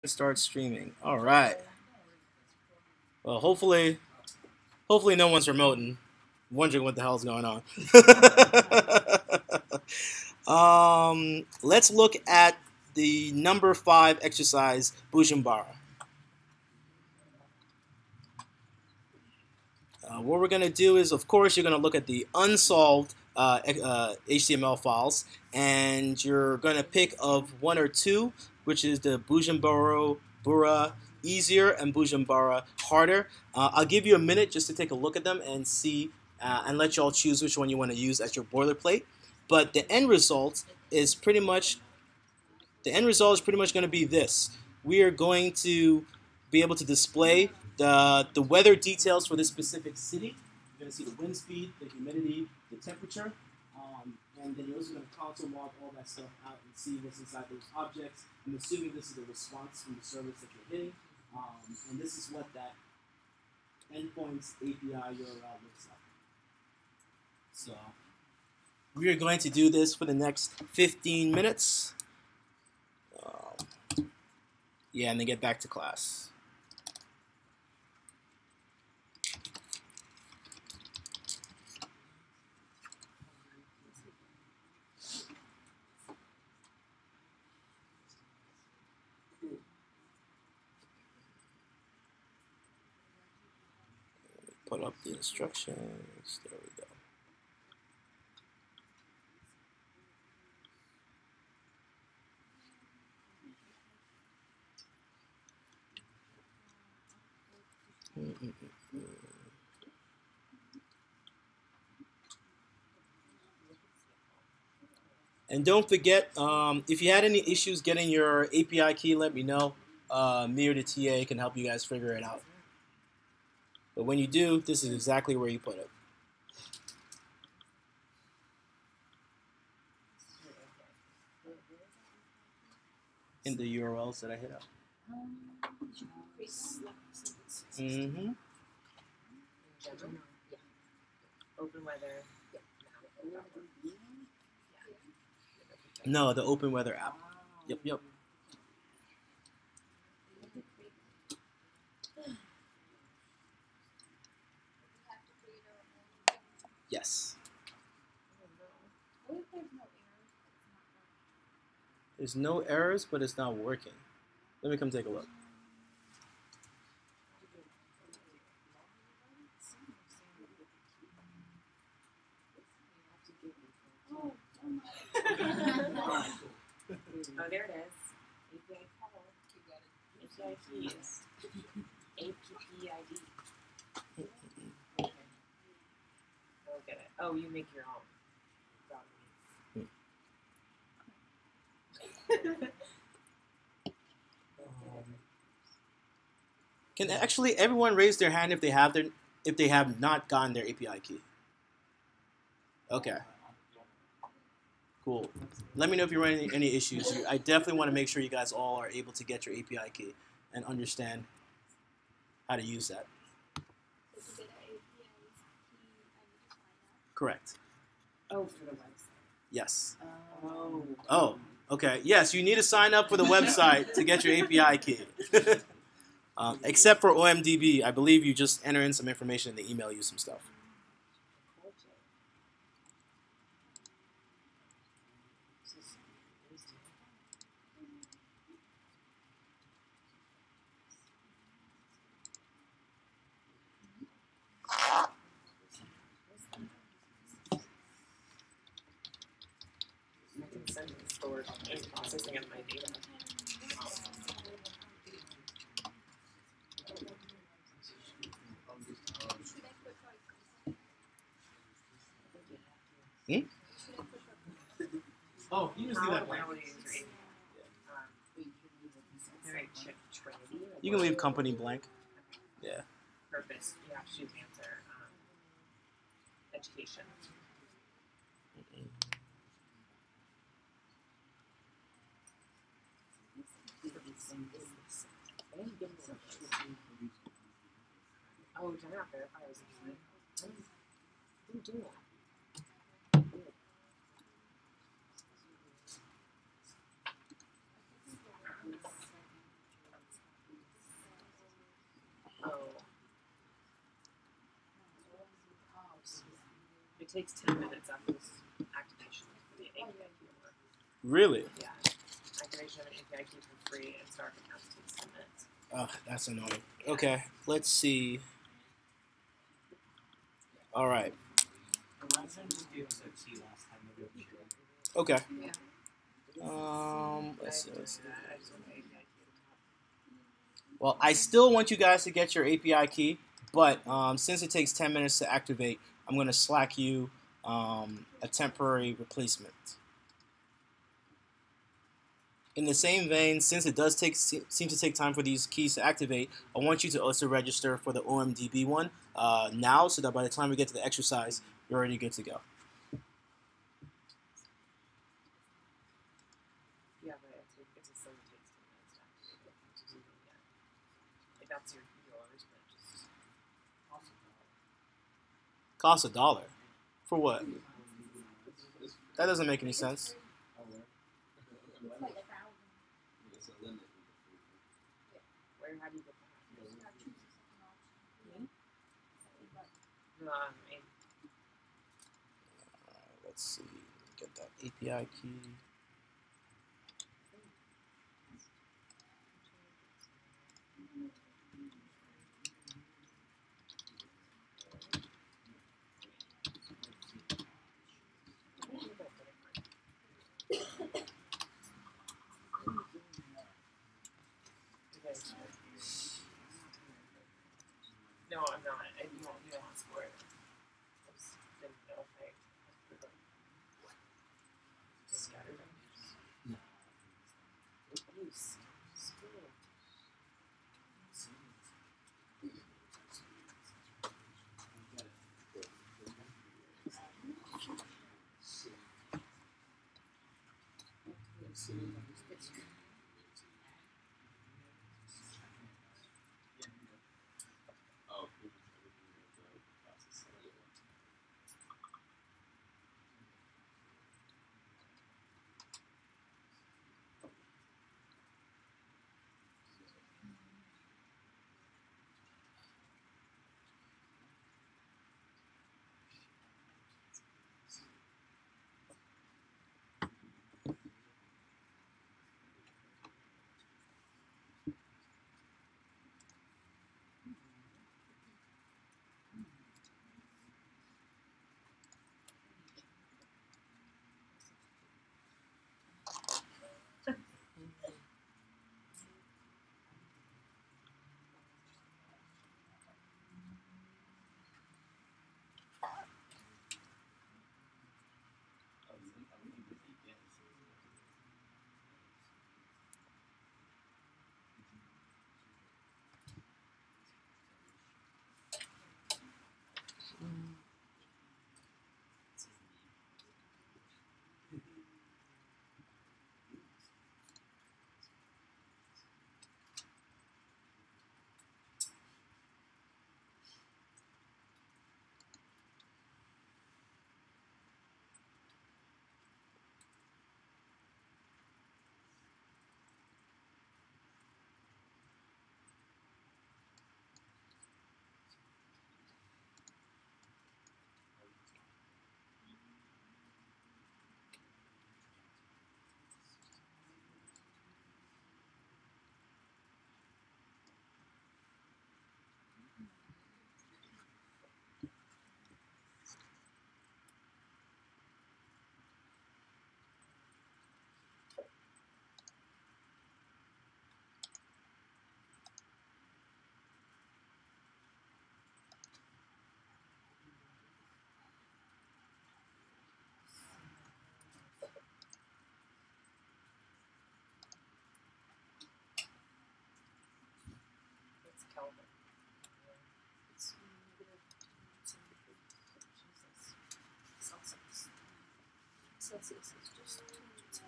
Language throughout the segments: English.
Start streaming. All right. Well, hopefully no one's remoting, wondering what the hell's going on. Let's look at the number 5 exercise, Bujumbura. What we're going to do is, of course, you're going to look at the unsolved HTML files, and you're going to pick of one or two, which is the Bujumbura easier and Bujumbura harder. I'll give you a minute just to take a look at them and see, and let you all choose which one you want to use as your boilerplate. But the end result is pretty much going to be this. We are going to be able to display the weather details for this specific city. You're going to see the wind speed, the humidity, the temperature, and then you're also going to console log all that stuff out and see what's inside those objects. I'm assuming this is the response from the service that you're hitting, and this is what that endpoints API URL looks like. So we are going to do this for the next 15 minutes. Yeah, and then get back to class. Put up the instructions. There we go. And don't forget, if you had any issues getting your API key, let me know. Me or the TA can help you guys figure it out. But when you do, this is exactly where you put it. In the URLs that I hit up. Mm-hmm. Open weather. No, the Open Weather app. Yep. Yes. There's no errors, but it's not working. Let me come take a look. Oh, there it is. API call. API keys. APPID. Okay. I'll get it. Oh, you make your own. Can actually everyone raise their hand if they have not gotten their API key? Okay. Cool. Let me know if you're running any issues. I definitely want to make sure you guys all are able to get your API key and understand how to use that. Correct. Oh, for the website. Yes. Oh. Okay. Yes, you need to sign up for the website to get your API key. Except for OMDB, I believe you just enter in some information and they email you some stuff. Stored and processing of my data. Oh, you just leave that blank. You can leave company blank. Yeah. Purpose. You have to choose answer. Education. Oh, did I not verify I was inside? I didn't do that. It takes 10 minutes after this activation for the API key to work. Really? Yeah. Activation of an API key for free and start accounts takes 10 minutes. Oh, that's annoying. Okay, let's see. All right. Okay. Yeah. Let's see. Well, I still want you guys to get your API key, but since it takes 10 minutes to activate, I'm going to slack you a temporary replacement. In the same vein, since it does seem to take time for these keys to activate, I want you to also register for the OMDB one now, so that by the time we get to the exercise, you're already good to go. Yeah, but it just says it takes 10 minutes to activate it. Like, that's yours, but just... Costs $1. For what? That doesn't make any sense. Where, how do you get that? No, Let's see. Get that API key. No, I'm not. You don't ask for it. I just didn't know if I scattered them. Use. School. It's Kelvin. It's Jesus. Celsius. Celsius is just 2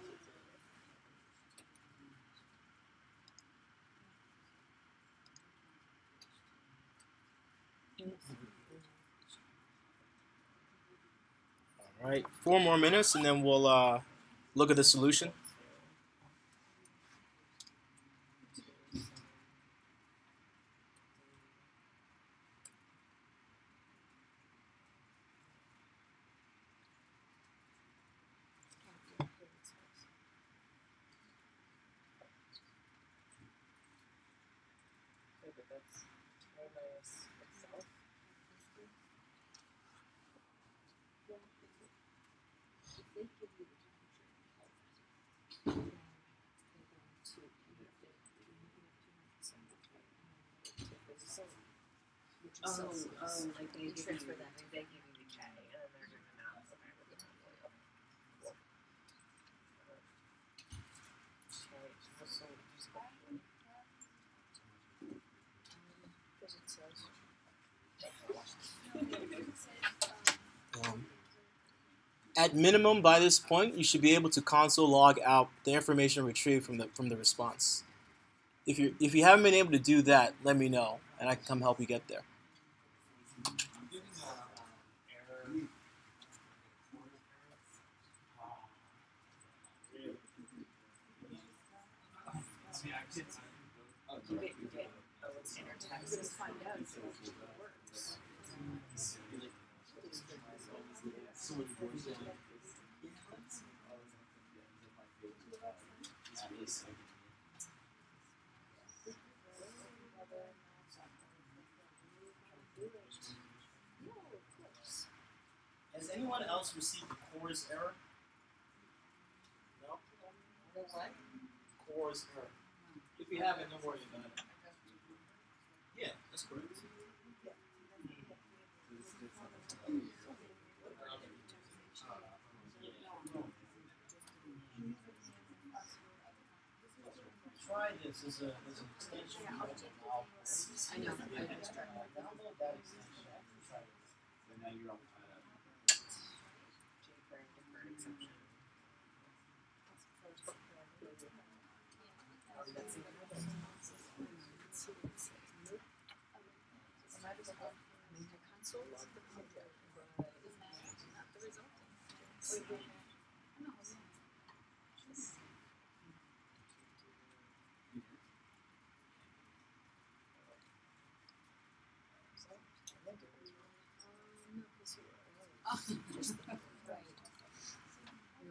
All right, 4 more minutes, and then we'll look at the solution. but that's A minus itself. Like they transfer that, they give you the K, and then they're doing the math. Okay, we're doing that for you. Cool. Okay, so just At minimum, by this point, you should be able to console log out the information retrieved from the response. If you haven't been able to do that, let me know, and I can come help you get there. Let's find out if it works. Has anyone else received the CORS error? No? The what? CORS error. If you haven't, don't worry about it. Yeah, that's correct. Try this as an extension. I know. I just tried that. Download that extension. Try this. And now you're on jQuery deferred exception.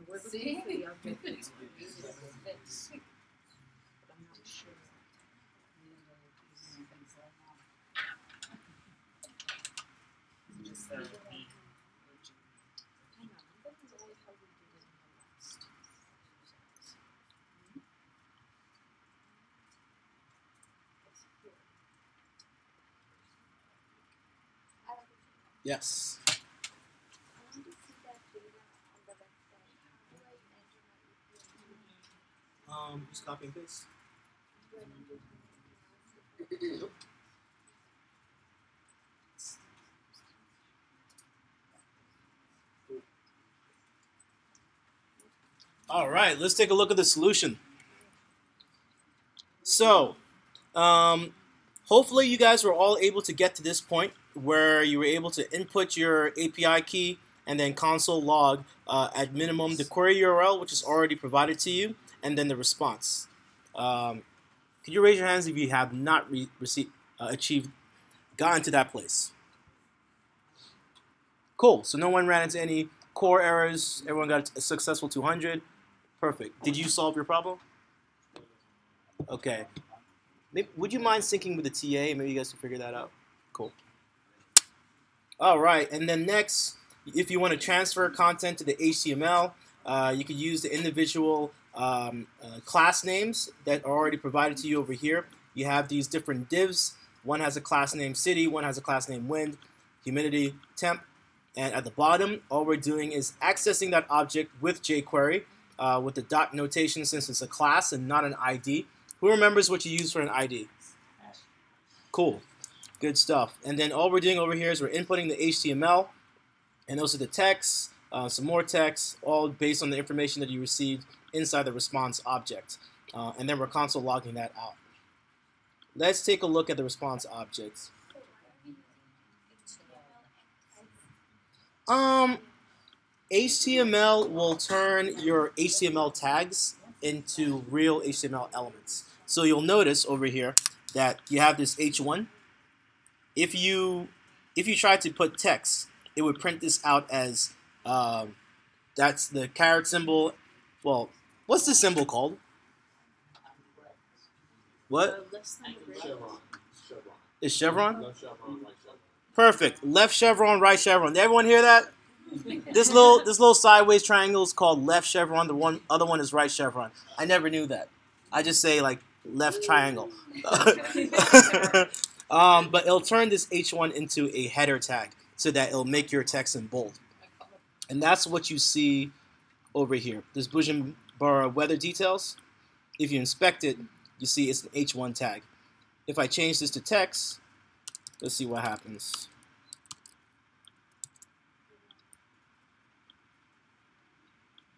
We're looking for the object that's created as fits, but I'm not sure. Just the B. Yes. Just copy and paste. All right, let's take a look at the solution. So, hopefully you guys were all able to get to this point where you were able to input your API key and then console log at minimum the query URL, which is already provided to you, and then the response. Could you raise your hands if you have not gotten to that place? Cool. So no one ran into any core errors. Everyone got a successful 200. Perfect. Did you solve your problem? Okay. Would you mind syncing with the TA? Maybe you guys can figure that out. Cool. All right. And then next, if you want to transfer content to the HTML, you could use the individual class names that are already provided to you over here. You have these different divs. One has a class name city, one has a class name wind, humidity, temp, and at the bottom, all we're doing is accessing that object with jQuery with the dot notation since it's a class and not an ID. Who remembers what you use for an ID? Cool. Good stuff. And then all we're doing over here is we're inputting the HTML, and those are the text, some more text, all based on the information that you received inside the response object. And then we're console logging that out. Let's take a look at the response object. HTML will turn your HTML tags into real HTML elements. So you'll notice over here that you have this H1. If you try to put text, it would print this out as that's the caret symbol. Well, what's the symbol called? What? chevron. It's chevron? Left chevron, right chevron. Perfect. Left chevron, right chevron. Did everyone hear that? This little sideways triangle is called left chevron. The other one is right chevron. I never knew that. I just say like left triangle. But it'll turn this H1 into a header tag so that it'll make your text in bold. And that's what you see over here. This Bujumbura weather details. If you inspect it, you see it's an H1 tag. If I change this to text, let's see what happens.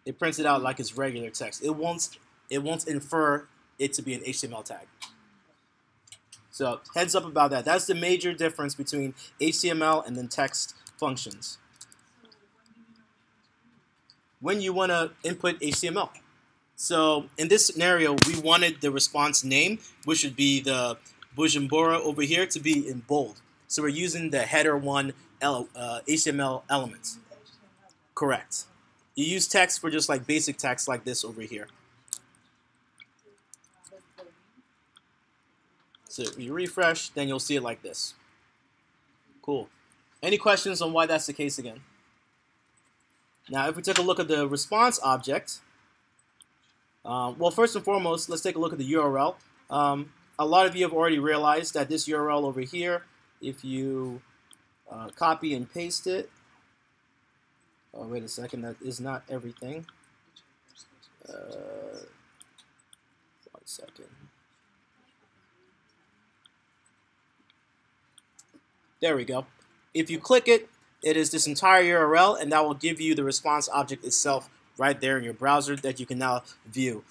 It prints it out like it's regular text. It won't infer it to be an HTML tag. So heads up about that. That's the major difference between HTML and then text functions. When you want to input HTML. So in this scenario, we wanted the response name, which would be the Bujumbura over here, to be in bold. So we're using the header 1 HTML elements. Correct. You use text for just like basic text like this over here. So if you refresh, then you'll see it like this. Cool. Any questions on why that's the case again? Now, if we take a look at the response object, well, first and foremost, let's take a look at the URL. A lot of you have already realized that this URL over here, if you copy and paste it, oh, wait a second, that is not everything. 1 second. There we go. If you click it, it is this entire URL, and that will give you the response object itself right there in your browser that you can now view.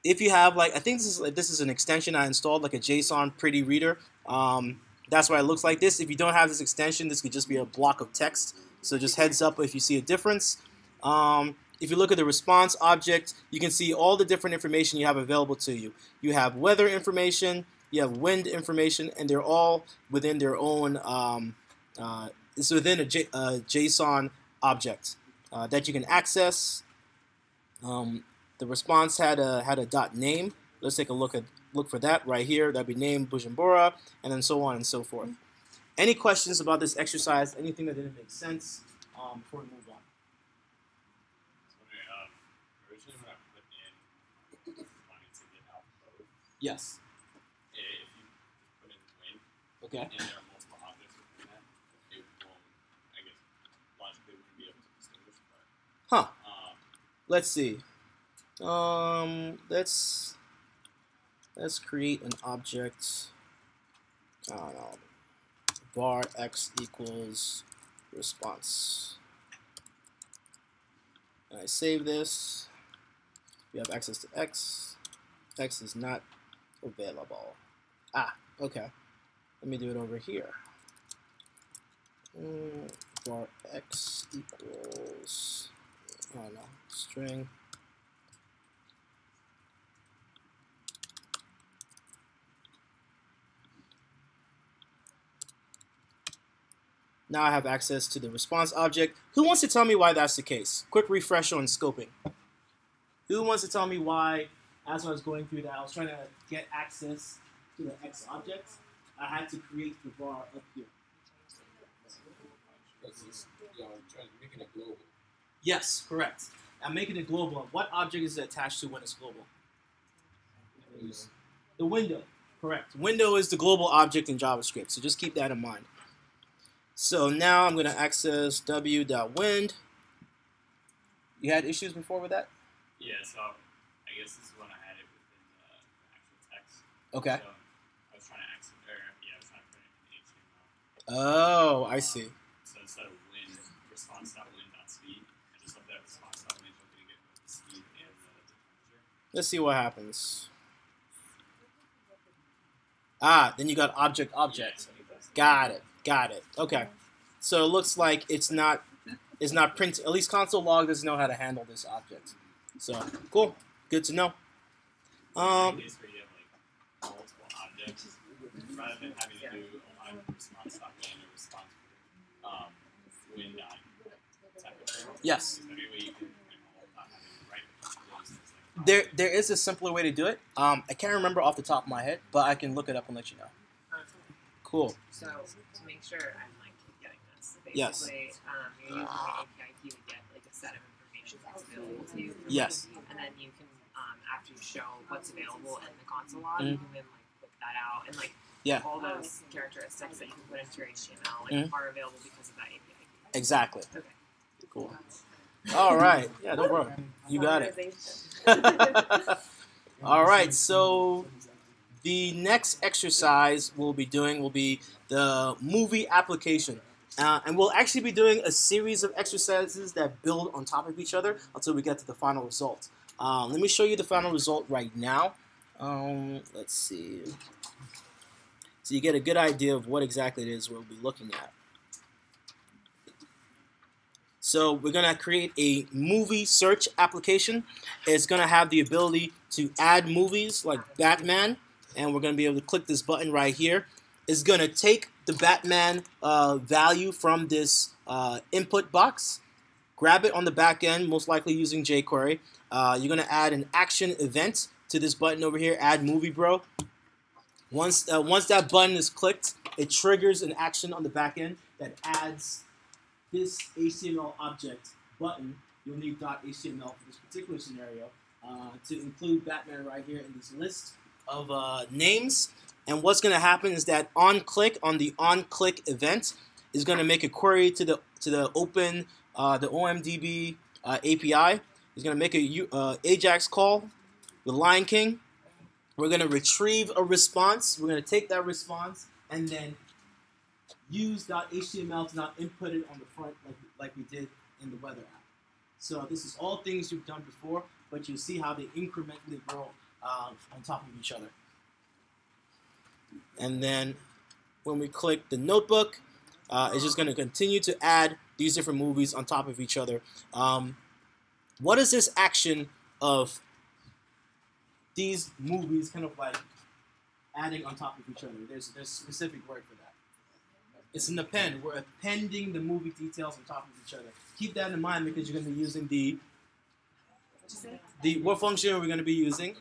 If you have, like, I think this is an extension I installed, like a JSON pretty reader. That's why it looks like this. If you don't have this extension, this could just be a block of text. So just heads up if you see a difference. If you look at the response object, you can see all the different information you have available to you. You have weather information, you have wind information, and they're all within their own, it's within a JSON object that you can access. The response had a dot name. Let's take a look for that right here. That'd be name Bujumbura, and then so on and so forth. Any questions about this exercise? Anything that didn't make sense before we move on? Originally when I put in wanting to get out code, Yes. if you put in wind, Okay. and there are multiple objects within that, it won't, I guess, logically wouldn't be able to distinguish. But, Let's see. Let's create an object. I don't know. Var x equals response. And I save this. We have access to x. X is not available. Ah, okay. Let me do it over here. Var x equals, I don't know, string. Now I have access to the response object. Who wants to tell me why that's the case? Quick refresh on scoping. Who wants to tell me why, as I was going through that, I was trying to get access to the X object, I had to create the var up here. because it's, trying to make it global. Yes, correct. I'm making it global. What object is it attached to when it's global? The window, correct. Window is the global object in JavaScript, so just keep that in mind. So now I'm going to access w.wind. You had issues before with that? Yeah, so I guess this is when I had it within the actual text. Okay. So I was trying to access, I was trying to put it in HTML. Oh, I see. So instead of wind, response.wind.speed, I just left that response.wind to get both the speed and the temperature. Let's see what happens. Ah, then you got object. Got it. Okay. So it looks like it's not print. At least console log doesn't know how to handle this object. So cool. Good to know. In case where you have like multiple objects, rather than having to do a line of response.wind or response wind.temperature. Yes. Is there any way you can not having to write a bunch of those things like There is a simpler way to do it. I can't remember off the top of my head, but I can look it up and let you know. Cool. So to make sure I'm like getting this, Yes. basically, you're using the API key to get like a set of information that's available to you. Yes. And then you can, after you show what's available in the console log, you can then like put that out and like all those characteristics that you can put into your HTML like are available because of that API key. Exactly. Okay. Cool. All right. Yeah, don't worry. You got it. All right. So the next exercise we'll be doing will be the movie application. And we'll actually be doing a series of exercises that build on top of each other until we get to the final result. Let me show you the final result right now. Let's see. So you get a good idea of what exactly it is we'll be looking at. So we're going to create a movie search application. It's going to have the ability to add movies like Batman, and we're going to be able to click this button right here. It's going to take the Batman value from this input box, grab it on the back end, most likely using jQuery. You're going to add an action event to this button over here, add movie bro. Once that button is clicked, it triggers an action on the back end that adds this HTML object button. You'll need .html for this particular scenario to include Batman right here in this list of names. And what's going to happen is that on the on-click event is going to make a query to the open the OMDB API. It's going to make a Ajax call with Lion King. We're going to retrieve a response. We're going to take that response and then use .html to now input it on the front like we did in the weather app. So this is all things you've done before, but you see how they incrementally grow on top of each other. And then when we click the notebook, it's just going to continue to add these different movies on top of each other. What is this action of these movies kind of like adding on top of each other? There's a specific word for that. It's an append. We're appending the movie details on top of each other. Keep that in mind because you're going to be using what function are we going to be using?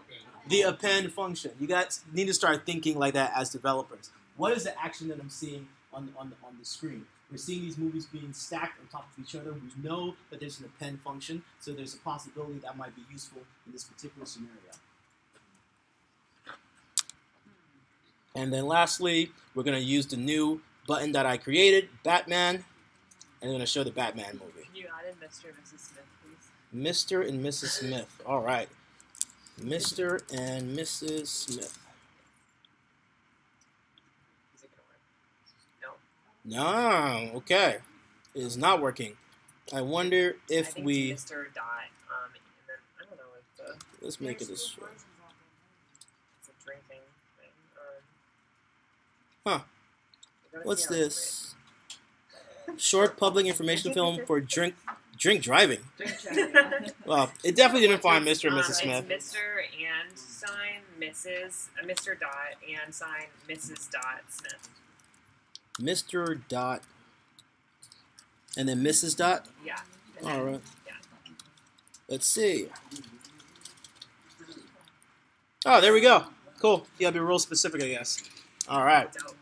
The append function. You guys need to start thinking like that as developers. What is the action that I'm seeing on the screen? We're seeing these movies being stacked on top of each other. We know that there's an append function, so there's a possibility that might be useful in this particular scenario. And then lastly, we're going to use the new button that I created, Batman, and I'm going to show the Batman movie. Can you add in Mr. and Mrs. Smith, please? Mr. and Mrs. Smith. All right. Mr. and Mrs. Smith. Is it going to work? No. No. Okay. It is not working. I wonder if I think we... it's Mr. Dot, and then, I don't know if the... Let's make it this way. It's a drinking thing. Huh. What's this? Short public information film for drink driving. Well, it definitely didn't find Mr. and Mrs. Smith. It's Mr. and sign Mrs. Mr. Dot and sign Mrs. Dot Smith. Mr. Dot and then Mrs. Dot? Yeah. All right. Yeah. Let's see. Oh, there we go. Cool. You gotta be real specific, I guess. All right. Dope.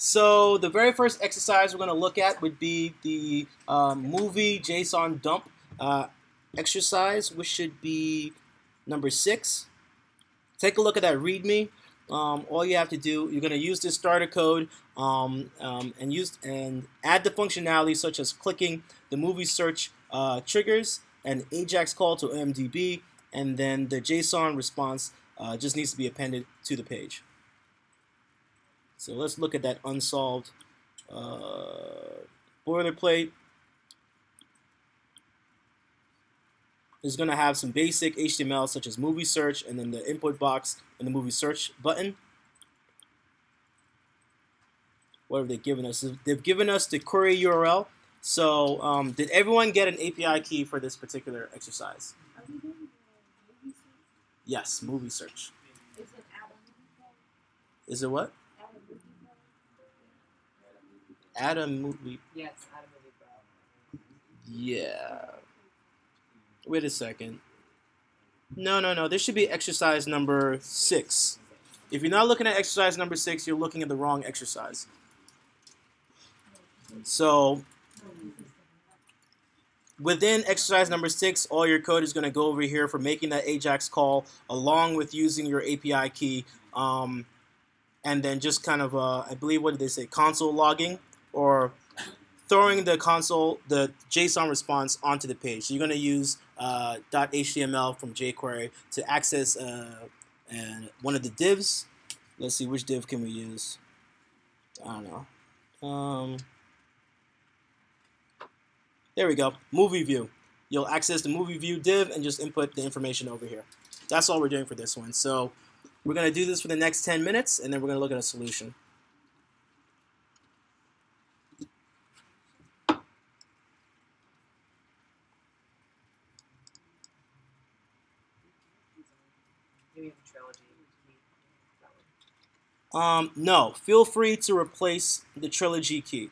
So the very first exercise we're going to look at would be the movie JSON dump exercise, which should be number 6. Take a look at that README. All you have to do, you're going to use this starter code and add the functionality such as clicking the movie search triggers and Ajax call to OMDB, and then the JSON response just needs to be appended to the page. So let's look at that unsolved boilerplate. It's going to have some basic HTML such as movie search and then the input box and the movie search button. What have they given us? They've given us the query URL. So did everyone get an API key for this particular exercise? Yes, movie search. Is it what? Add a movie. Yes, add a movie bro. Yeah. Wait a second. No. This should be exercise number 6. If you're not looking at exercise number 6, you're looking at the wrong exercise. So within exercise number 6, all your code is going to go over here for making that Ajax call along with using your API key. And then just kind of, I believe, what did they say, console logging, or throwing the JSON response onto the page. So you're going to use .html from jQuery to access one of the divs. Let's see, which div can we use? I don't know. There we go, movie view. You'll access the movie view div and just input the information over here. That's all we're doing for this one. So we're going to do this for the next 10 minutes, and then we're going to look at a solution. No, feel free to replace the trilogy key.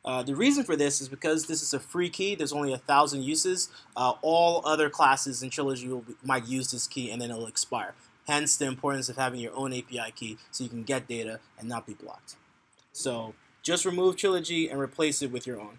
The reason for this is because this is a free key. There's only 1,000 uses. All other classes in Trilogy might use this key and then it'll expire. Hence the importance of having your own API key so you can get data and not be blocked. So just remove Trilogy and replace it with your own.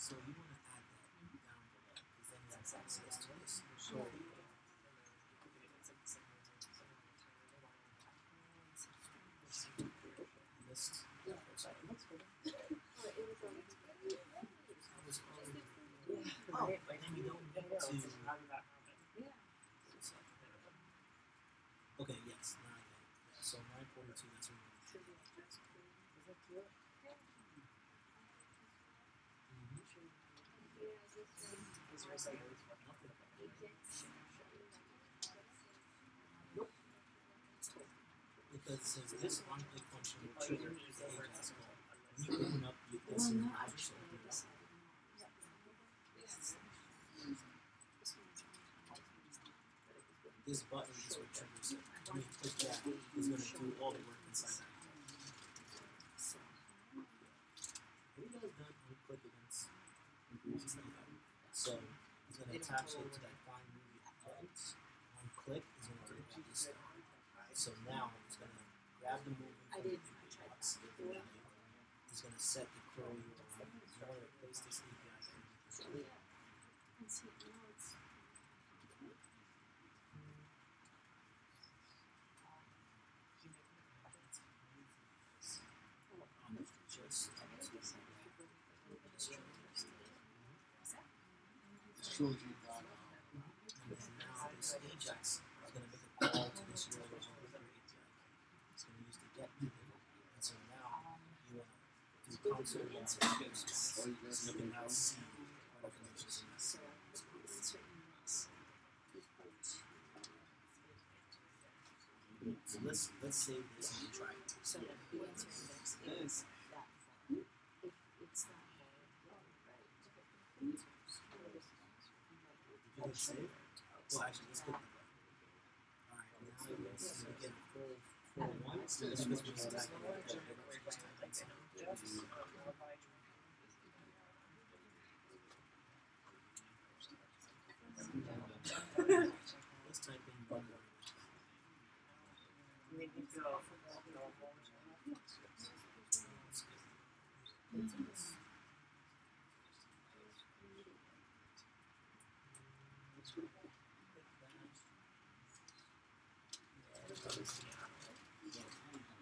So you want to add that down below, because then that's access to this. So list. Oh, and then you don't need to. Okay, yes, now I get it. Yeah, so 942, that's what we're going to do. Nope. because it says this on-click function will trigger the Ajax call. When you open up this in the browser, so open it up. This button is what triggers it. When you click that, it's going to do all the work inside that. Have you guys done on-click events? So it's going to attach it to that find movie buttons. On-click is going to do all this stuff. So now it's going to grab the movie. It's going to set the query URL. You want to replace this API. And then now this Ajax is going to make a call to this URL over your API. It's going to use the get method. And so now you want to do console log so you can now see what information is in that response. So let's save this and try it. So the answer index is that form. If it's not there, right? You can save. Well, actually, let's click the button. Alright, now you get full one. So this was just type in. Let's type in button.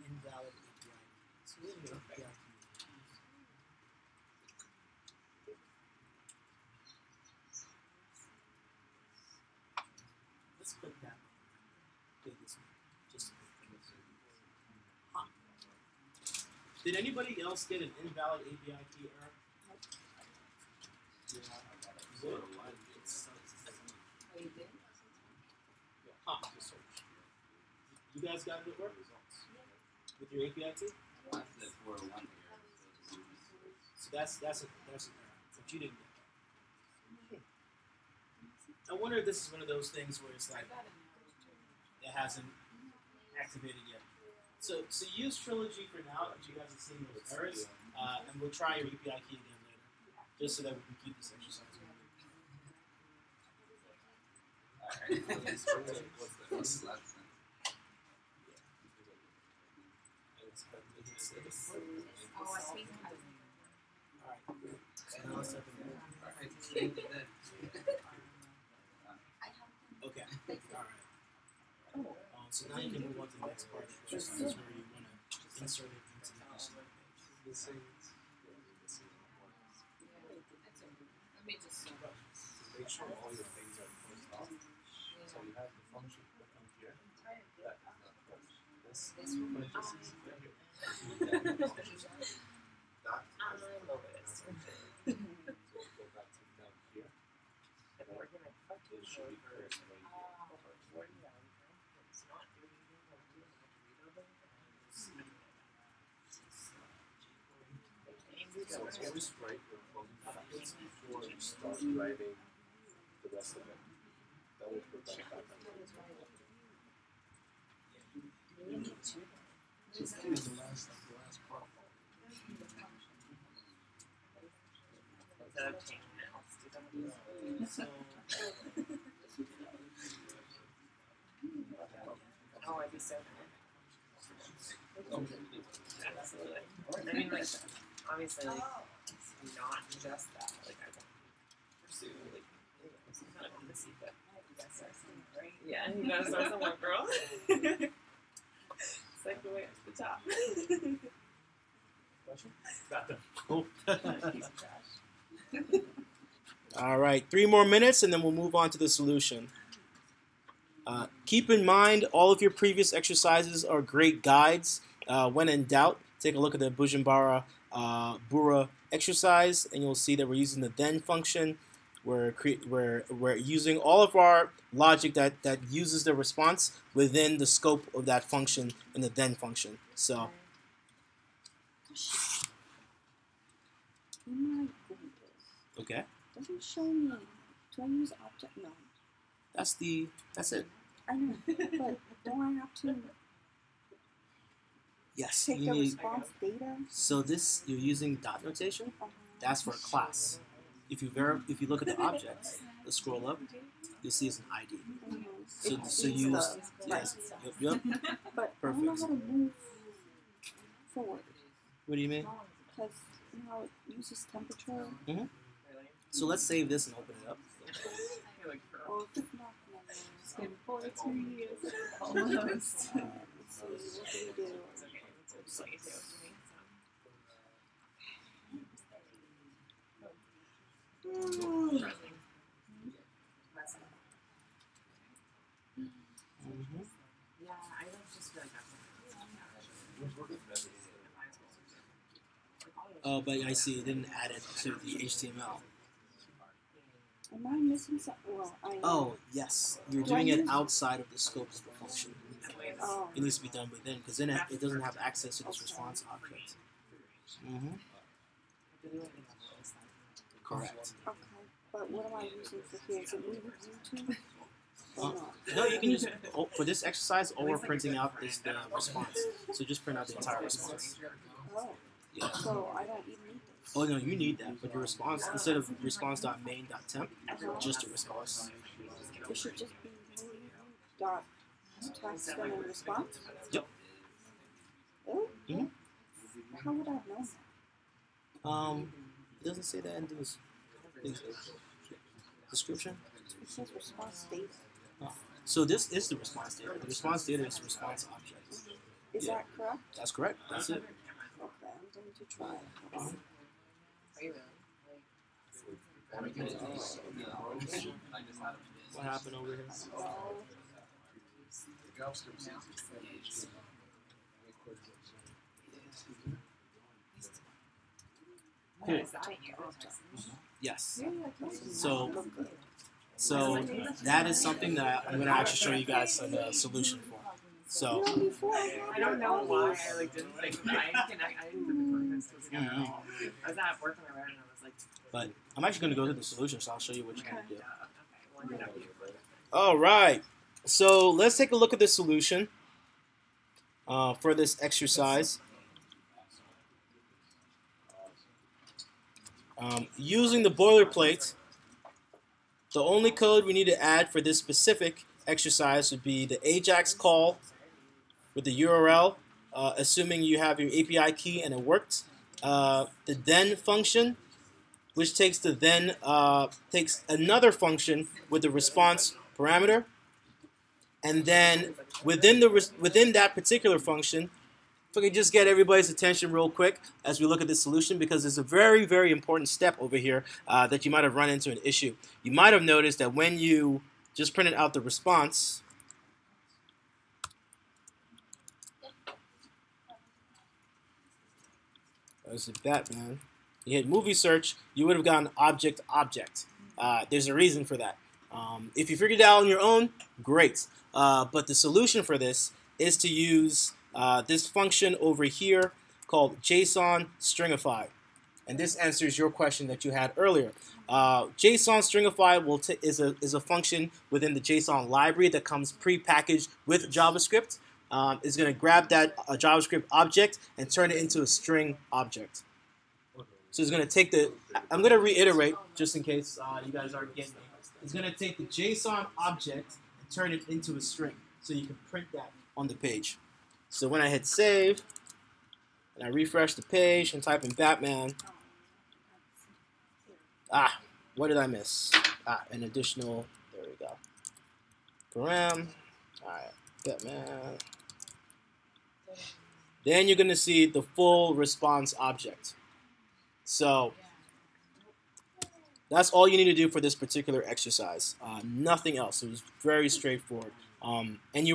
Invalid API. So we have an API key. Let's click that one. Do this one. Just Did anybody else get an invalid API key error? You guys got it at work? With your API key? So that's an error, but you didn't get that. I wonder if this is one of those things where it's like it hasn't activated yet. So use Trilogy for now that you guys have seen those errors, and we'll try your API key again later, just so that we can keep this exercise moving. What's the last thing? Oh, I see. Alright, so now let's type in okay, alright. So now you can move on to the next part of the exercise where you want to insert it into the HTML page. Make sure all your things are closed off. So you have the function button here. That is not closed. This parentheses right here. That so go back to down here. And then it should be cursed right here. So always write your closing brackets before you start writing the rest of it. That will prevent background noise. So here's the last part. Oh, I'd be so absolutely. I mean, like, obviously, like, not just that. Like, I want to pursue, like, some kind of embassy, but you gotta start somewhere, right? Yeah, you gotta start somewhere, girl. It's like the way up to the top. Got them. Cool. All right, 3 more minutes, and then we'll move on to the solution. Keep in mind, all of your previous exercises are great guides. When in doubt, take a look at the Bujumbura exercise, and you'll see that we're using the then function. we're using all of our logic that uses the response within the scope of that function in the then function. So in my Google, okay, doesn't show me. Do I use object? No. that's it. I know, but don't I have to Yes, take you the need. response data? So this you're using dot notation. That's for a class. If you look at the object, let's scroll up. You'll see it's an ID. So use yes. Yep. But I don't know how to move forward What do you mean? because you know how it uses temperature. So let's save this and open it up. Or if it's not gonna move. It's been 42 years. Let's Almost. see, what do we do? It's 22 to me, yeah, I just feel like that's Oh, but I see it didn't add it to the HTML. Am I missing something? Well, I am. Oh, yes. You're Do I doing it use- outside of the scope of the function. Oh. It needs to be done within, because then it doesn't have access to this response object. Correct. Okay. But what am I using for here? Is it moving YouTube? Or not? No, you can just, for this exercise, all we're printing out is the response. So just print out the entire response. Oh. Yeah. So I don't even need this. Oh, no, you need that. But your response, instead of response.main.temp, just a response. It should just be dot text and then response. Yep. Really? Mhm. How would I have known that? It doesn't say that in the description. It says response data. Oh. So this is the response data. The response data is the response object. Is Yeah. that correct? That's correct. That's it. Okay, I'm going to try it. What happened over here? Cool. Yes. So that is something that I'm going to actually show you guys a solution for. So I don't know why I didn't think that I didn't put the purpose I was at work when I read it and I was like, but I'm actually going to go to the solution, so I'll show you what you're going to do. okay, well, All right. So let's take a look at the solution for this exercise. Using the boilerplate, the only code we need to add for this specific exercise would be the Ajax call with the URL, assuming you have your API key and it worked. The then function, which takes the then takes another function with the response parameter, and then within that particular function, if I could just get everybody's attention real quick as we look at this solution, because there's a very, very important step over here that you might have run into an issue. You might have noticed that when you just printed out the response, there's that, man. You hit movie search, you would have gotten object. There's a reason for that. If you figured it out on your own, great. But the solution for this is to use this function over here called JSON stringify. And this answers your question that you had earlier. JSON stringify is a function within the JSON library that comes pre-packaged with JavaScript. It's going to grab that JavaScript object and turn it into a string object. So it's going to take I'm going to reiterate just in case you guys aren't getting it. It's going to take the JSON object and turn it into a string. So you can print that on the page. So when I hit save, and I refresh the page and type in Batman, what did I miss? An additional, there we go. Param, alright, Batman. Then you're going to see the full response object. So that's all you need to do for this particular exercise. Nothing else. It was very straightforward. And we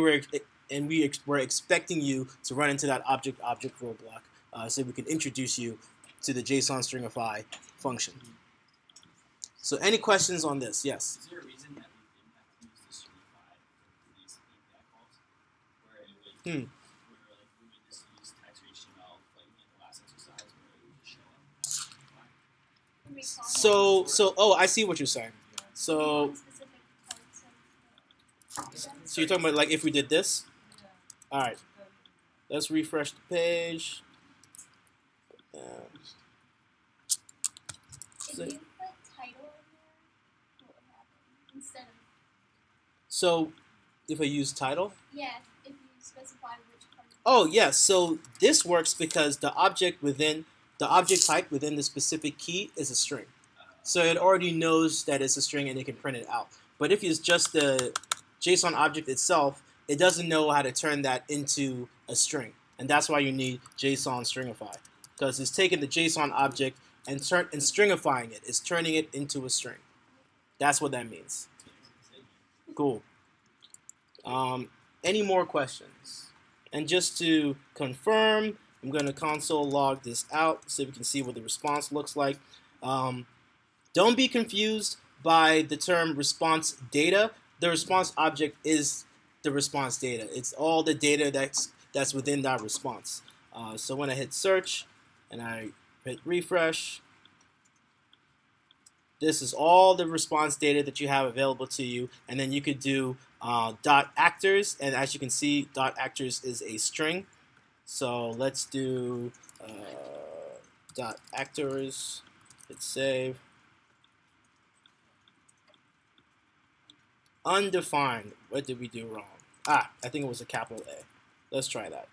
were expecting you to run into that object roadblock, so we can introduce you to the JSON stringify function. So any questions on this? Yes. Is there a reason that we didn't have to use the certified for these feedback calls? Where it would, where like we would just use text or HTML like in the last exercise where it would just show up. So I see what you're saying. So you're talking about like if we did this? All right. Let's refresh the page. If you put title in there, what would happen? Instead of, So if I use title? yeah, if you specify which part. Oh, yes. So this works because the object type within the specific key is a string. So it already knows that it's a string and it can print it out. But if it's just the JSON object itself, it doesn't know how to turn that into a string. And that's why you need JSON stringify. Because it's taking the JSON object and stringifying it. It's turning it into a string. That's what that means. Cool. Any more questions? And just to confirm, I'm going to console log this out so we can see what the response looks like. Don't be confused by the term response data. The response object is the response data. It's all the data that's within that response. So when I hit search and I hit refresh, this is all the response data that you have available to you. And then you could do .actors, and as you can see, .actors is a string. So let's do .actors, hit save. Undefined, what did we do wrong? I think it was a capital A. Let's try that.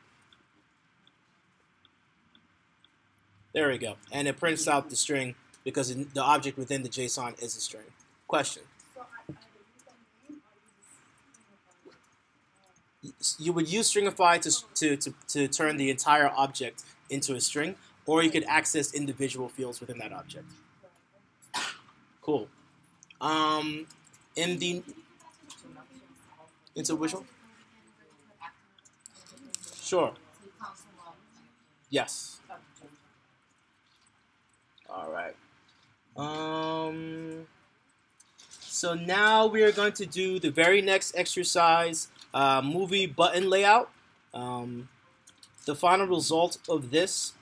There we go. And it prints out the string because the object within the JSON is a string. Question? You would use stringify to turn the entire object into a string, or you could access individual fields within that object. Cool. Into which one? Sure. Yes. All right. So now we are going to do the very next exercise, movie button layout. The final result of this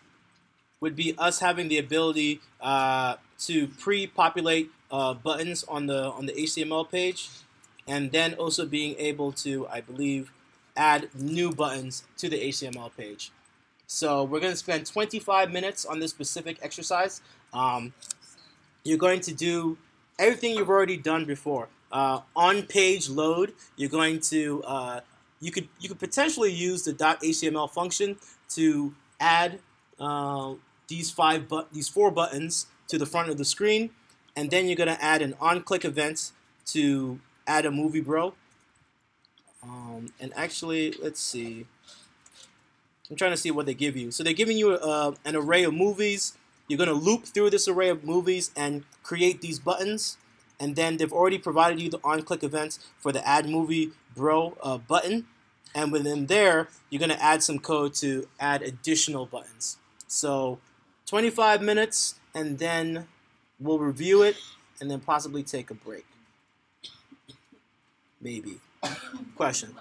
would be us having the ability to pre-populate buttons on the HTML page, and then also being able to, I believe, add new buttons to the HTML page. So we're going to spend 25 minutes on this specific exercise. You're going to do everything you've already done before. On page load, you're going to you could potentially use the .html function to add these four buttons to the front of the screen, and then you're going to add an on-click event to add a movie bro. And actually, let's see. I'm trying to see what they give you. So they're giving you an array of movies. You're going to loop through this array of movies and create these buttons. And then they've already provided you the on-click events for the Add Movie Bro button. And within there, you're going to add some code to add additional buttons. So 25 minutes, and then we'll review it, and then possibly take a break. Maybe. Question?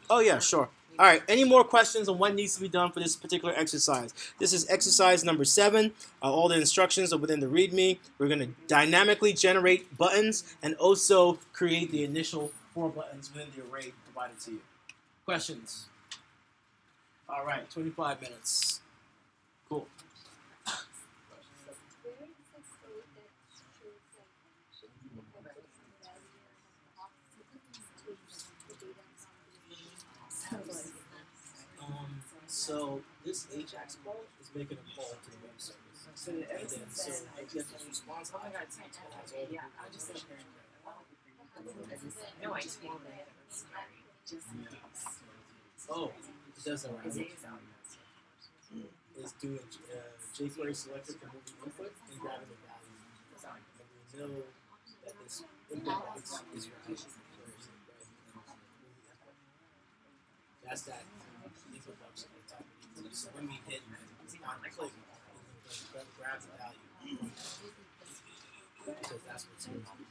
Oh, yeah, sure. All right, any more questions on what needs to be done for this particular exercise? This is exercise number 7. All the instructions are within the README. We're going to dynamically generate buttons and also create the initial 4 buttons within the array provided to you. Questions? All right, 25 minutes. Cool. So this Ajax call is making a call to the web service. So Ajax responds. Oh my God, yeah, I was just sitting there. No, I told him that it was scary. Just in case. Oh, it doesn't His matter. A is out. Is doing jQuery selected for movie input and grabbing the value. And we know that this input box is repeated. That's that input box at the top. So when we hit on click, it grabs the value. because that's what's going on.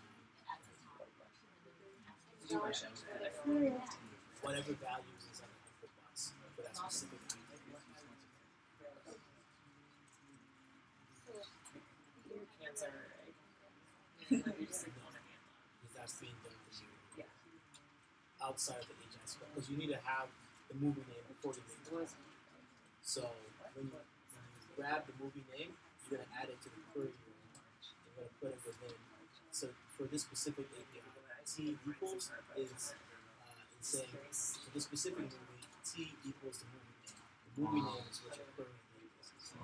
Whatever values is on the output bus for that specific IP. Cancer, right? You just like want to handle. Because that's being done for you. Yeah. Outside of the Ajax script, because you need to have the movie name before the name. So when you grab the movie name, you're gonna add it to the query URL. You're gonna put it within. So for this specific API, T equals is saying for this specific movie, T equals the movie name. The movie name is what your query name is. So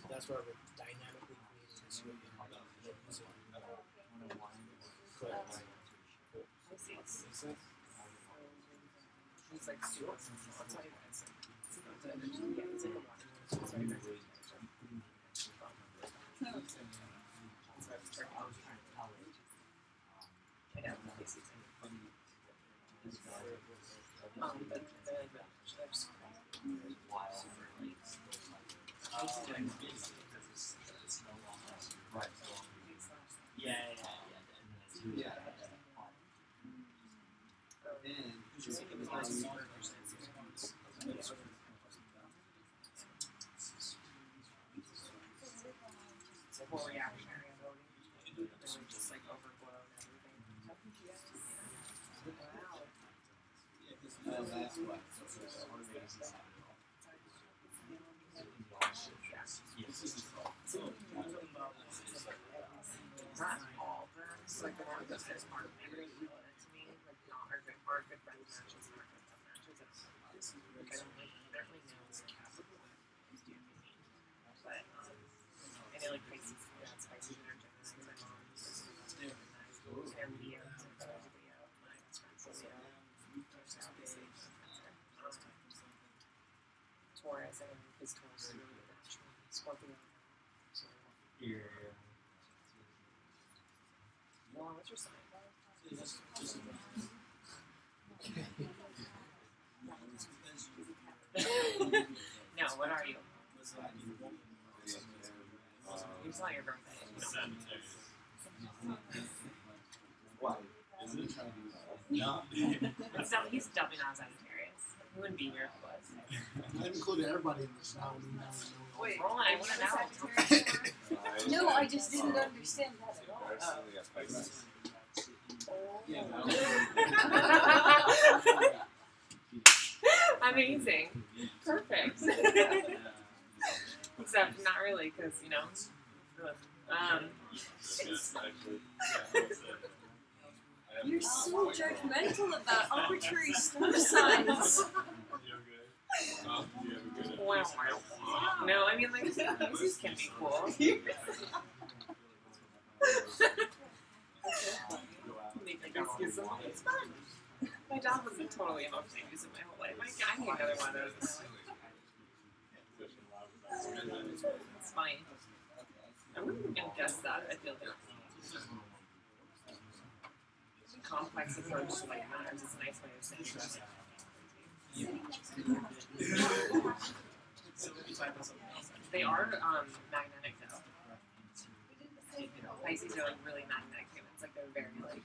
that's why we're dynamically creating this script in the user. Correct. Makes sense? He's like, sure. I'll tell you guys. Yeah, he's like a water. Sorry, guys. I know, obviously. But it's a whole reactionary ability. Really just like overblown everything. Not all firms, like the one that says aren't really to me, like not are good friend matches, not good friend matches. It's like I don't like definitely know it's capital. But I know like Pisces, yeah, it's Pisces and Gemini. My mom's and Leo, Leo, my best friend's Leo. Taurus, and his Taurus is really natural. Scorpio. Well, what's your sign? No, what are you? It's not your birthday. What? Is it? No. It's not, he's dubbing on Sagittarius. He wouldn't be here if it was. I've included everybody in this now. Wait, Roland, I want to know. No, I just didn't understand that at all. Amazing. Perfect. Except not really, because, you know. You're so judgmental about arbitrary star signs. Wow. No, I mean, like, Pisces can be cool. Make excuses. It's fun. My dad was totally emotionally abusive my whole life. I need another one of those. It's fine. I wouldn't even guess that. I feel like complex approach to like matters is a nice way of saying that. They are magnetic though. Pisces are like really magnetic humans. Like they're very like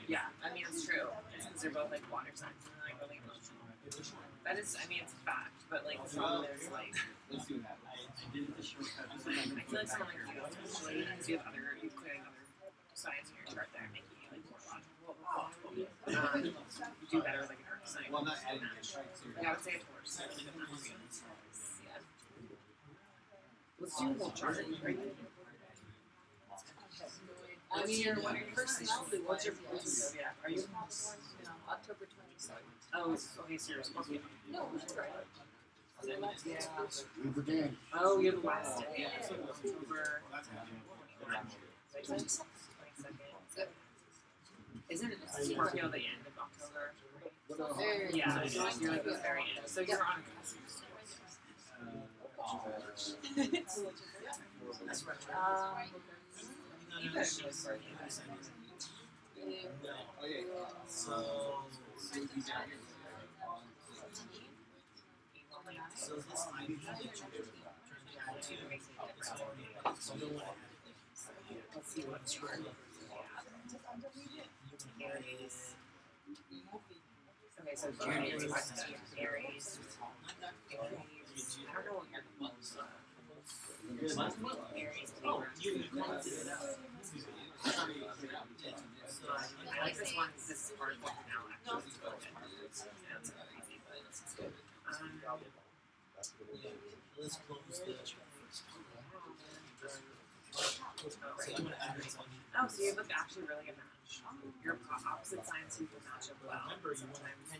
yeah, I mean it's true. It's because they're both like water signs and they're like really emotional. That is, I mean it's a fact, but like the problem is like I feel like someone like you, especially because you have other, you clearly have other signs in your chart that are making you like more logical. You do better with like an earth sign. Well, not adding yeah, I would say a Taurus. Yeah. Let's do a whole chart right now. I mean, your personality. What's your yeah? Are you? No, October 22nd. Oh, okay, so you're a Scorpio. No, which is right. Yeah. Oh, you're the last day. Yeah. So October 22nd. Isn't Scorpio the end of October? Yeah, you're like the very end. So you're on cusp. You guys should start So this ID that you turn it to, it's already so you don't want to add it there. Let's see what square level. Okay, so Jeremy is Aries. I don't know what your Aries I like this one. This is hard one now. Actually, it's crazy, but it's good. Let's close the. Oh, so you look actually really good match. Your opposite signs you can match up well. Sometimes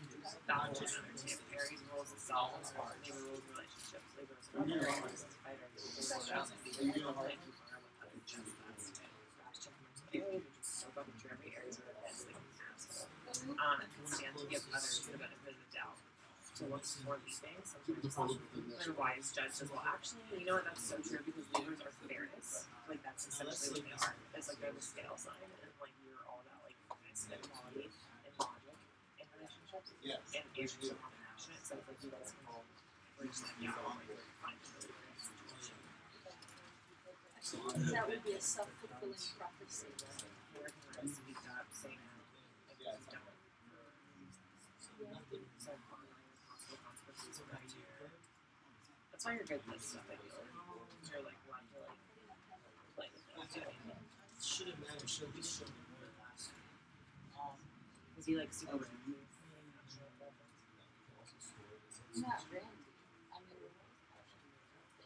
dodge another tip. Aries rules itself. Libra rules relationships. Libra is Aries fighter. Aries are just so fucking true. Every Aries are the best they can have. And can stand to give others the benefit of the doubt. To look for these things, sometimes a wise judge says, well, actually, you know what, that's so true because Libras are fairness. Like, that's essentially what they are. It's like they're the scale sign, and like, you're all about like fairness and equality and logic in relationships. Yes. And Aries are compassionate, so it's like you guys can all bridge that gap and like find a really great situation. That would be a self-fulfilling prophecy. Where can I speak up, say no, like, don't. So, possible consequences are right here. That's why you're good at this stuff, I feel like. You're like, allowed to like, play with it. Should have managed. Should we show them more last? Is he like super random? Not random. I mean,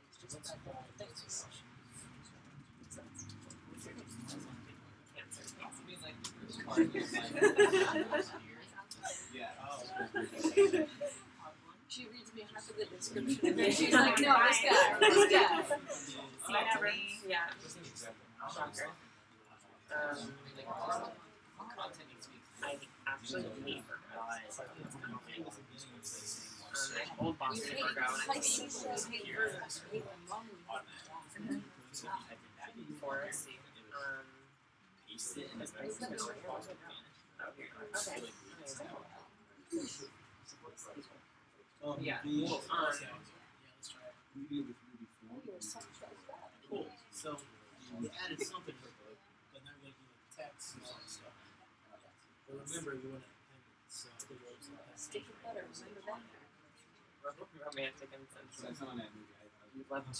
it's just about the things. She reads me half of the description and then she's like, no, this guy. See, never. Yeah. Shocker. I actually hate Virgo. My old boss is Virgo, and I hate Taurus. Yeah. Let's try it. Cool. So we added something to the book, but now we're going to do like text and all that stuff. But remember, you want to so the words like that. Sticky butter, remember that? Romantic and sensual. You love to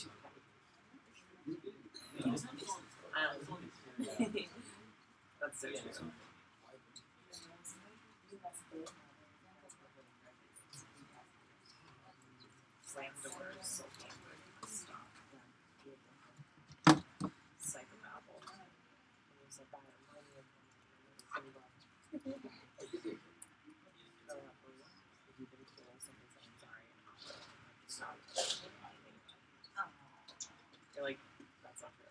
That's so true. Slam doors. Stop. Psychobabble. There's a bad You're like, that's not true.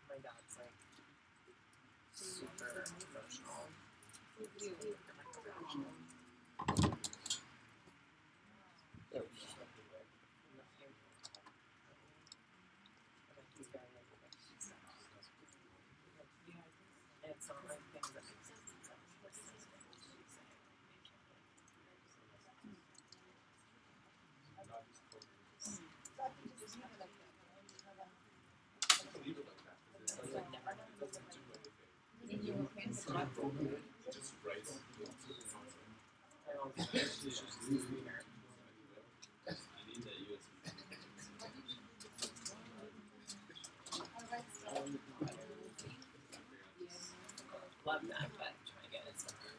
My dad's like super emotional. It's not like things that make sense. Love that, but trying to get it somewhere.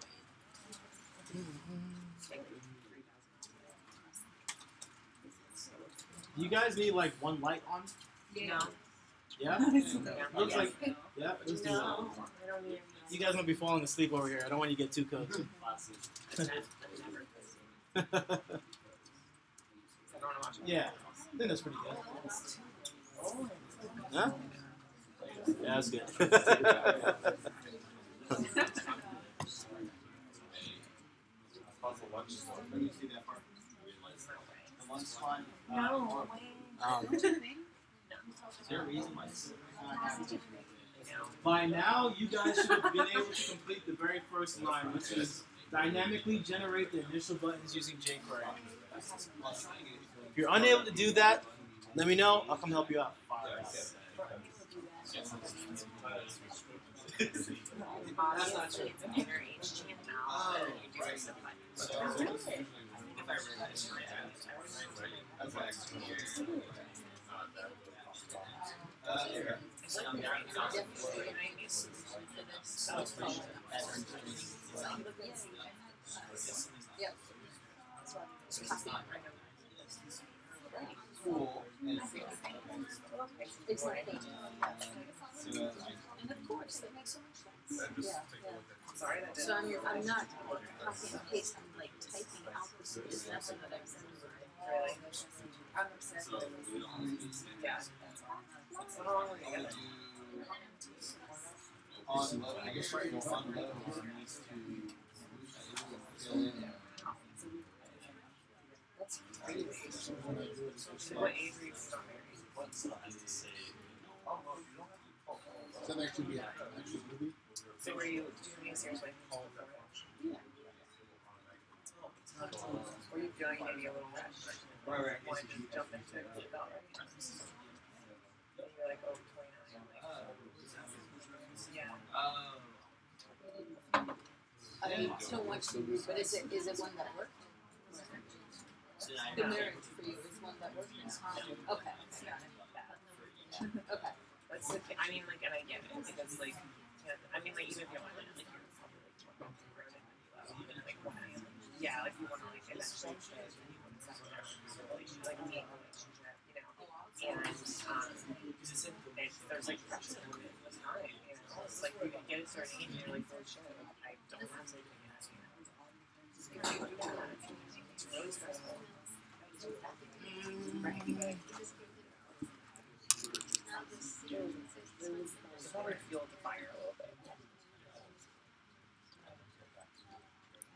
Do you guys need like one light on? No. Yeah? Looks like, yeah, let's do that. I don't need You guys might be falling asleep over here. I don't want you to get too cozy. Yeah, I think that's pretty good. Huh? Yeah, that's good. By now, you guys should have been able to complete the very first line, which is dynamically generate the initial buttons using jQuery. If you're unable to do that, let me know. I'll come help you out. That's not true. It's an inner HTML, and you do some buttons. Yep. Cool. Exactly. And of course, that makes so much sense. Yeah. Sorry, that So I'm not copying and pasting, I'm like typing out this nothing that I've said. really. I'm obsessed with it. Yeah. So how long were you together? On low, I guess right now on low needs to fill in. That's crazy. What age were you still married? Does that actually be an actual movie? So were you doing these years like Yeah. were you feeling maybe a little rushed? Right. Wanted to jump into it without right? You're like, oh, 29. Like, yeah. I don't watch TV, but is it one that worked? The marriage for you is one that worked? Okay. Got it. Okay. That's the thing. I mean, like, and I get it because, like, I mean, like, even if you want to, like, you're probably like 12 like, yeah, like, you want to, like, eventually change and you want to settle down into a relationship, like, be in a relationship, you know, and there's, like, pressure in it all the time, you know, it's like, you get a certain age and you're like, oh, shit, I don't have something yet, you know, it's really stressful. Right. It's probably fueled the fire a little bit.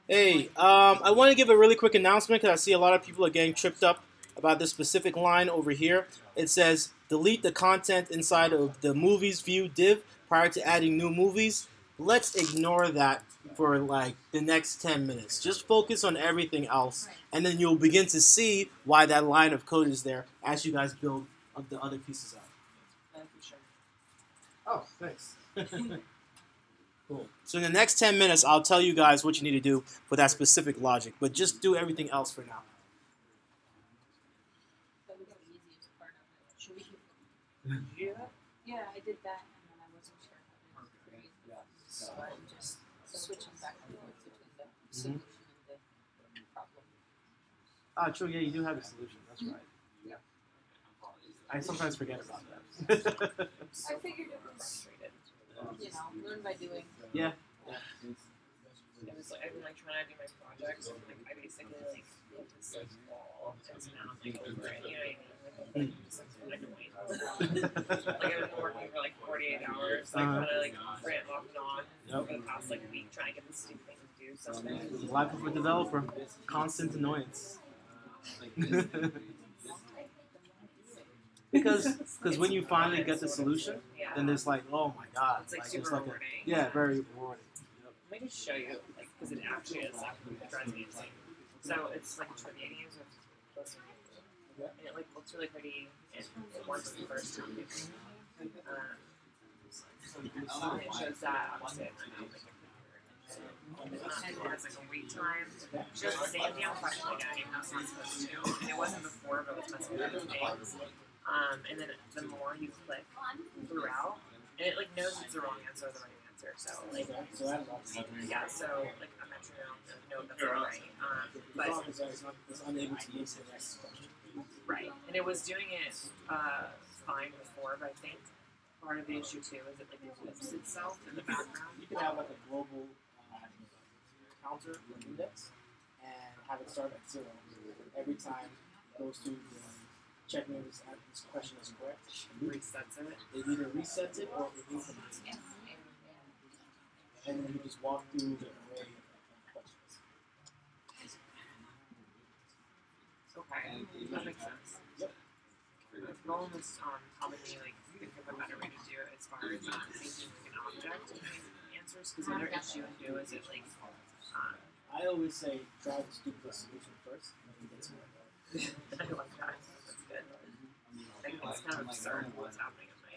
Hey, I want to give a really quick announcement because I see a lot of people are getting tripped up about this specific line over here. It says, delete the content inside of the movies view div prior to adding new movies. Let's ignore that for like the next 10 minutes. Just focus on everything else, and then you'll begin to see why that line of code is there as you guys build up the other pieces out. Sure. Oh, thanks. Cool. So in the next 10 minutes, I'll tell you guys what you need to do for that specific logic, but just do everything else for now. That was the easiest part of it. Should we keep Did you do that? Yeah, I did that, and then I wasn't sure how to create the so I'm just switching back and forth between the solution and the problem. Ah, true. Yeah, you do have a solution. That's right. Yeah. I sometimes forget about that. I figured it was, learn by doing. Yeah. It was like I've been like trying to do my projects and like I basically like hit this like wall and now I'm like over it, you know what I mean? Like just like annoying. Like I've been working for like 48 hours, like trying to like rant off and on for the past like week trying to get this stupid thing to do something. Life of a developer. Constant annoyance. Because when you finally get the solution, then there's like, oh my god. It's like there's super like rewarding. yeah, very rewarding. Let me just show you, like, because it actually is actually drives me insane. So it's like a trivia game, so it's and it like looks really pretty and it works the first time. And it shows that obviously it's and it has like a wait time. She does the same damn question again, even though it's not supposed to. And it wasn't before, but it's messing with other things. And then the more you click throughout, and it like knows it's the wrong answer or the right answer. So like, yeah. So like I'm not sure I know that's not right. But it's unable to use the next question. right, and it was doing it fine before, but I think part of the issue too is it like it flips itself in the background. You can have like a global counter or index and have it start at 0 every time it goes through the checking if this question is correct. Resets it. It either resets it or it increments it. And then you just walk through the array of questions. Okay, that makes sense. Yep. If Nolan was telling me like think of a better way to do it, it's far as making like an object and answers? Because the other issue I do is it like I always say try the stupidest solution first, and then get smart. I like that. That's good. Like, it's kind of absurd what's happening in my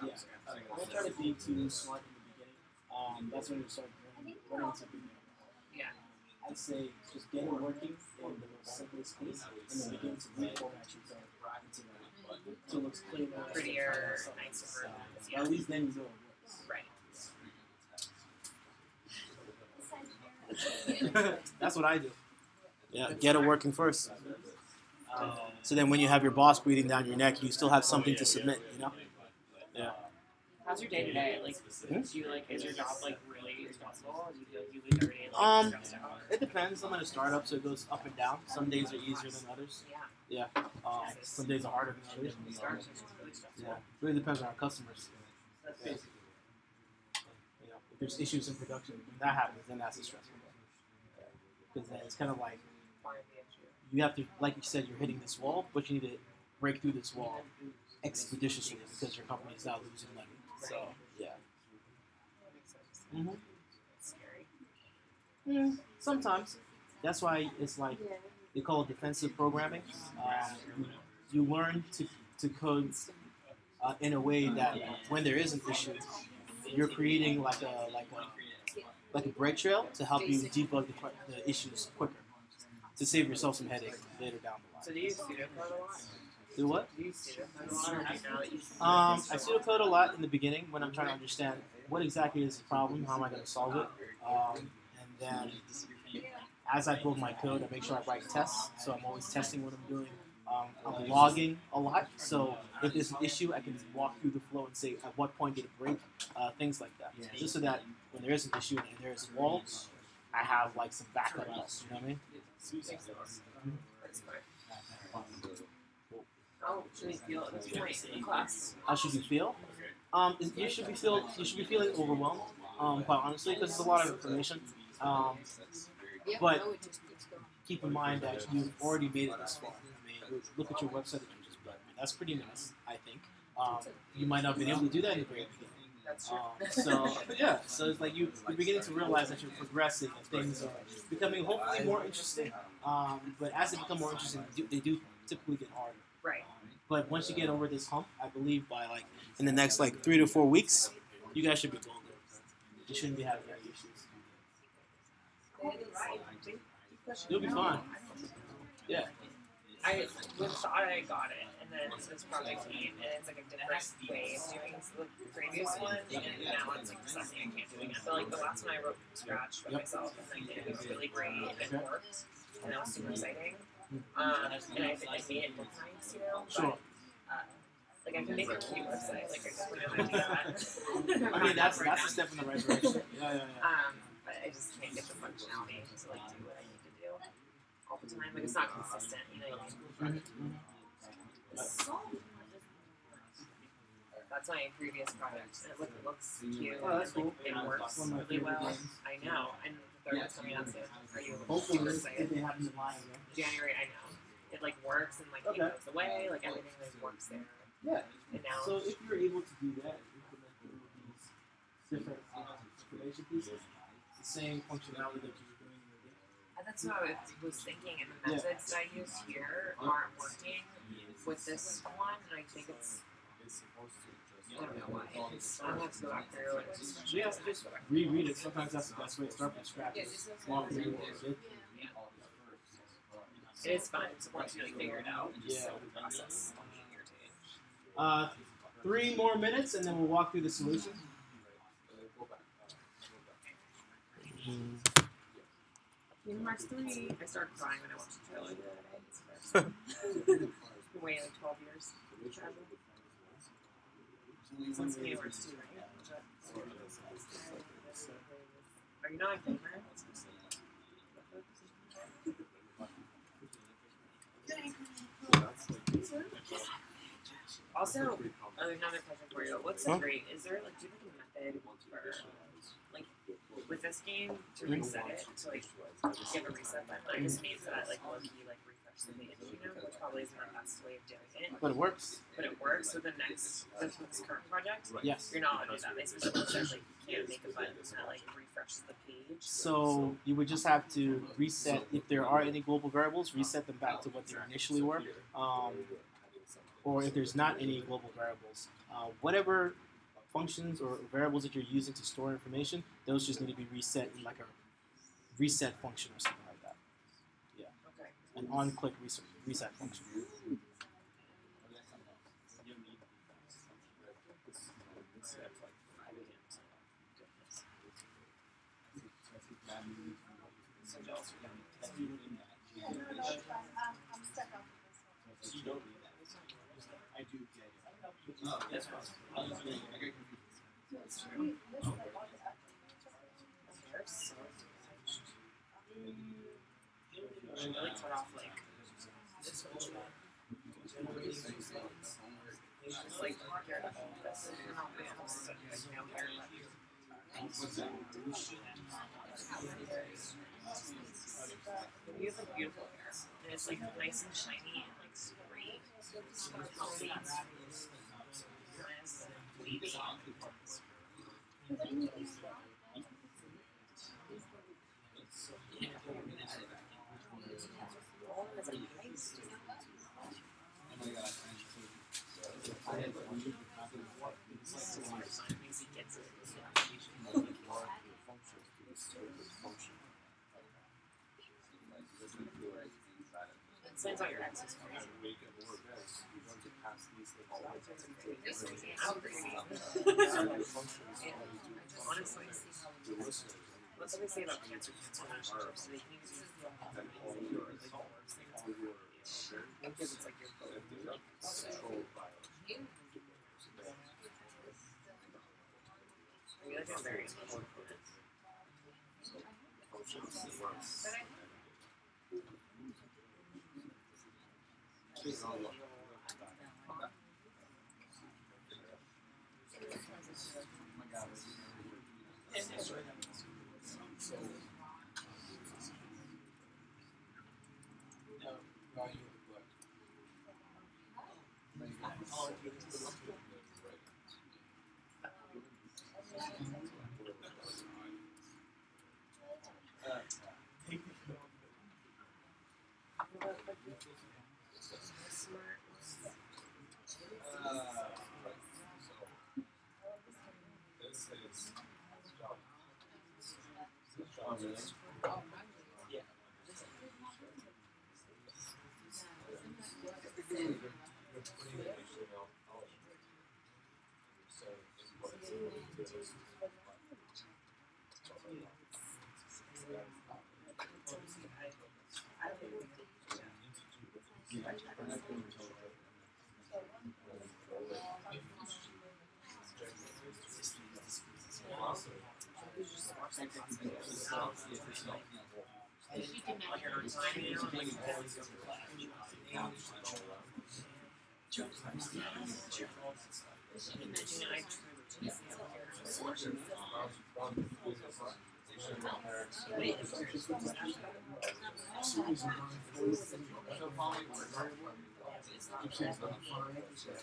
Yeah. Don't try to be too smart in the beginning. That's when you start learning something new. Yeah. I'd say just get it working in the most simplest case, and then begin to reformat your code until it looks cleaner, Prettier, nicer. Yeah. At least then you know it works. Right. That's what I do. Yeah, get it working first. So then when you have your boss breathing down your neck, you still have something to submit, you know? Yeah. How's your day to day? Like, do you like, is your job like really stressful? Do you feel like you leave every day like stressed out? It depends. I'm in a startup, so it goes up and down. Some days are easier than others. Yeah. Yeah. Some days are harder than others. Startups are really stressful. Yeah. It really depends on our customers. Yeah. You know, if there's issues in production, when that happens, then that's a stressful day. Because then it's kind of like Find the issue. you have to, like you said, you're hitting this wall, but you need to break through this wall expeditiously because your company is now losing money. So, yeah. That makes sense. Mm-hmm. It's scary. Sometimes. That's why it's like they call it defensive programming. You learn to code in a way that when there is an issue, you're creating like a break trail to help you debug the issues quicker, to save yourself some headache later down the line. So do you use pseudocode a lot? Do what? Do you use pseudocode a lot, or do you know that you I pseudocode a lot in the beginning when I'm trying to understand what exactly is the problem, how am I going to solve it, and then as I build my code, I make sure I write tests, so I'm always testing what I'm doing. I'm logging a lot, so if there's an issue, I can walk through the flow and say at what point did it break, things like that. Just so that when there is an issue and there is a wall, I have like some backup. You know what I mean? That's fine. How should we feel at this point in class? How should you feel? You should be feeling overwhelmed, quite honestly, because it's a lot of information. But keep in mind that you've already made it this far. I mean, look at your website that you just built. I mean, that's pretty nice, I think. You might not have been able to do that in the very beginning. That's true. So it's like you're beginning to realize that you're progressing and things are becoming hopefully more interesting. But as they become more interesting, they do typically get harder. Right. But once you get over this hump, I believe by like in the next like 3 to 4 weeks, you guys should be golden. You shouldn't be having any issues. You'll be fine. Yeah. I thought I got it, and then this project came, and it's like a different way of doing the previous one, and now it's like the second I can't do it. But like the last one I wrote from scratch by myself, and like, it was really great, and it worked, and that was super exciting. And I made it look nice, you know. Sure. But, like I can make a cute website, like I definitely know how to do that. I mean, that's a step in the right direction. Yeah. But I just can't get the functionality to like do what I need to do all the time. Like it's not consistent, you know. That's my previous project. And it looks cute. Oh, that's cool. It works really well. I know. And the third one's coming out soon. Are you super Hopefully, excited? if they happen to line again. January, I know. It like works and like it goes away. Like everything like works there. Yeah. And now. So if you're able to do that, implement these different information pieces, it's the same functionality that you were doing in the game. That's what I was thinking, and the methods that I use here aren't working with this one, and I think it's. I don't know why. I'll have to go back through and Just reread it. Sometimes that's the best way to start from scratch. Walk through it. It is fun to once you like, figure it out. Yeah. So the process irritating. 3 more minutes, and then we'll walk through the solution. March 3, I started crying when I watched the trailer the other day. It's been waiting like 12 years. Since Universe 2, right? Are you not a gamer? Also, another question for you. What's the grade? Is there like, do you have a method for like with this game to reset it to like give a reset button. It just means that like low key like refresh the page, which probably isn't the best way of doing it. But it works. But it works with the next with this current project. Yes. You're not allowed to do that. They specifically said like you can't make a button that like refreshes the page. So you would just have to reset, if there are any global variables, reset them back to what they initially were. Or if there's not any global variables, whatever functions or variables that you're using to store information, those just need to be reset in like a reset function or something like that. Yeah. Okay. An on-click reset function. I'm stuck on this one. I do get it. Oh, that's fine. I got confused. Should really cut off like this one. It's like here, this is not this house, like now here. You have like beautiful hair, and it's like nice and shiny and like straight, healthy. Nice, wavy. Explains all your access cards. Honestly, what's what they say about cancer relationships? So they can use because it's like your I feel like I'm very important.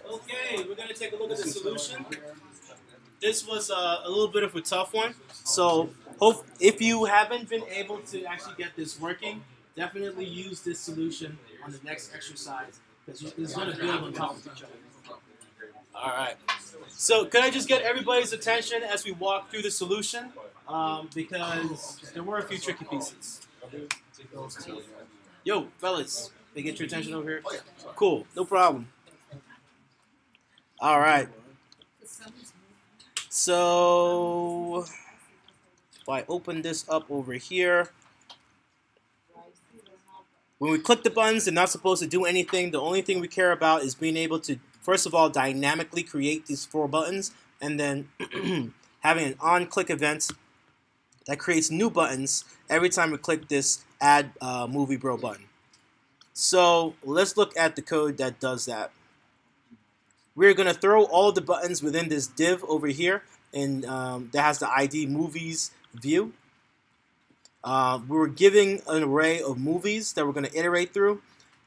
Okay, we're going to take a look at the solution. This was a little bit of a tough one, so if you haven't been able to actually get this working, definitely use this solution on the next exercise, because it's going to build on top of each other. All right. So could I just get everybody's attention as we walk through the solution, because there were a few tricky pieces. Yo, fellas, they get your attention over here? Cool, no problem. All right. So if I open this up over here, when we click the buttons, they're not supposed to do anything. The only thing we care about is being able to, first of all, dynamically create these 4 buttons, and then having an on-click event that creates new buttons every time we click this Add Movie Bro button. So let's look at the code that does that. We're going to throw all the buttons within this div over here, and that has the ID Movies view. we were giving an array of movies that we're going to iterate through.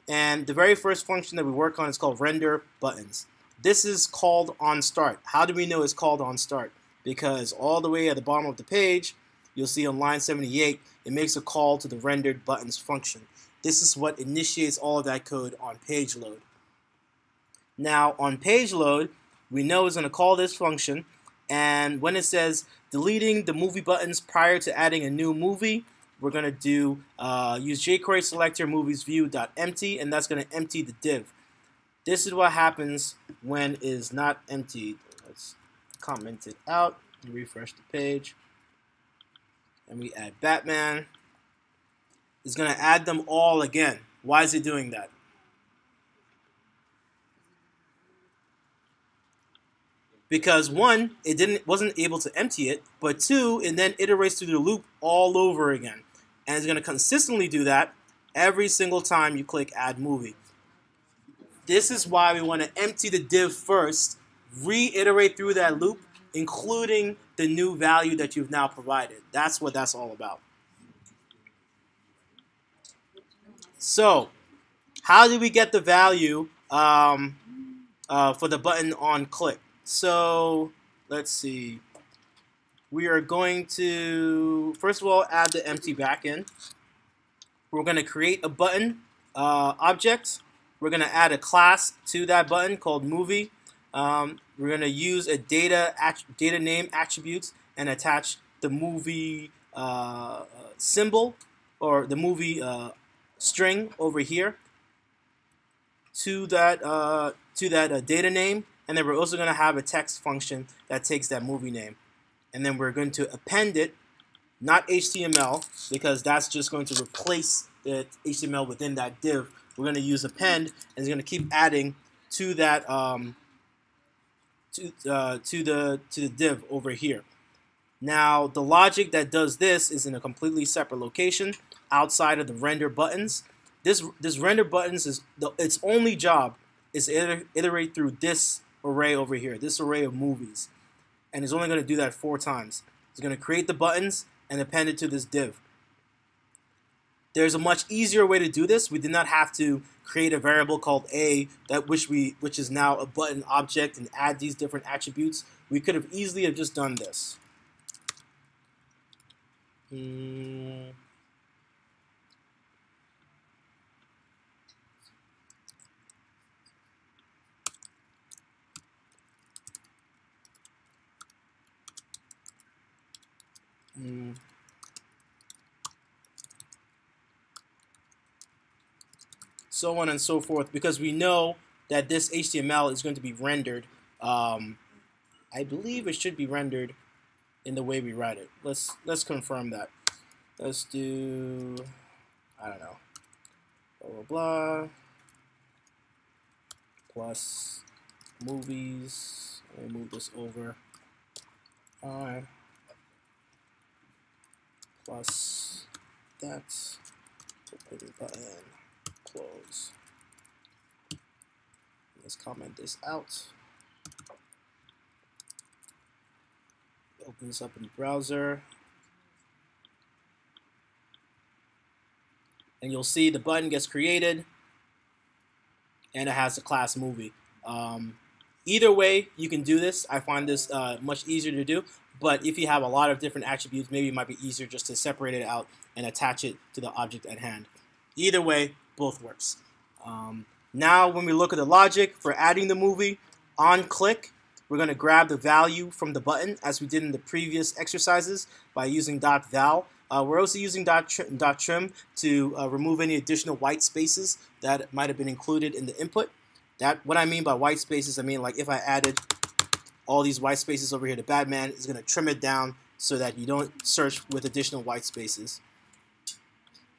And the very first function that we work on is called render buttons. This is called on start. How do we know it's called on start? Because all the way at the bottom of the page, you'll see on line 78, it makes a call to the rendered buttons function. This is what initiates all of that code on page load. Now on page load, we know it's going to call this function, and when it says deleting the movie buttons prior to adding a new movie, we're going to do use jQuery selector movies view.empty, and that's going to empty the div. This is what happens when it is not emptied. Let's comment it out and refresh the page. And we add Batman. It's going to add them all again. Why is it doing that? Because one, it wasn't able to empty it, but two, it then iterates through the loop all over again. And it's going to consistently do that every single time you click Add Movie. This is why we want to empty the div first, reiterate through that loop, including the new value that you've now provided. That's what that's all about. So, how do we get the value for the button on click? So, let's see. We are going to, first of all, add the empty back in. We're going to create a button object. We're going to add a class to that button called movie. We're going to use a data name attributes and attach the movie symbol or the movie string over here to that data name. And then we're also going to have a text function that takes that movie name. And then we're going to append it, not HTML, because that's just going to replace the HTML within that div. We're going to use append, and it's going to keep adding to that to the div over here. Now, the logic that does this is in a completely separate location outside of the render buttons. This render buttons is its only job is to iterate through this array over here, this array of movies. And it's only going to do that 4 times. It's going to create the buttons and append it to this div. There's a much easier way to do this. We did not have to create a variable called a which is now a button object and add these different attributes. We could have easily have just done this. So on and so forth, because we know that this HTML is going to be rendered. I believe it should be rendered in the way we write it. Let's confirm that. Let's do, I don't know, blah blah blah plus movies. Let me move this over. Alright. Plus that. Put the button. Close. Let's comment this out. It opens up in the browser. And you'll see the button gets created and it has the class movie. Either way, you can do this. I find this much easier to do. But if you have a lot of different attributes, maybe it might be easier just to separate it out and attach it to the object at hand. Either way, both works. Now, when we look at the logic for adding the movie, on click, we're going to grab the value from the button as we did in the previous exercises by using .val. We're also using .trim to remove any additional white spaces that might have been included in the input. What I mean by white spaces, I mean like if I added all these white spaces over here to Batman, it's going to trim it down so that you don't search with additional white spaces.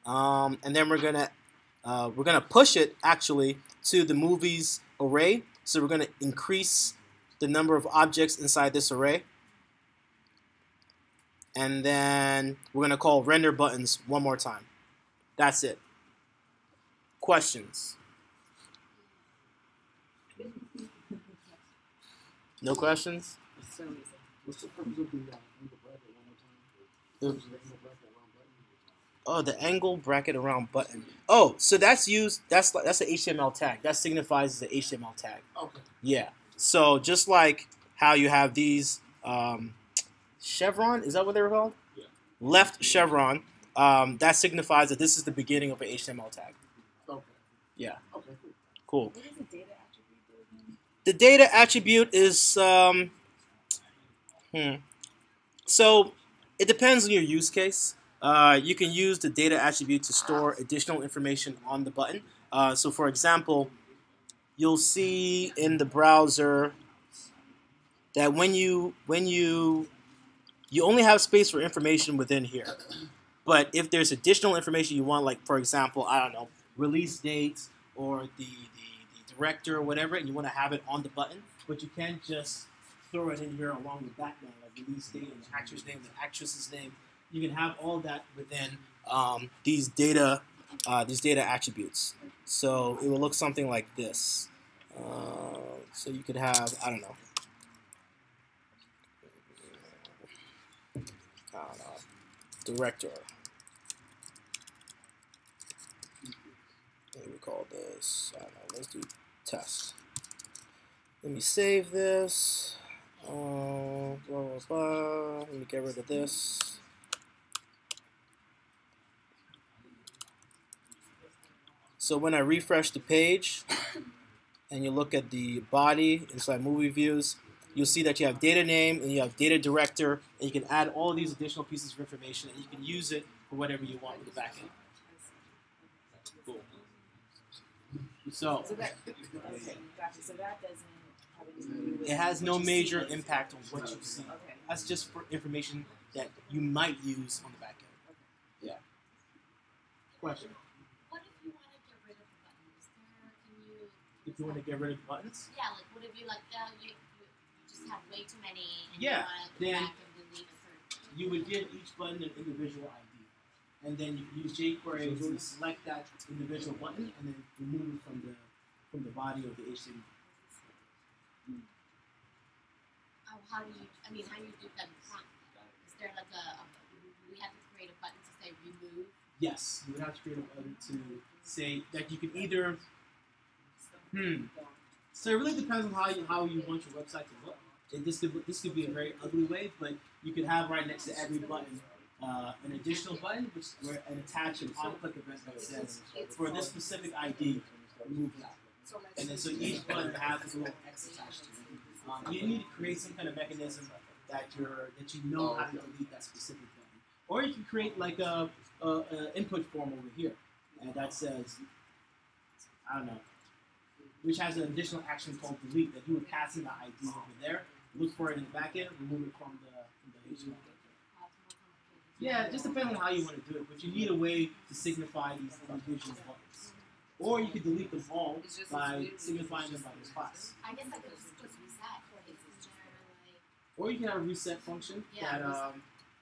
And then we're gonna push it actually to the movies array. So we're gonna increase the number of objects inside this array. And then we're gonna call render buttons one more time. That's it. Questions? No questions? What's the purpose of the bracket one more time? The bracket around button? Oh, the angle bracket around button. Oh, so that's used. That's an HTML tag. That signifies the HTML tag. Okay. Yeah. So just like how you have these chevron, is that what they're called? Yeah. Left chevron. That signifies that this is the beginning of an HTML tag. Okay. Yeah. Okay. Cool. Cool. What does the data attribute do again? The data attribute is so it depends on your use case. You can use the data attribute to store additional information on the button. So for example, you'll see in the browser that when you only have space for information within here. But if there's additional information you want, like for example, I don't know, release dates or the director or whatever, and you want to have it on the button, but you can't just throw it in here along with background, like release date and the actor's name, the actress's name. You can have all that within these data attributes. So it will look something like this. So you could have, I don't know, director. What do we call this? I don't know. Let's do test. Let me save this. Blah, blah, blah. Let me get rid of this. So when I refresh the page and you look at the body inside movie views, you'll see that you have data name and you have data director, and you can add all of these additional pieces of information and you can use it for whatever you want with the backend. Cool. So that gotcha. So that doesn't have anything to do with it has no what you major see. impact on what you see. Okay. That's just for information that you might use on the back end. Yeah. Question. What if you want to get rid of the buttons? Can you? If you want to get rid of buttons, Yeah, like what if you like you just have way too many and Yeah, you want to go then- back and delete a certain. you would give each button an individual ID. And then you can use jQuery to select that individual button and then remove it from the body of the HTML. Oh, how do you? I mean, how do you do that in front? Is there like we have to create a button to say remove? Yes, you would have to create a button to say that you can either. So it really depends on how you want your website to look. And this could be a very ugly way, but you could have right next to every button an additional button and attach an on-click event that says for this specific ID, remove that. And then so each button has a little X attached to it. You need to create some kind of mechanism that you know how to delete that specific button. Or you can create like a input form over here, and that says, I don't know, which has an additional action called delete that you would pass in the ID over there, look for it in the backend, remove it from the HTML. Yeah, it just depends on how you want to do it, but you need a way to signify these individual buttons. Or you could delete them all by signifying them by this class. I guess I could just put reset. It's generally. Or you can have a reset function Yeah,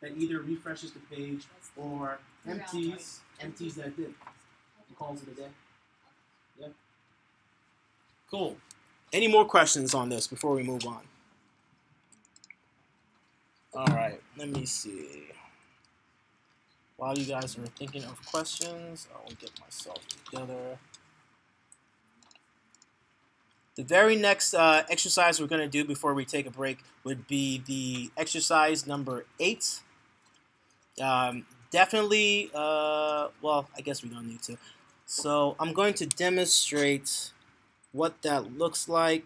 that either refreshes the page or empties that did. It calls it a day. Yeah. Cool. Any more questions on this before we move on? All right, let me see. While you guys are thinking of questions, I will get myself together. The very next exercise we're going to do before we take a break would be the exercise number 8. Definitely, well, I guess we don't need to. So I'm going to demonstrate what that looks like.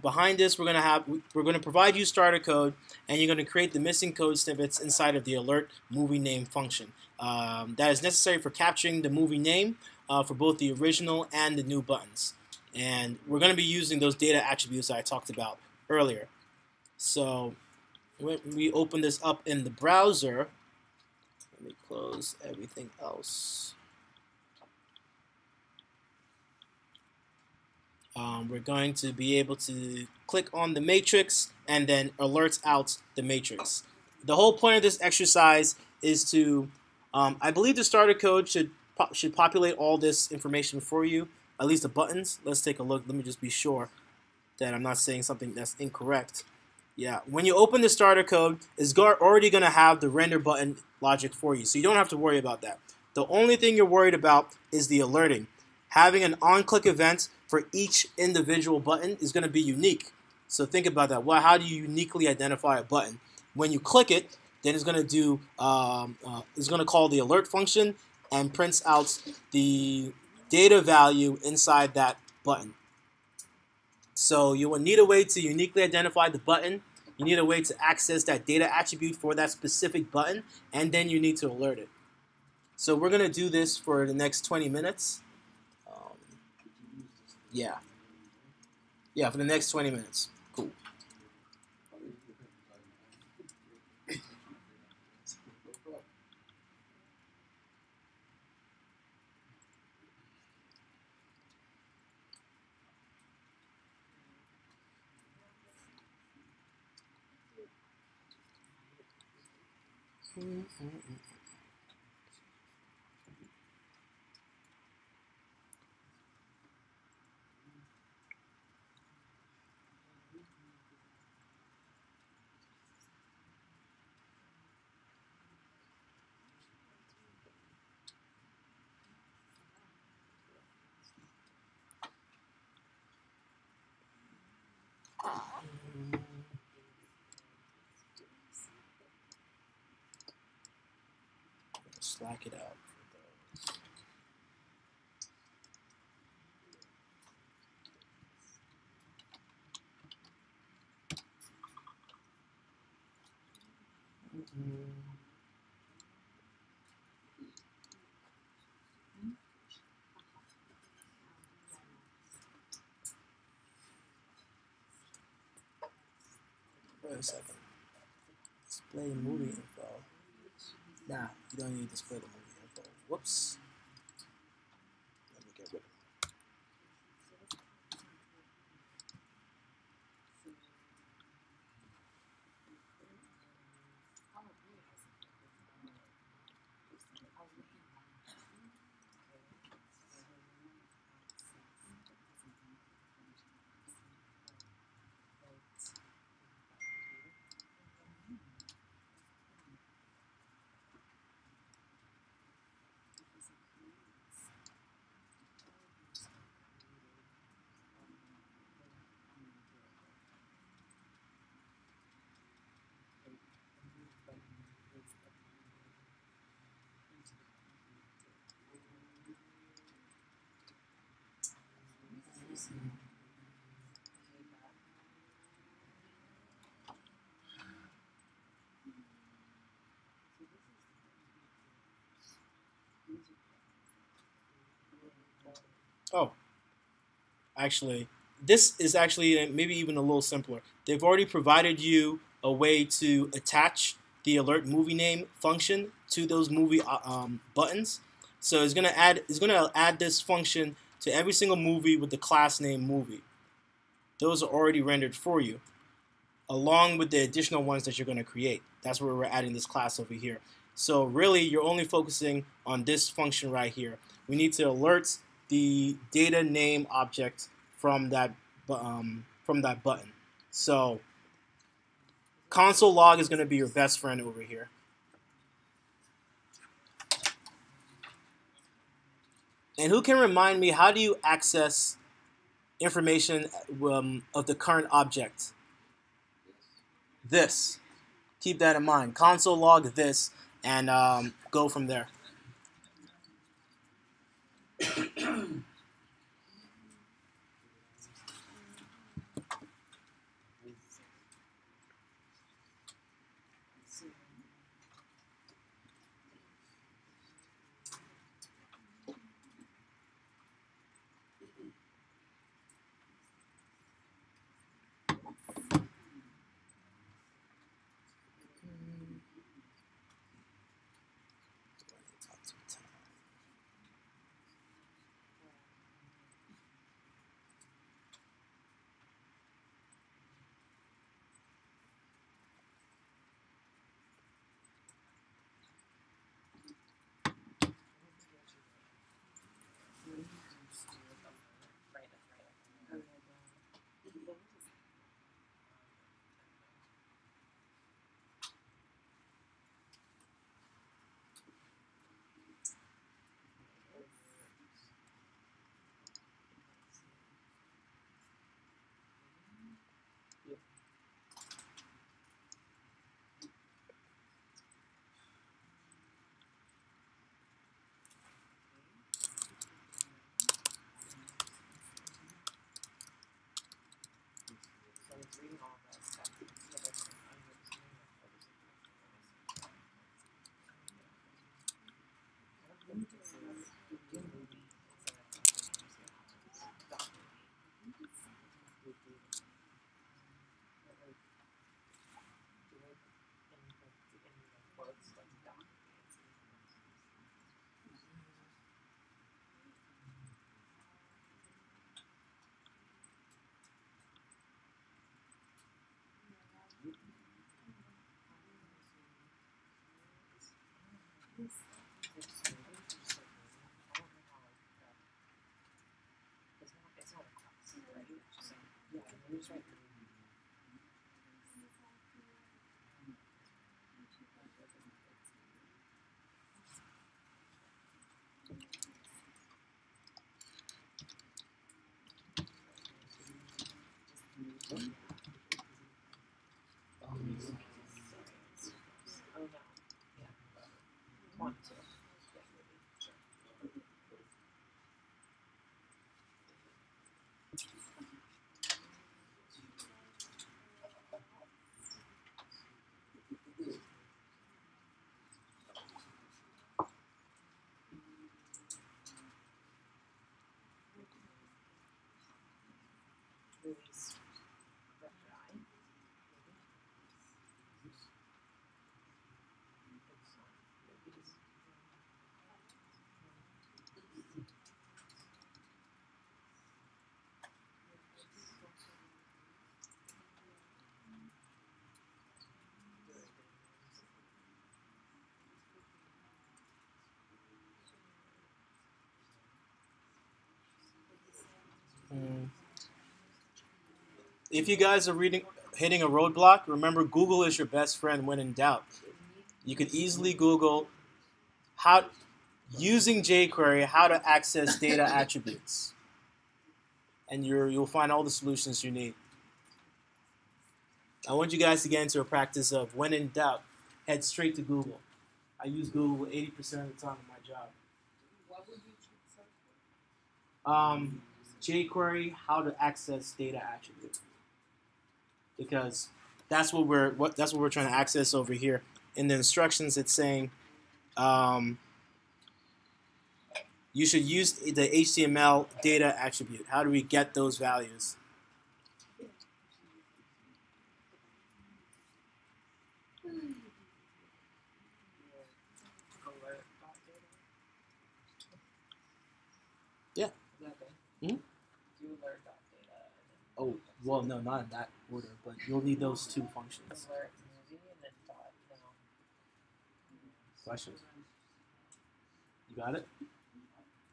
Behind this, we're going to provide you starter code, and you're going to create the missing code snippets inside of the alert movie name function. That is necessary for capturing the movie name for both the original and the new buttons. And we're going to be using those data attributes that I talked about earlier. So when we open this up in the browser, let me close everything else. We're going to be able to click on the matrix and then alerts out the matrix. The whole point of this exercise is to, I believe the starter code should populate all this information for you, at least the buttons. Let's take a look. Let me just be sure that I'm not saying something that's incorrect. Yeah, when you open the starter code, it's already going to have the render button logic for you, so you don't have to worry about that. The only thing you're worried about is the alerting. Having an on-click event for each individual button is going to be unique. So think about that. Well, how do you uniquely identify a button? When you click it, then it's going to do it's going to call the alert function and prints out the data value inside that button. So you will need a way to uniquely identify the button. You need a way to access that data attribute for that specific button, and then you need to alert it. So we're going to do this for the next 20 minutes. Yeah. Yeah, for the next 20 minutes. Cool. Slack it out. Wait a second. Display movie info. Nah, you don't need to display the movie info. Whoops. Let me get rid of it. Oh, actually, this is actually maybe even a little simpler. They've already provided you a way to attach the alert movie name function to those movie buttons. So it's gonna add this function to every single movie with the class name movie. Those are already rendered for you, along with the additional ones that you're going to create. That's where we're adding this class over here. So really, you're only focusing on this function right here. We need to alert the data name object from that button. So console log is going to be your best friend over here. And who can remind me, how do you access information of the current object? This. Keep that in mind. Console log this, and go from there. If you guys are hitting a roadblock, remember Google is your best friend when in doubt. You could easily Google how using jQuery how to access data attributes, and you'll find all the solutions you need. I want you guys to get into a practice of when in doubt, head straight to Google. I use Google 80% of the time in my job. What would you search for? jQuery how to access data attributes, because that's what we're trying to access over here. In the instructions, it's saying you should use the HTML data attribute. How do we get those values? Yeah. Hmm? Oh, well, no, not in that order, but you'll need those two functions. Questions? You got it?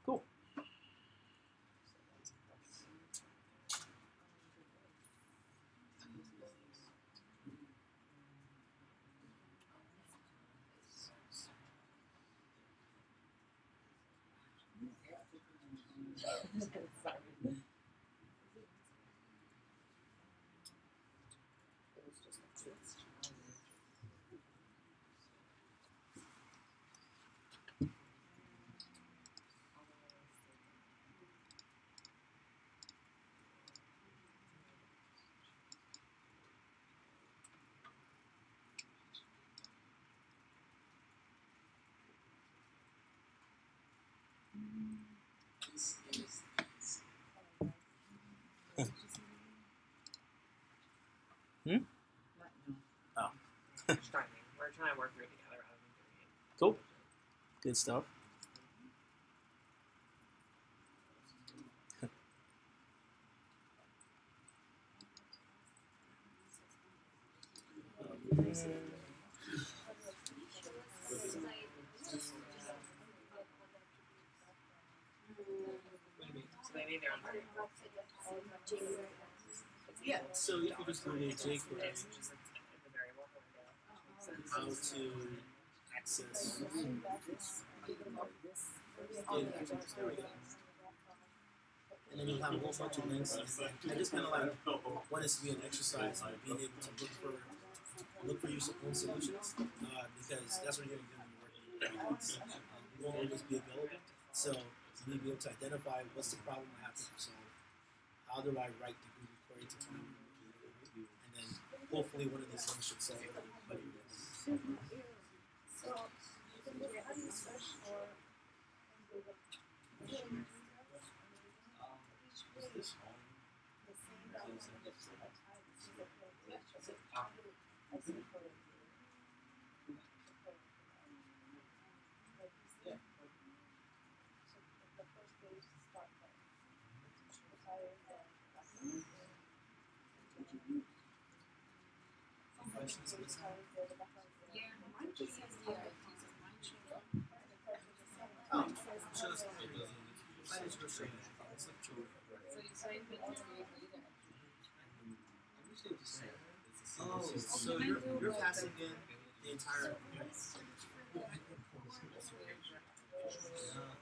Cool. Oh. We're trying to work through it together rather than doing it. Cool. Good stuff. So they need their own Yeah, so if you just go to jQuery, the variable how to access data attributes. There we go. And then you'll have a whole bunch of links. I just kind of like want this to be an exercise in being able to look for your own solutions, because that's what you're going to do when you're working with clients. You won't always be available, so you need to be able to identify what's the problem I have to solve. How do I write the Google query to find it? And then hopefully one of these links should solve it. So, you can do it on the search for Google. Each page, the same value of the type is the the first page start from the tire Questions? Yeah, mine just says yeah, mine shows up. show you that. Let's look through it. So you say you don't create either. Oh, so you're passing in the entire.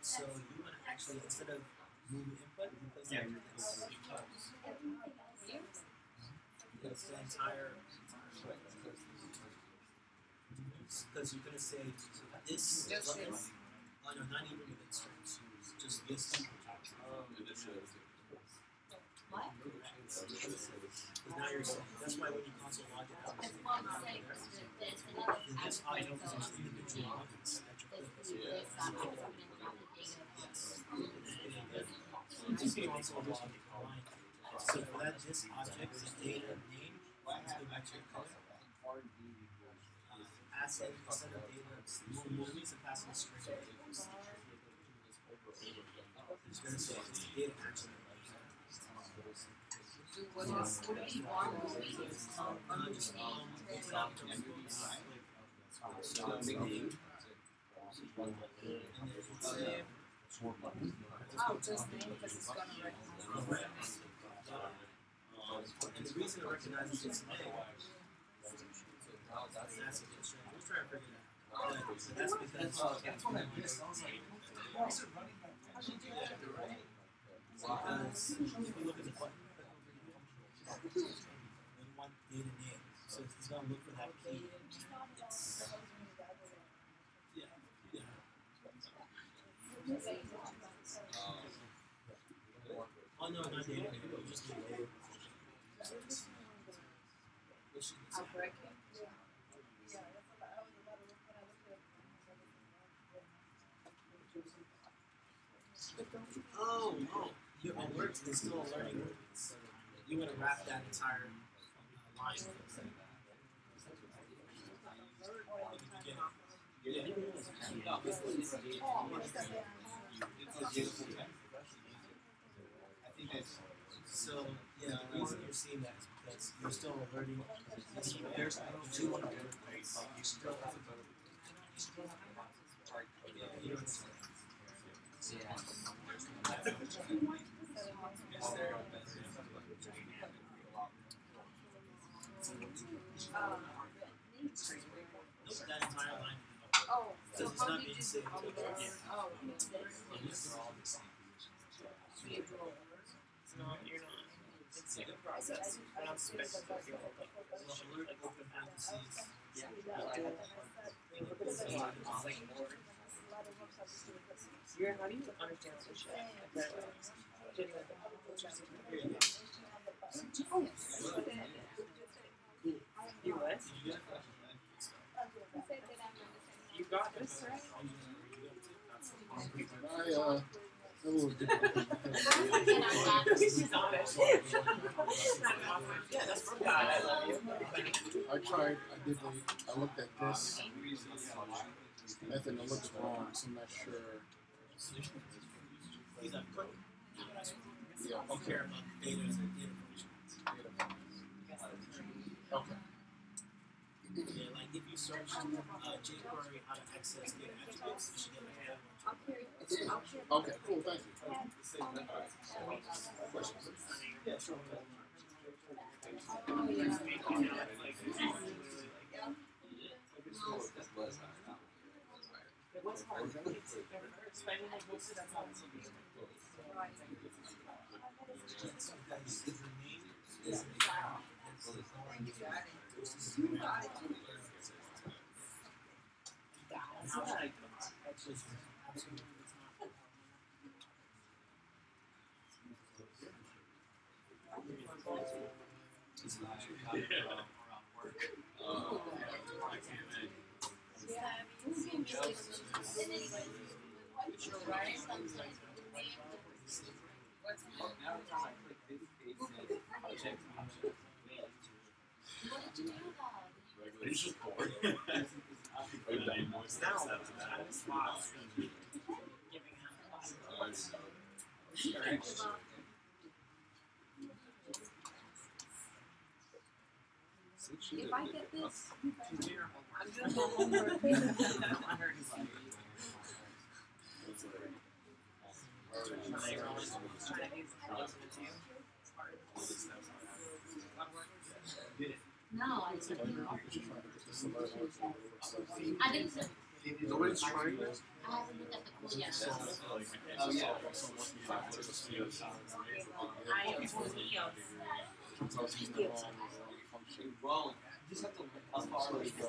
So you want to actually, instead of move input, you place it like this. It's the entire. Because you're gonna say this. Oh no, not even with instruments. Just this. What? Because now you're saying that's why when you console log it out, That's what I'm saying. There's another this object is aspect just individual buttons that you're clicking. this object is going to have the data. Just console log line. So for that, this object, the data name, let's go back to your code. Pass in instead of data movies and pass in a string. It's going to say it's data actually. What do you want? Oh, just name because it's going to recognize. And the reason it recognizes its name, that's a bit strange. We'll try and figure it out. So that's because because if you look at the button, we want data name. So it's going to look for that key. Oh no, not data name. You just need data. I'll break it. Oh, your alert is still a learning word. You want to wrap that entire line. So, yeah, the reason you're seeing that is because you're still alerting these players, but you want to alert them. You still have to that entire line. Oh, so It's how not do you being just saved. oh, Yeah. No, you're not. It's like a process. I don't expect to feel like Alert open parentheses. You're how do you understand this shit? You what? You got this, right? I a little different. She's honest. Yeah, that's from God. I love you. I tried. I looked at this method and it looks wrong, so I'm not sure. He's not clicking. Yeah. Don't care about data as a data function. Okay. Yeah, like if you search jQuery how to access data attributes, you should get like that. Okay. Cool. Thank you. Yeah, sure. oh yeah. It was hard. Explaining like most of that's how it's Because the name is an account. He's just bored. If I get this, I'm doing my homework. trying to be close to two. It's hard. No, I didn't. I didn't. Nobody's trying this. I haven't looked at the code yet. I am Neos. Well, you just have to how far away you go.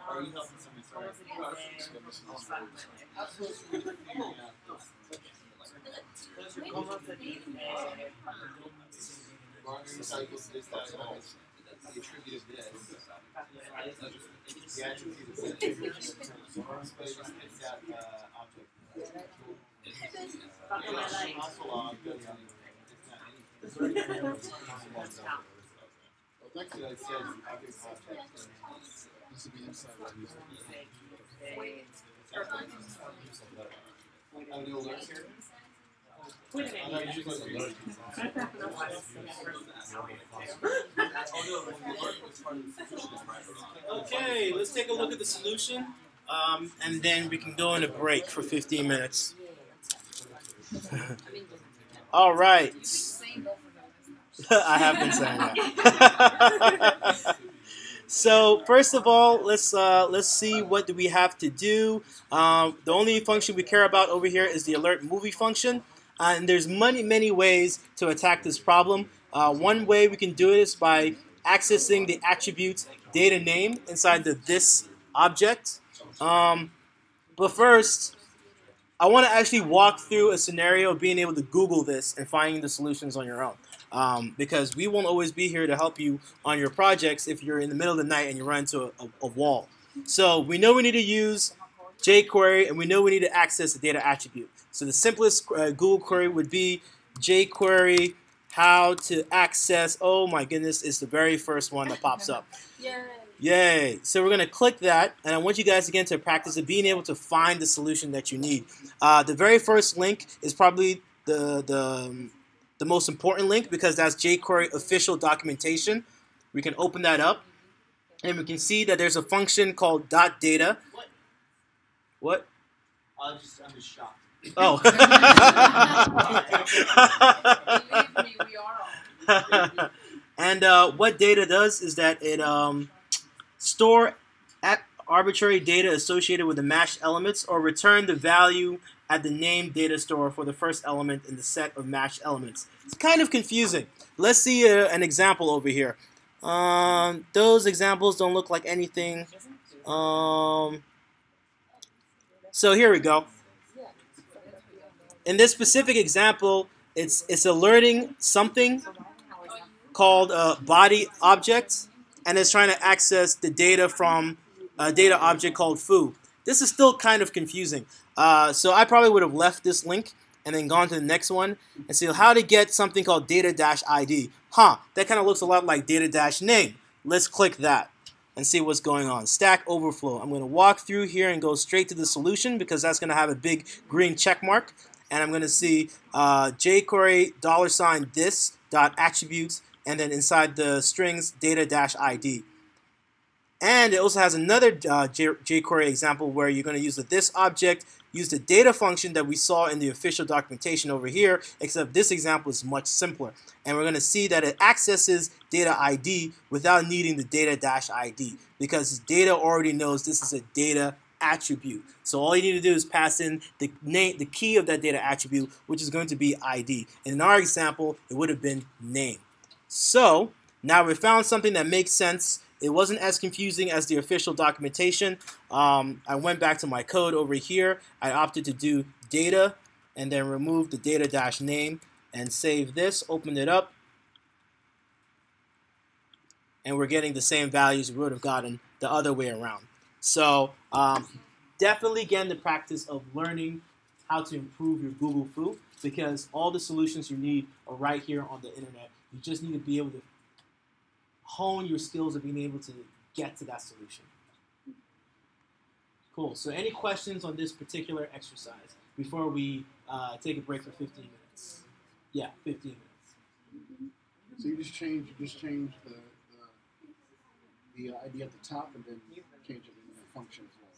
Or you help somebody start. Almost a day. The attributed this. The attributed this. But it just spits out object. Fucking my life. It's not anything. Well, actually, it says object object. This would be inside of these. Oh, the alerts here? Wait a I thought minute. you just like Okay, let's take a look at the solution, and then we can go on a break for 15 minutes. All right. I have been saying that. So first of all, let's see what do we have to do. The only function we care about over here is the alert movie function, and there's many ways to attack this problem. One way we can do it is by accessing the attribute data name inside the this object. But first, I want to actually walk through a scenario of being able to Google this and finding the solutions on your own. Because we won't always be here to help you on your projects if you're in the middle of the night and you run into a wall. So we know we need to use jQuery, and we know we need to access the data attribute. So the simplest Google query would be jQuery how to access, oh my goodness, it's the very first one that pops up. Yay. So we're going to click that, and I want you guys again to practice of being able to find the solution that you need. The very first link is probably the most important link because that's jQuery official documentation. We can open that up, and we can see that there's a function called .data. What? I'm just shocked. Oh. And what data does is that it store arbitrary data associated with the matched elements or return the value at the named data store for the first element in the set of matched elements. It's kind of confusing. Let's see an example over here. Those examples don't look like anything. So here we go. In this specific example, it's alerting something called body object, and it's trying to access the data from a data object called foo. This is still kind of confusing. So I probably would have left this link and then gone to the next one and see how to get something called data-id. That kind of looks a lot like data-name. Let's click that and see what's going on. Stack Overflow. I'm going to walk through here and go straight to the solution because that's going to have a big green check mark. And I'm going to see jQuery $this.attributes, and then inside the strings data-id. And it also has another jQuery example where you're going to use the this object, use the data function that we saw in the official documentation over here, except this example is much simpler. And we're going to see that it accesses data ID without needing the data-id because data already knows this is a data attribute. So all you need to do is pass in the name, the key of that data attribute, which is going to be ID. And in our example, it would have been name. So now we found something that makes sense. It wasn't as confusing as the official documentation. I went back to my code over here. I opted to do data and then remove the data-name and save this, open it up. And we're getting the same values we would have gotten the other way around. So definitely get in the practice of learning how to improve your Google Foo because all the solutions you need are right here on the internet. You just need to be able to hone your skills of being able to get to that solution. Cool. So any questions on this particular exercise before we take a break for 15 minutes? Yeah, 15 minutes. So you just change the ID at the top and then change it in the function as well.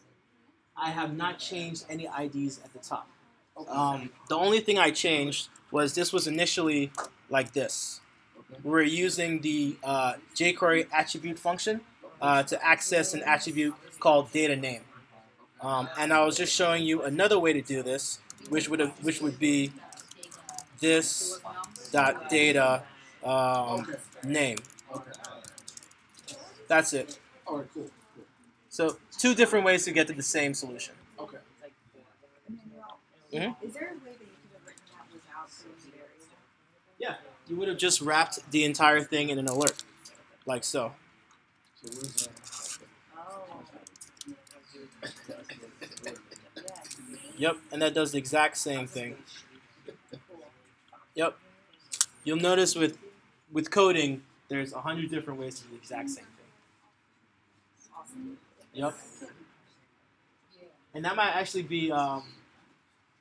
I have not changed any IDs at the top. The only thing I changed was this was initially like this. We're using the jQuery attribute function to access an attribute called data name. And I was just showing you another way to do this, which would be this dot data name. Okay. That's it. All right, cool. So 2 different ways to get to the same solution. Okay. Mhm. Is there a way that you could have written that without those areas? Yeah, you would have just wrapped the entire thing in an alert, like so. So where's Yep, and that does the exact same thing. Yep. You'll notice with coding, there's 100 different ways to do the exact same thing. Yep. And that might actually be, and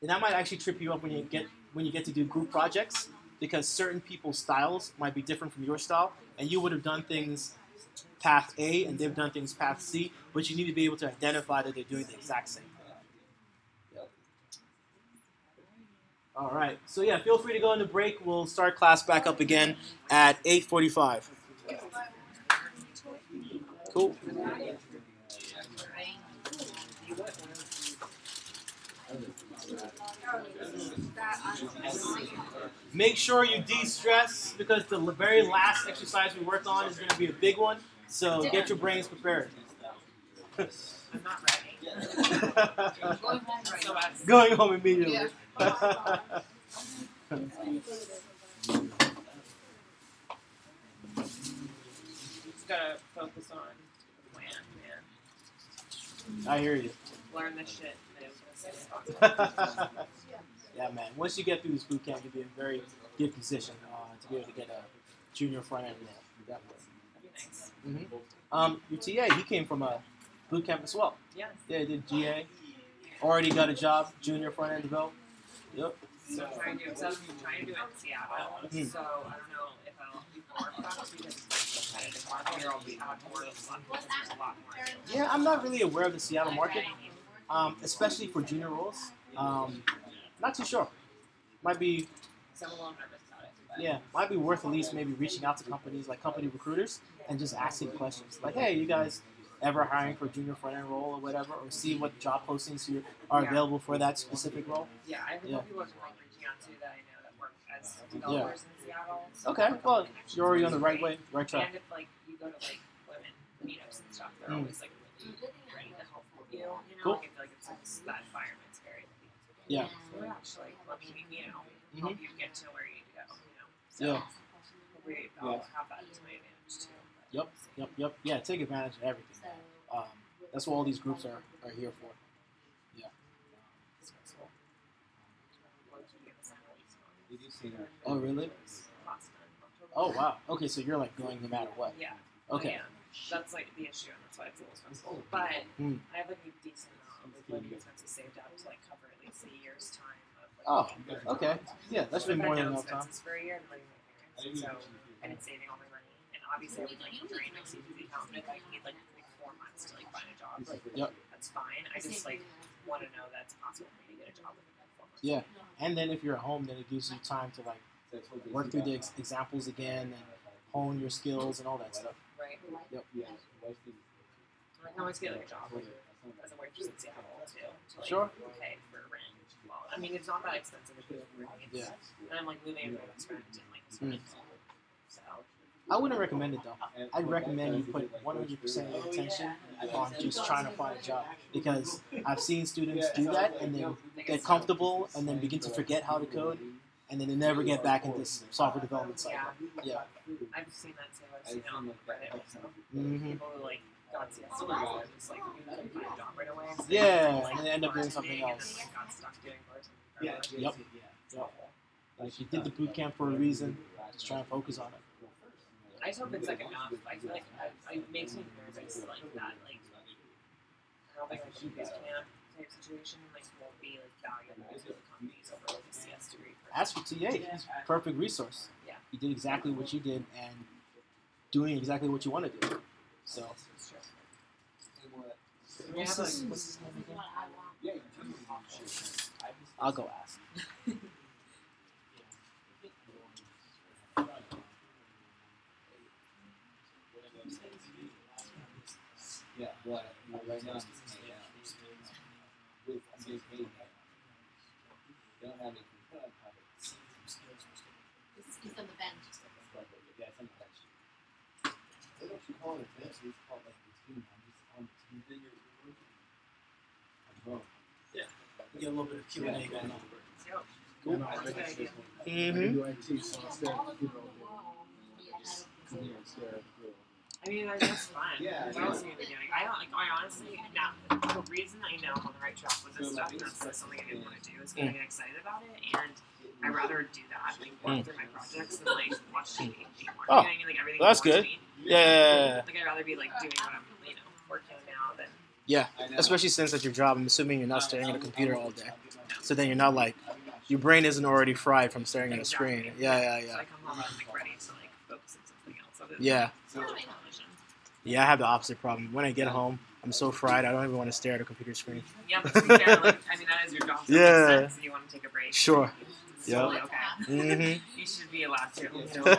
that might actually trip you up when you get to do group projects, because certain people's styles might be different from your style, and you would have done things path A and they've done things path C, but you need to be able to identify that they're doing the exact same thing. All right. So yeah, feel free to go into break. We'll start class back up again at 8:45. Cool. Make sure you de-stress, because the very last exercise we work on is going to be a big one. So get your brains prepared. I'm not ready. Going home immediately. Just gotta focus on the plan, man. I hear you. Learn this shit. And it was gonna say Yeah, man. Once you get through this boot camp, you'll be in a very good position to be able to get a junior front end role. Definitely. That'd be nice. Your TA, he came from a boot camp as well. Yeah. Yeah, he did GA. Already got a job, junior front end developer. Yep. So I'm trying to do it in Seattle. So I don't know if I'll be more fast because it's like competitive market, or I'll be out more of the because there's a lot more. Yeah, I'm not really aware of the Seattle market, especially for junior roles. Not too sure. Might be. So I'm a little nervous about it. But Yeah, might be worth at least maybe reaching out to companies like company recruiters and just asking questions like, hey, you guys ever hiring for a junior front end role or whatever, or see what job postings are available for that specific role. Yeah, I have people I'm like reaching out to that I know that work as developers in Seattle. So Okay, well, you're already on the right way, right track. And if like you go to like women meetups and stuff, they're always like really ready to help you. You know, Cool. like, I feel like it's like that environment's very. Yeah. So actually, let me help you get to where you need to go. So Yeah. hopefully I'll have that to my advantage too. Yep. Yeah, take advantage of everything. That's what all these groups are here for. Yeah. Oh, really? Oh, wow. Okay, so you're like going no matter what. Yeah. Okay. Yeah. That's like the issue, and that's why it's a little stressful. But I have like a decent amount of living expenses saved up to like cover at least a year's time of like. Oh, okay. Yeah, that should be more than enough time. Expenses for a year and living with my parents, and so I've been saving all my money. And obviously, I would like drain my CPP account if I need like 4 months to like find a job. Like, that's fine. I just like want to know that it's possible for me to get a job within like 4 months. Yeah, and then if you're at home, then it gives you time to like work through the examples again and hone your skills and all that stuff. Right. Yep. I can always get like a job like, as a waitress in Seattle too. To, like, Sure. Pay for rent. Well, I mean, it's not that expensive if you live in rent. Yeah. And I'm like moving into this rent and like this rent. So. I wouldn't recommend it though. I'd recommend you put 100% of your attention on just trying to find a job, because I've seen students do that and then get comfortable and then begin to forget how to code, and then they never get back into this software development cycle. Yeah. I've seen that too. I've seen it on Reddit also. Mm-hmm. People who like got CS and just like you couldn't find a job right away. So Yeah, like, and they end up doing something bartending else. And then like got stuck doing bartending. Yep. Like you did the boot camp for a reason. Just try and focus on it. I just hope it's like enough. I feel like it makes me nervous like that like having like a boot camp type situation like won't be like valuable to the companies over like a CS degree. Ask your TA. He's a perfect resource. Yeah. He did exactly what you did and doing exactly what you want to do. So. We have like, what's his name again? Yeah, you can do shit. I'll go ask. Yeah, well, right now I'm just hanging out. I'm getting paid now. Don't have anything. Don't have pockets. He's on the bench. Yeah, it's on the bench. They don't actually call it a bench. They just call it like the team. I'm just on the team. Then you're working. I'm home. Yeah. You get a little bit of Q&A going on. Cool. Mm-hmm. Do IT, so I stare at the computer all day. Come here and stare at the computer. I mean, like, that's fine. Yeah, What else are you doing? I don't, like, I honestly, now, the reason I know I'm on the right track with this stuff, and that's something I didn't want to do, is get excited about it, and I'd rather do that, like, work through my projects than, like, watch TV anymore. Oh, You know, like, everything that's bores good. me. Yeah. Like, I'd rather be, like, doing what I'm, you know, working on now than... Yeah, especially since at your job, I'm assuming you're not staring at a computer all day. So then you're not like, your brain isn't already fried from staring at a screen. Yeah. So I come home and I'm, like, ready to, like, focus on something else other than Yeah. television. Yeah, I have the opposite problem. When I get home, I'm so fried, I don't even want to stare at a computer screen. Yeah, but to be fair, like, I mean, that is your job. So Yeah. it makes sense. You want to take a break. Sure. It's totally Yep. okay. Mm-hmm. You should be allowed to. There is, So, there's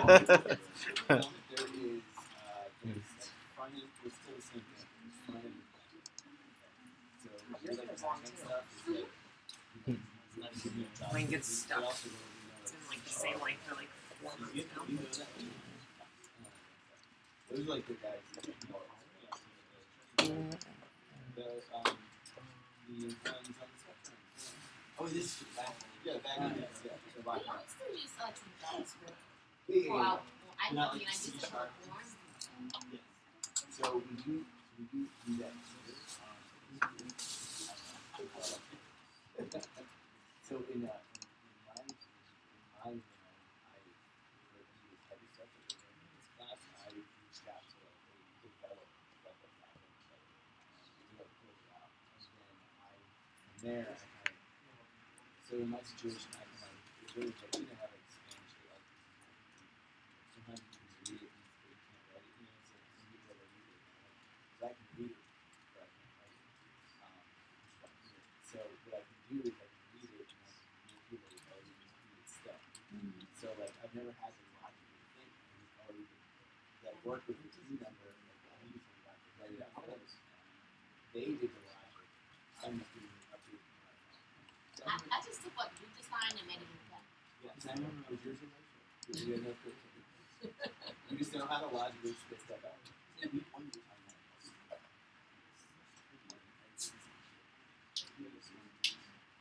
funding, it's still the same thing. There's funding. So, you're like designing stuff. mine gets stuck. It's been like the same length for like 4 months now. Those are like the guys. The ones on the spectrum. Oh, this is back. Yeah, back in yeah. The back. We still use some JavaScript. Yeah. Well, I Not mean, like I use C it sharp. for form. So we do that here. So in my I heavy stuff. In this class, I reached out to develop like a backend site. Do it out, and then from there I kind of. So in my situation, I kind of it's really like you know how to expand shit like sometimes you can read it and you can't write it. You know, so some people are read it. So I can read it, but I can't write it. So what I can do is I can read it and I can manipulate all these weird stuff. So like I've never had to logically think and already that work with the team member like I'm using like to write it out first. They did the logic. I'm just doing it updated. I just took what you designed and made it into that. Yeah, I remember it was yours in motion. You had no creativity. You just know how to logically spit stuff out.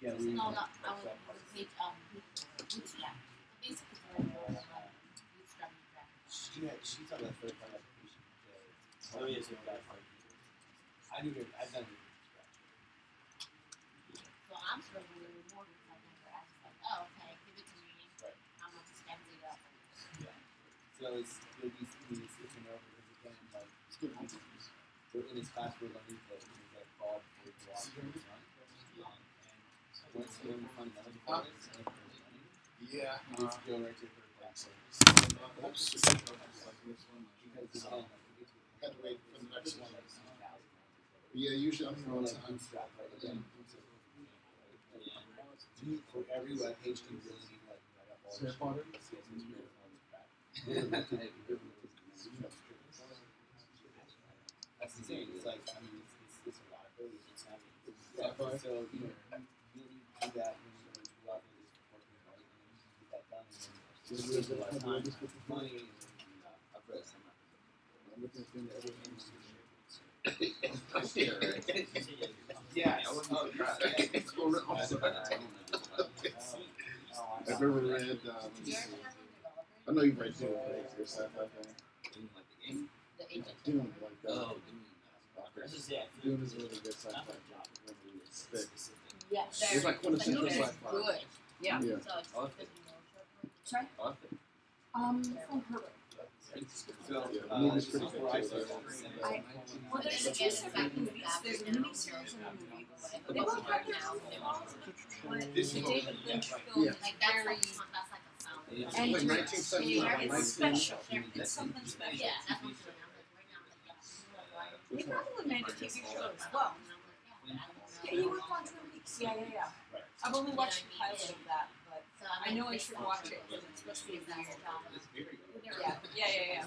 Yeah, we No, I was made bootstrap. Basically, bootstrap. she's on that third part application. Oh, yeah, so that part. I've done it from scratch. So I'm struggling more with my number. I was like, oh, okay, give it to me. Right. I'm gonna just stand it up. Yeah. So it'll be skipping over because again, like so in this class we're learning that ball before you walk in the front. And once you learn the fundamentals of this and Yeah. you just go right to the third class. Oops. Because again, Had to wait for the next one. Yeah, usually I'm here all the time. For every web page, you really need like all Sarah Potter? That's insane. It's like I mean, it's a lot of code. It's not. Yeah. So you know, you need to do that when you're going to go out there just working right, and then you get that done, and then you spend a lot of time, money, and upgrade some. Yeah. I've ever read, I know you write Dune, right? Your sci-fi thing. The agent. Dune, like, Oh, Dune is a really good sci-fi book. Really thick. Yeah, It's like quintessential It's sci-fi. good. Yeah. Yeah. So it's Okay. Sorry? From Herbert. So, Yeah, the movie's pretty good before I too. started, Well, there's a two separate movies. There's a miniseries and a movie. But they were right now. This is David Lynch Yeah. film, like that's like a sound. And like 1970s, It's 19. special. It's something special. Yeah, that's what I'm saying. I'm like, right now, I'm like, yeah. He probably made a TV show as well. Yeah, he worked on Twin Peaks. Yeah. I've only watched the pilot of that, but I know I should watch it because it's supposed to be weird. Yeah.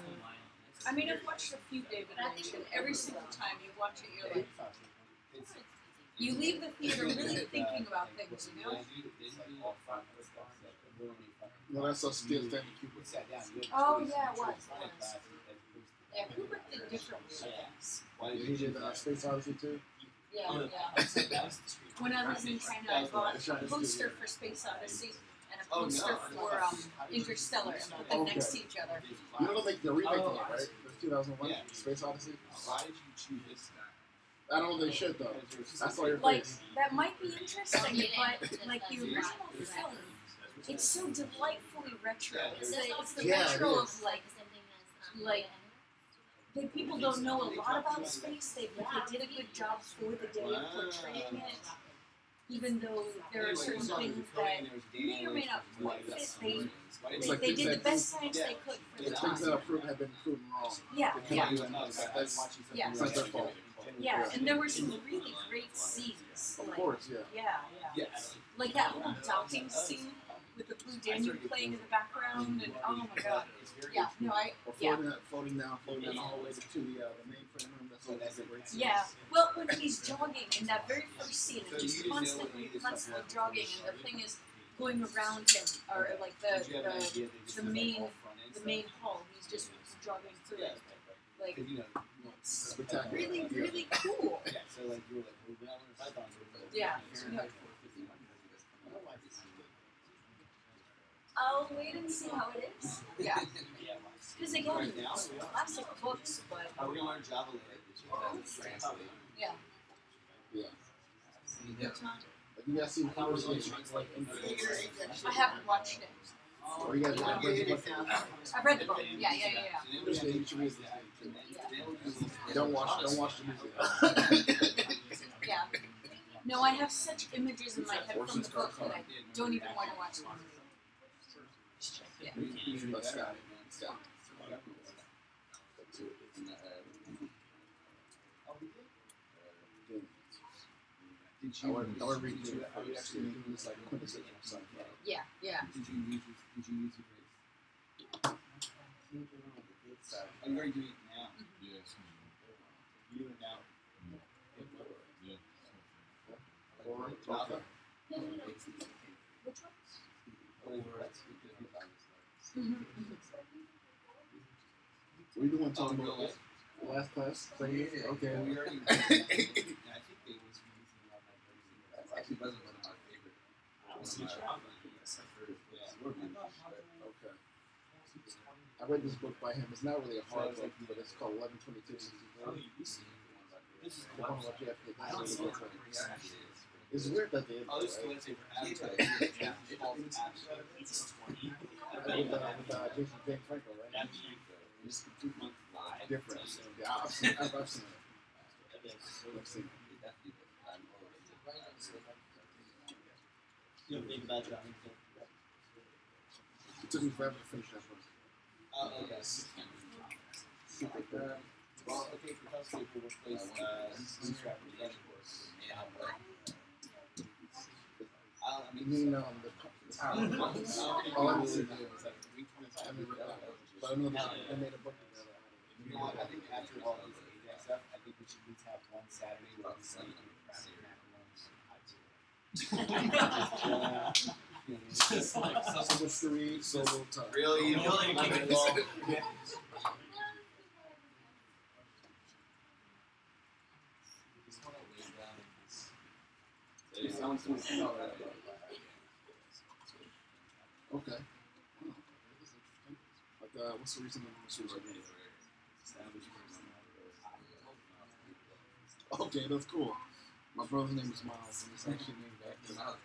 I mean, I've watched a few David Lynch, and every single time you watch it, you're like, you leave the theater really thinking about things, you know? Well, that's so still thank you. Oh, yeah, it was. Yeah, Kubrick did different weird things. He did Space Odyssey too. Yeah. When I was in China, I bought a poster for Space Odyssey and a poster for Interstellar, and put them next to each other. You know they're remaking it, right? The 2001 Space Odyssey. Why did you choose this guy? I don't know they should though. I saw your Like, face. that might be interesting, but like the original film, it's so delightfully retro. It's the Yeah, retro it of like people don't know a lot about space. They did a good job for the day of portraying it, even though there are certain things that may or may not quite fit. They did the best science they could for the The things that time. have been proven wrong. Yeah. It's not their fault. Yeah, and there were some really great scenes. Of Like, course, yeah. Yes. like that whole docking scene with the Blue Danube playing in the background, and oh my god. Yeah, no, Or yeah. floating down the hallway to the mainframe room. That's always a great scene. Yeah, well, when he's jogging in that very first scene, and he's constantly jogging, and the thing is going around him, or like the main hall, he's just jogging through it. Like, Spectacular. really, really cool. Yeah, so like you were like, well, now we're Python. Yeah. I'll wait and see how it is. Yeah. Because again, classic books, but We're gonna learn Java later. yeah. Yeah. Like you guys seen Powers Station? I haven't watched it. Or you guys read the book? I've read the book. Yeah. You should read this. Don't watch the movie. Yeah. No, I have such images in my head from the book that I don't even want to watch the movie. Yeah. Scott. I would read you first. It's like quintessential sci-fi. Yeah. Did you use your grades? Are you already doing it now? Yes. You do it now. Yeah. Or Java. Which one? Were you the one talking about the last class? Okay. We already. I think they was using all my grades. Actually, wasn't one of my favorite. Okay. I read this book by him. It's not really a hard book, but it's called 1122. The one about you have to get this book. It's weird that they did that, right? With Jason Van Franco, right? It's different. Yeah, I've seen it. I've seen it. You know, think about John. It took me forever to finish that book. Oh, okay. Well, okay, for housekeeper, we'll place bootstrap in the course. You mean the power? All I need to do is like I mean, but I know they made a book together. You know what? I think after all this Ajax stuff, I think we should at least have one Saturday where we sleep and Just like So much to read, so little time. Really? You know, like, Like, well, Okay. Like, what's the reason I'm suicide? Okay, that's cool. My brother's name is Miles, and it's actually named after Miles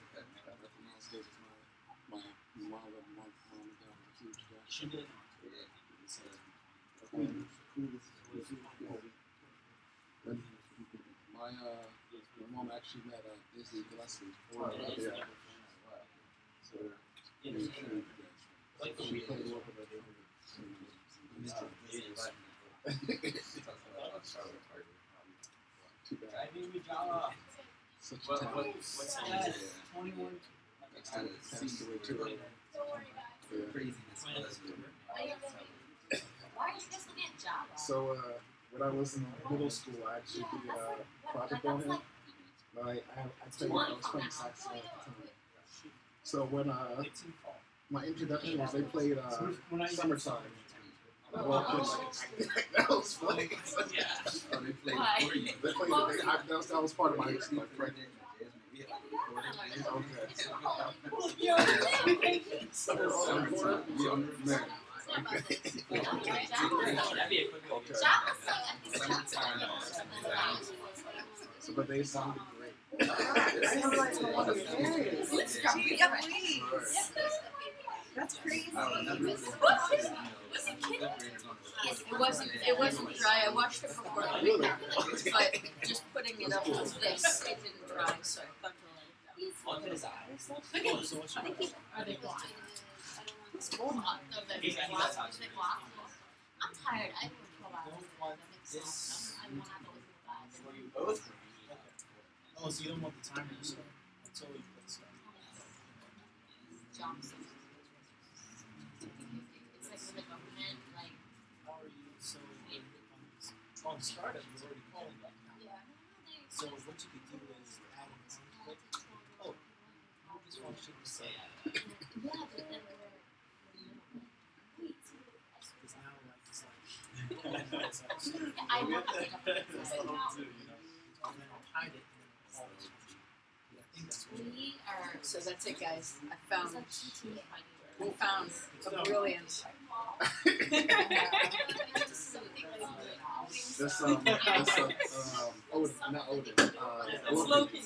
Davis. My mom and dad are huge guys. My mom actually met Disney Gillespie. So, she played a little bit of Too bad. Driving with Java. Such a What, talent. what's that? 21. Passed away too early. Yeah. Craziness. Why are you guys looking at Java? So when I was in middle school, I actually did a project on him. I played, I was playing saxophone at the time. So when my introduction was, they played Summertime. I walked in like, that was funny. Yeah. Oh, they played Why? for you. They played that was part of my project. Man. That'd be a quick Okay. Summertime. So, but they sounded great. That's crazy. I don't know. It wasn't dry. I watched it before the weekend, but just putting it up with this, it didn't dry, so I thought On his eyes. Look at Oh, so what's your Are they blind? It's cold. No, they're He's blind. that's how They're blind. I'm tired. I worked 12 hours. Don't want That makes this. sense. I want to have those guys. For you both. Oh, so you don't want the timer to start until you put stuff. Jobs. It's like with the government, like, How are you? So on startup, it's already calling that now. yeah. So what you could do is add an click. Oh, this function is say Yeah, but then because now like it's like I want to pick up the and then I'll hide it and then I'll call this function. Yeah, I think that's what We are. So that's it, guys. I It's found like TT a brilliant. That's Odin, not Odin. It's Loki.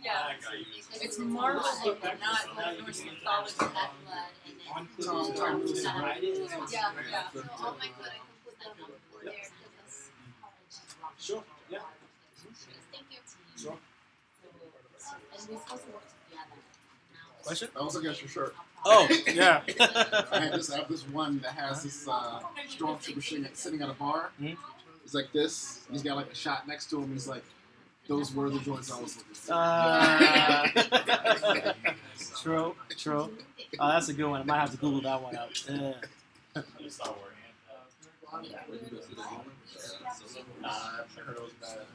Yeah. It's Marvel, not Norse mythology. That blood and then. on click Tom is Cruise. hide it. Yeah, yeah. So all my good, I can put that on there because Sure. Yeah. thank you. Sure. And we're supposed to work together. Question? I was looking at your shirt. Oh, yeah. I have this one that has this stormtrooper sitting at a bar. Mhm. He's like this. He's got like a shot next to him. He's like, those were the joints I was looking for. True, true. Oh, that's a good one. I might have to Google that one out. Yeah. I've heard those bad.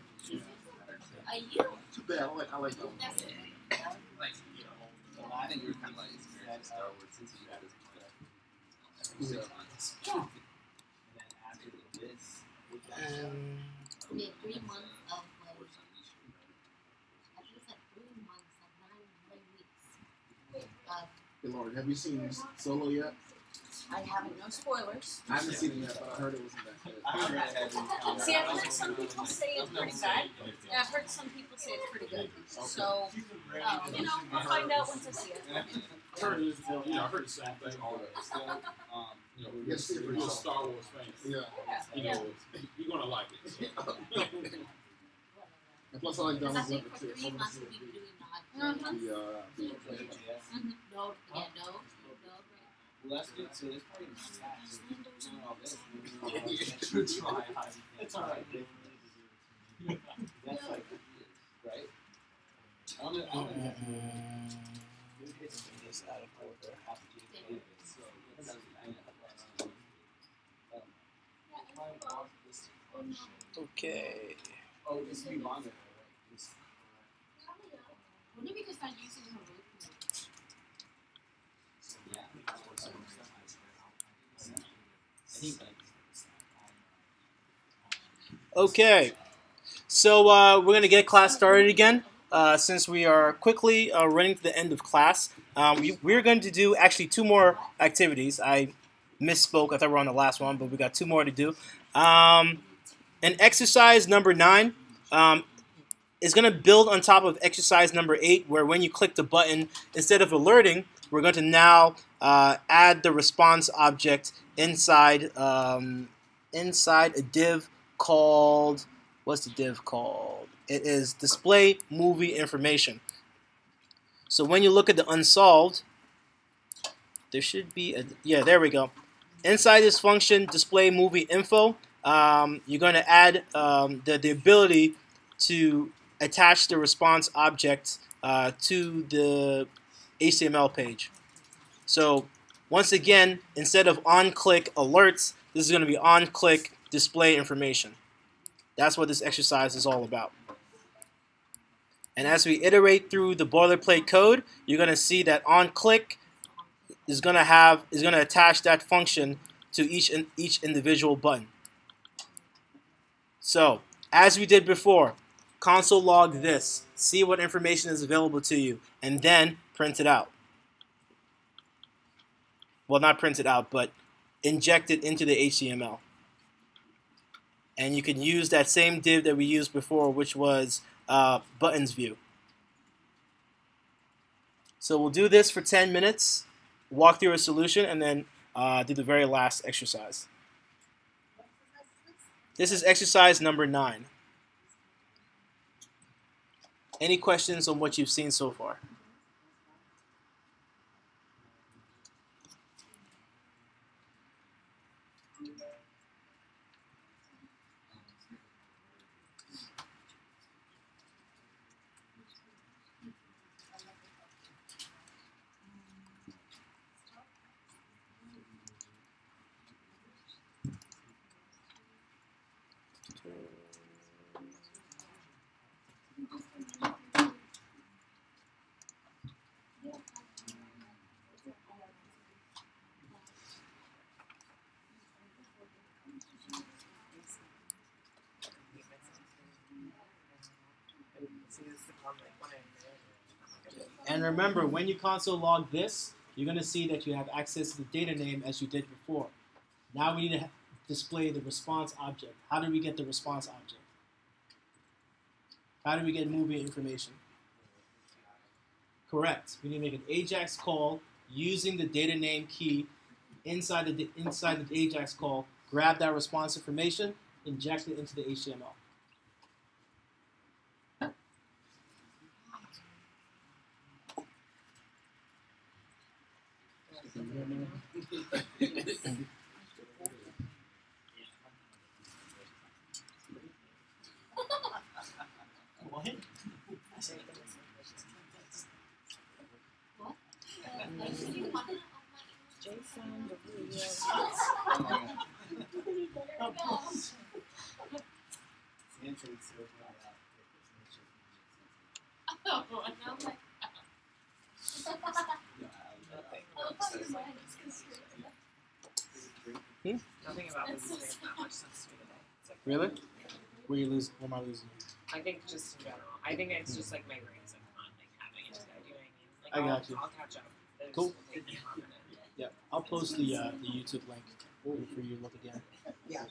Are you? Too bad. I like that one. That's it. I think you were kind of like experiencing Star Wars since you got this point. Yeah. And then after this, We had 3 months of like, at least like 3 months, like 9 weeks. Hey, Lord, have you seen Solo yet? I haven't, no spoilers. I haven't seen it yet, but I heard it wasn't that good. I heard it had been See, I've heard some people say it's pretty bad. Yeah, I've heard some people say it's pretty good. So, I'll find out once I see it. I heard it, I heard the same thing. still, Yes, see it for You're a yourself. Star Wars fan. Yeah. You're gonna like it. So. And plus, I like Because I Donald think Glover for too. 3 months we've been doing not. The No, JS. no. Well, that's good too. It's probably not tax. Doing all this. It's alright. That's like, right? I don't know. This out of order. So, that's Okay. oh, this will be longer, right? When did we just start using her root? Okay, so we're going to get class started again. Since we are quickly running to the end of class, we're going to do actually 2 more activities. I misspoke. I thought we were on the last one, but we got 2 more to do. And exercise number 9 is going to build on top of exercise number 8, where when you click the button, instead of alerting, we're going to now add the response object inside inside a div called, what's the div called? It is display movie information. So when you look at the unsolved, there should be a, yeah, there we go. Inside this function, display movie info, you're going to add the ability to attach the response object to the HTML page. So once again, instead of on-click alerts, this is going to be on-click display information. That's what this exercise is all about. And as we iterate through the boilerplate code, you're going to see that on-click is going to attach that function to each individual button. So, as we did before, console log this, see what information is available to you, and then print it out. Well, not print it out, but inject it into the HTML. And you can use that same div that we used before, which was buttons view. So we'll do this for 10 minutes, walk through a solution, and then do the very last exercise. This is exercise number 9. Any questions on what you've seen so far? And remember, when you console log this, you're going to see that you have access to the data name as you did before. Now we need to display the response object. How do we get the response object? How do we get movie information? Correct. We need to make an Ajax call using the data name key inside the Ajax call. Grab that response information, inject it into the HTML. Nothing about this has made that much sense to me today. It's like, Really? Where am I losing? I think just in general. I think it's just like my brain's like not like having it today. Do you know what I mean? Like, I got you. I'll catch up. There's Cool. like, a minute. Yeah, I'll post the YouTube link for you to look again. Yeah.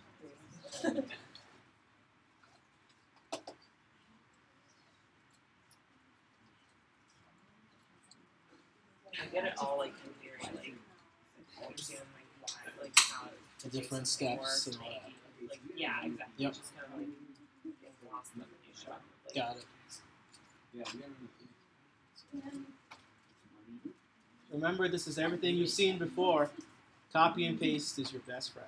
I get it all like in theory, like understand like why, like how The different JSON steps works, and all that. like yeah, exactly. Yep. Just kind of like getting lost in the minutia. Like, Got it. Yeah, we haven't. Remember, this is everything you've seen before. Copy and paste is your best friend.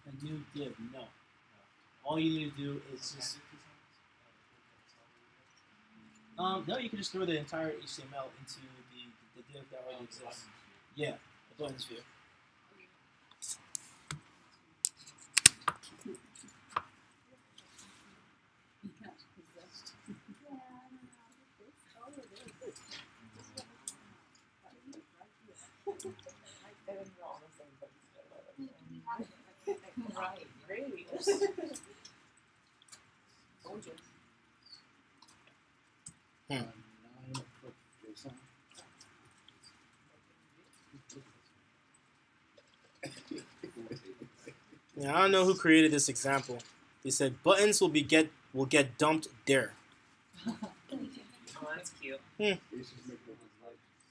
A new div, no. All you need to do is just no, you can just throw the entire HTML into the div that already exists. Yeah, the buttons view. Right, great. Told you. Yeah, I don't know who created this example. They said buttons will get dumped there. Oh, that's cute.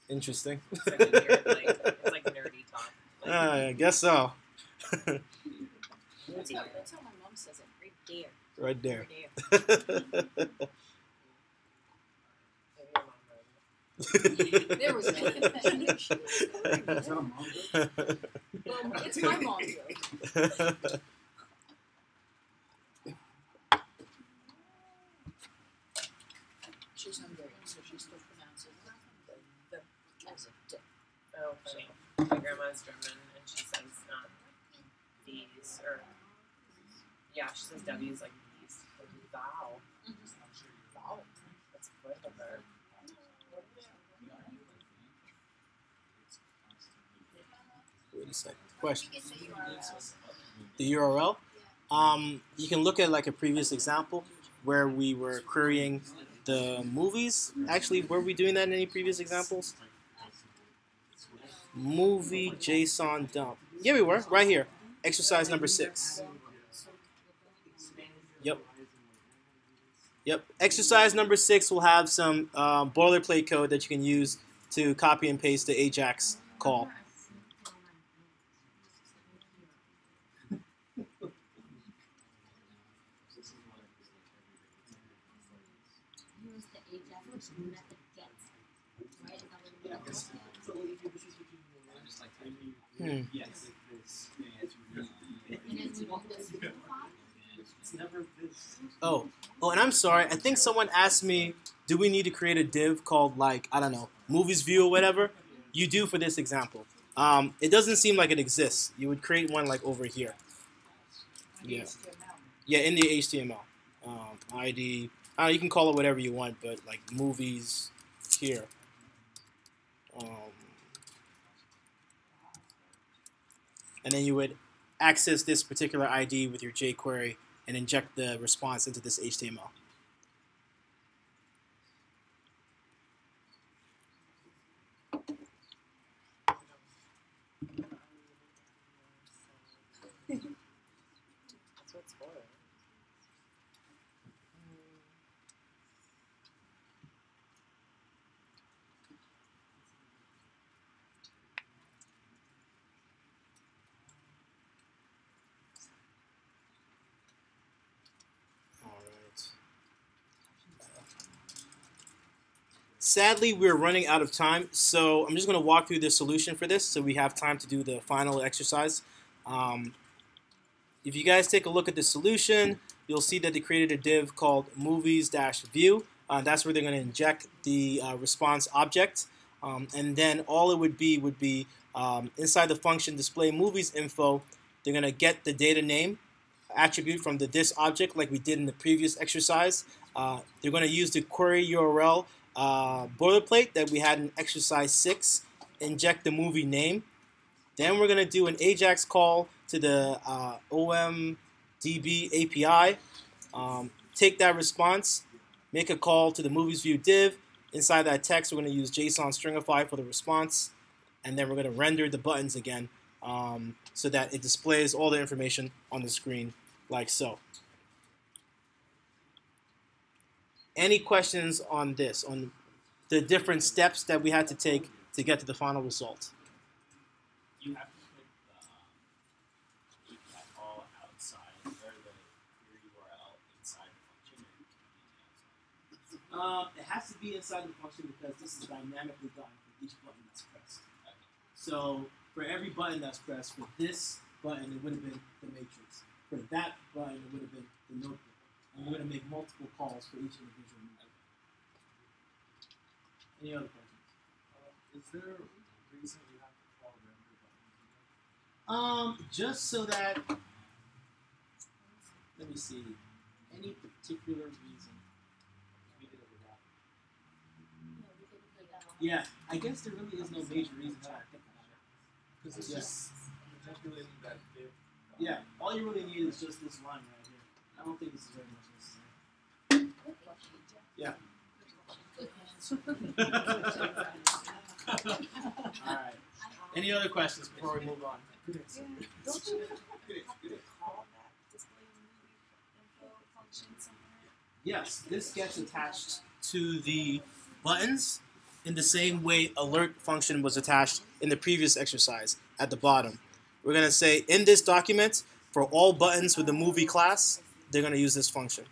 Interesting. It's like, it's like nerdy talk. Like, I guess so. That's how my mom says it. Right Right there. there. Right maybe your mom wrote it. there. There was no. She was correct. Is that a mom joke? Well, it's my mom joke. She's Hungarian, so she still pronounces the as a d. Oh, funny. My grandma's German, and she says D's, or yeah, she says W's like D's, like thou. Thou. That's good of her. Wait a second. Question. The URL. You can look at like a previous example where we were querying the movies. Actually, were we doing that in any previous examples? Movie JSON dump. Yeah, we were. Right here. Exercise number 6. Yep. Yep. Exercise number 6 will have some boilerplate code that you can use to copy and paste the Ajax call. Use the Ajax method get, right? Is that what you're doing? So this is what you just like yes, this And then we want this unified. it's never this. Oh, and I'm sorry. I think someone asked me, do we need to create a div called, like, I don't know, movies view or whatever? You do for this example. It doesn't seem like it exists. You would create one, like, over here. Yeah. Yeah, in the HTML. ID. You can call it whatever you want, but, like, movies here. And then you would access this particular ID with your jQuery and inject the response into this HTML. That's what's for. Sadly, we're running out of time, so I'm just going to walk through the solution for this so we have time to do the final exercise. If you guys take a look at the solution, you'll see that they created a div called movies-view. That's where they're going to inject the response object. And then all it would be inside the function display movies info, they're going to get the data name attribute from the this object like we did in the previous exercise. They're going to use the query URL boilerplate that we had in exercise 6, inject the movie name. Then we're going to do an Ajax call to the OMDB API, take that response, make a call to the movies view div. Inside that text, we're going to use JSON stringify for the response, and then we're going to render the buttons again so that it displays all the information on the screen like so. Any questions on this, on the different steps that we had to take to get to the final result? You have to put the API call outside or the query URL inside the function, or you can be outside. It has to be inside the function because this is dynamically done for each button that's pressed. So for every button that's pressed, for this button, it would have been the matrix. For that button, it would have been the notebook. And we're going to make multiple calls for each individual movie. Any other questions? Is there a reason you have to call render buttons? Just so that, let me see, any particular reason we did it without. Yeah, I guess there really is no major reason that I think about it. Because it's just manipulating that div. Yeah, all you really need is just this line right here. I don't think this is very much necessary. Yeah. All right. Any other questions before we move on? Good answer. Good answer. yes, this gets attached to the buttons in the same way alert function was attached in the previous exercise at the bottom. We're going to say in this document, for all buttons with the movie class, they're going to use this function.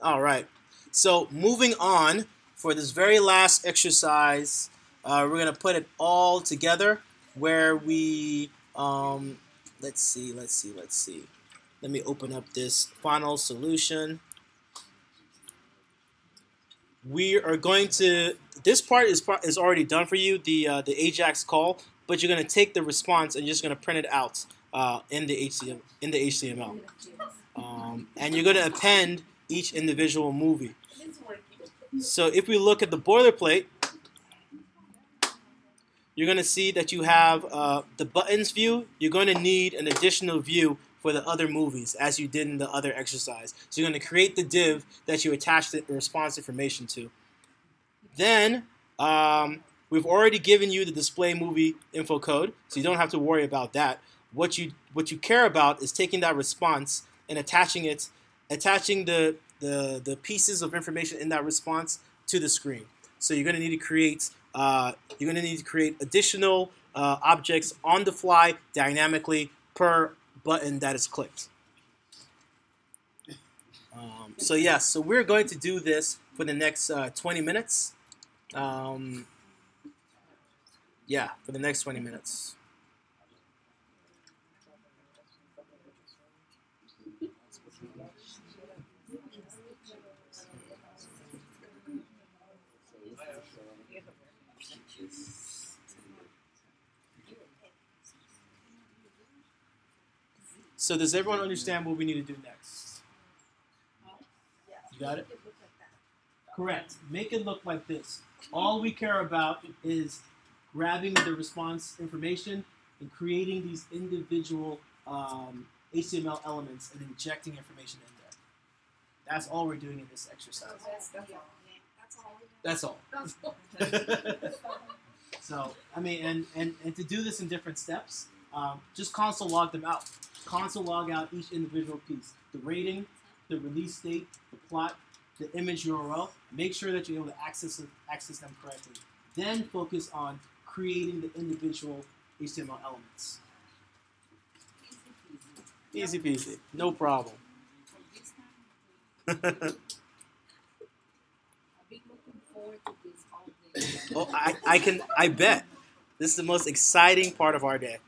All right. So moving on, for this very last exercise, we're going to put it all together where we, let's see. Let me open up this final solution. We are going to, this part is already done for you, the Ajax call, but you're going to take the response and you're just going to print it out in the HTML. And you're going to append each individual movie. So if we look at the boilerplate, you're going to see that you have the buttons view. You're going to need an additional view for the other movies, as you did in the other exercise. So you're going to create the div that you attach the response information to. Then we've already given you the display movie info code, so you don't have to worry about that. What you care about is taking that response and attaching the pieces of information in that response to the screen. So you're going to need to create additional objects on the fly dynamically per button that is clicked. So yes, so we're going to do this for the next 20 minutes. Yeah, for the next 20 minutes. So does everyone understand what we need to do next? You got it? Correct. Make it look like this. All we care about is grabbing the response information and creating these individual HTML elements and injecting information in there. That's all we're doing in this exercise. That's all. So, I mean, and to do this in different steps, just console log them out. Console log out each individual piece. The rating, the release date, the plot, the image URL. Make sure that you're able to access them correctly. Then focus on creating the individual HTML elements. Easy peasy. No problem. Oh, I bet. This is the most exciting part of our day.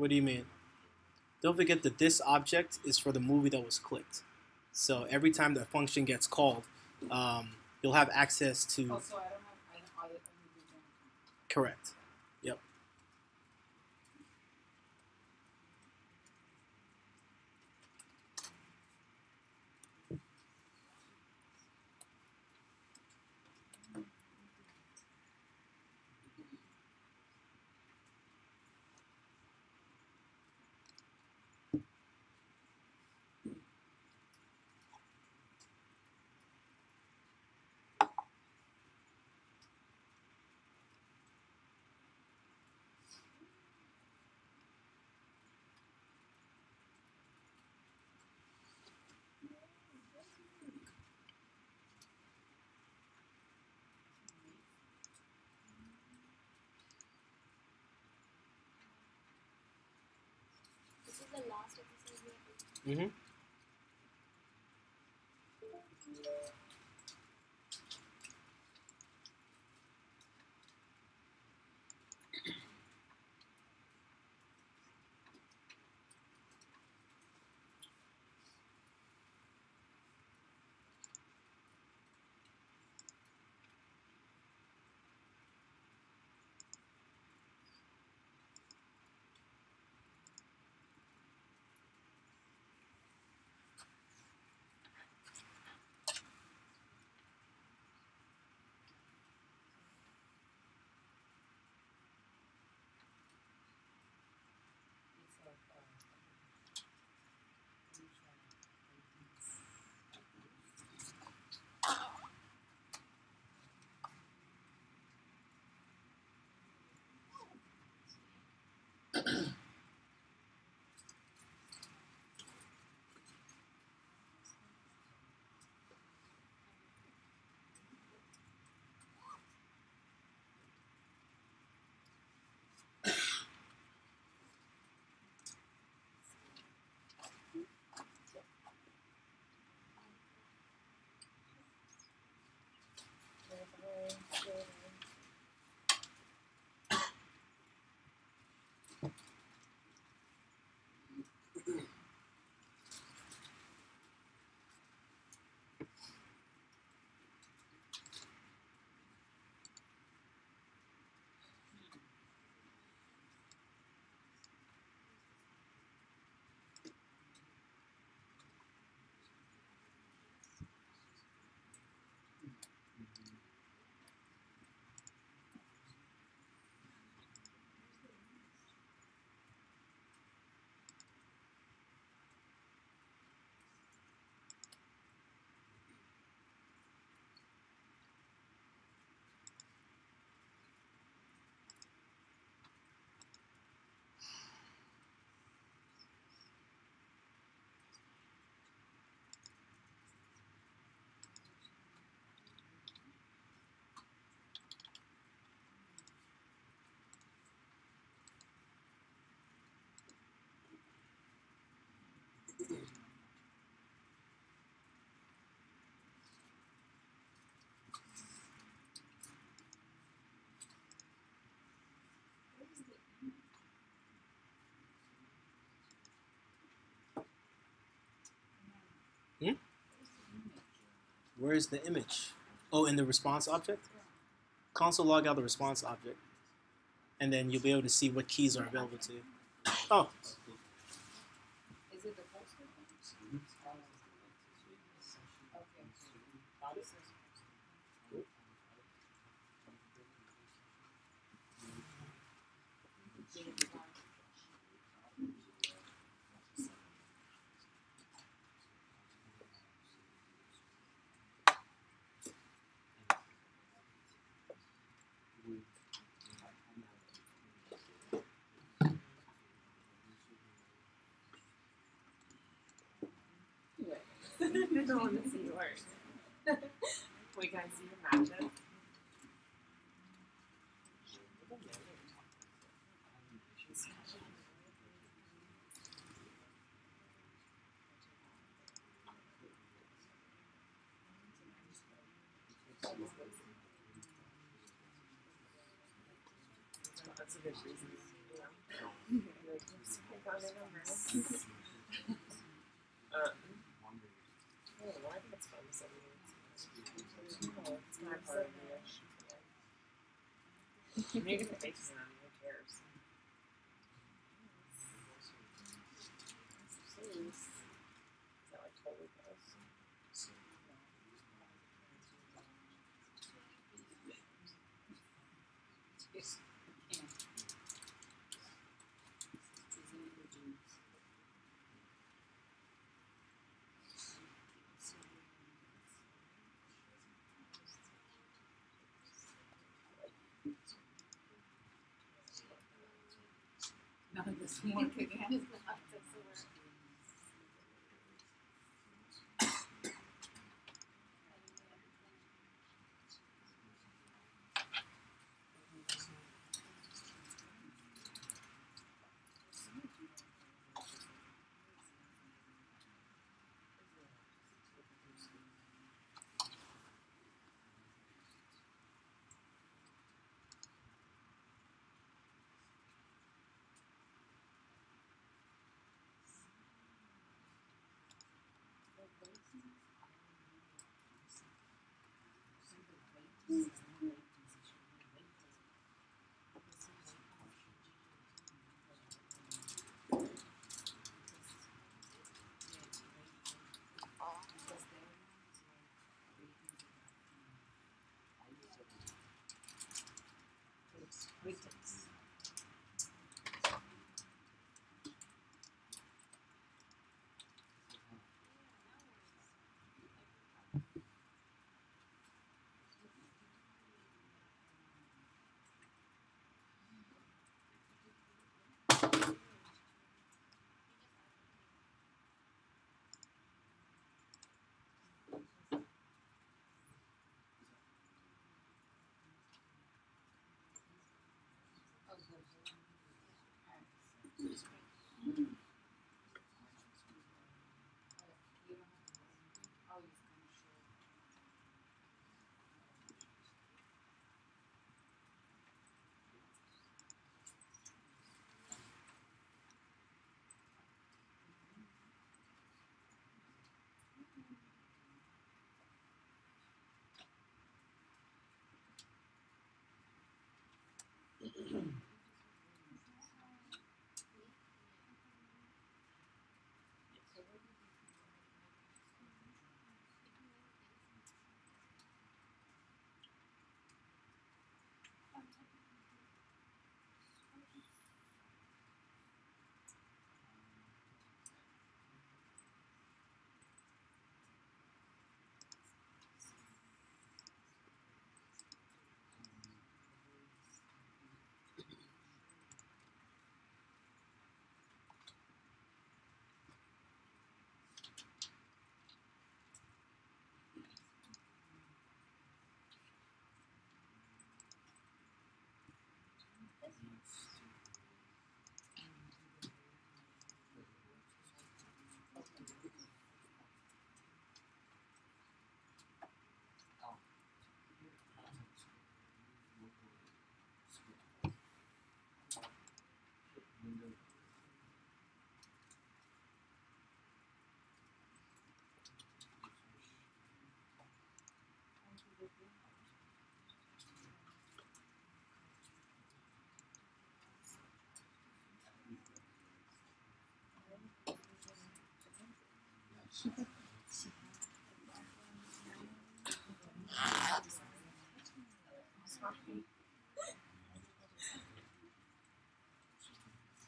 What do you mean? Don't forget that this object is for the movie that was clicked. So every time that function gets called, you'll have access to. Also, I don't have. I only do one. Correct. Yep. This is the last episode we are doing. Mm-hmm. Hmm? Where is the image? Oh, in the response object? Console log out the response object. And then you'll be able to see what keys are available to you. Oh, Is it the poster? Okay. I don't want to see yours. Wait, can I see your matches? That's a good reason. Yeah. I think it's fun. So it's kind of part of the wish. Maybe the face is on. Who cares? Is that like totally gross? None of this work again.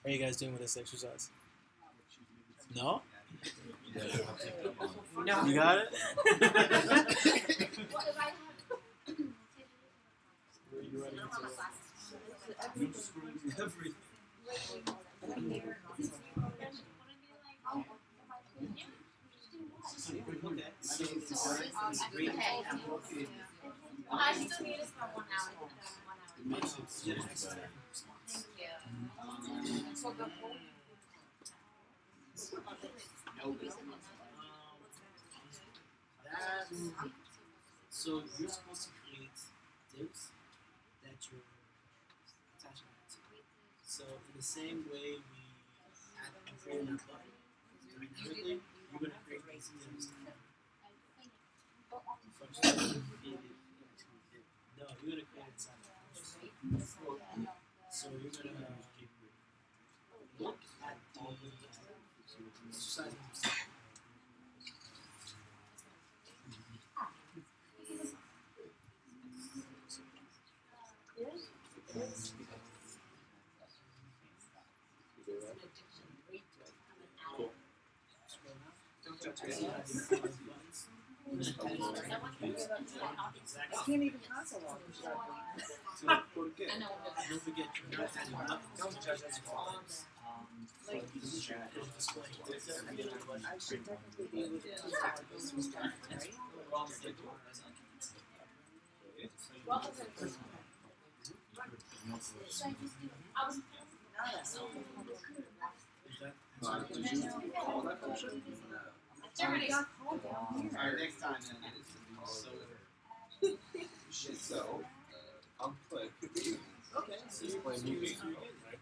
How are you guys doing with this exercise? No? No. You got it? Everything. Okay. I still need it for 1 hour. So you're supposed to create divs that you're attaching that to. So in the same way we and creating that button dynamically, you're going to create these divs from start to feed it into it. No, you're going to create it inside the function. So you're going to look at the exercise themselves. I can't even console on this. Don't forget, you're not adding buttons. Don't judge us for buttons. Like, I should technically be able to use all those stuff, right? Did you call that function? Already got called down here. Alright, next time then. So, I'll click. Okay, so Display movie. you're good, right?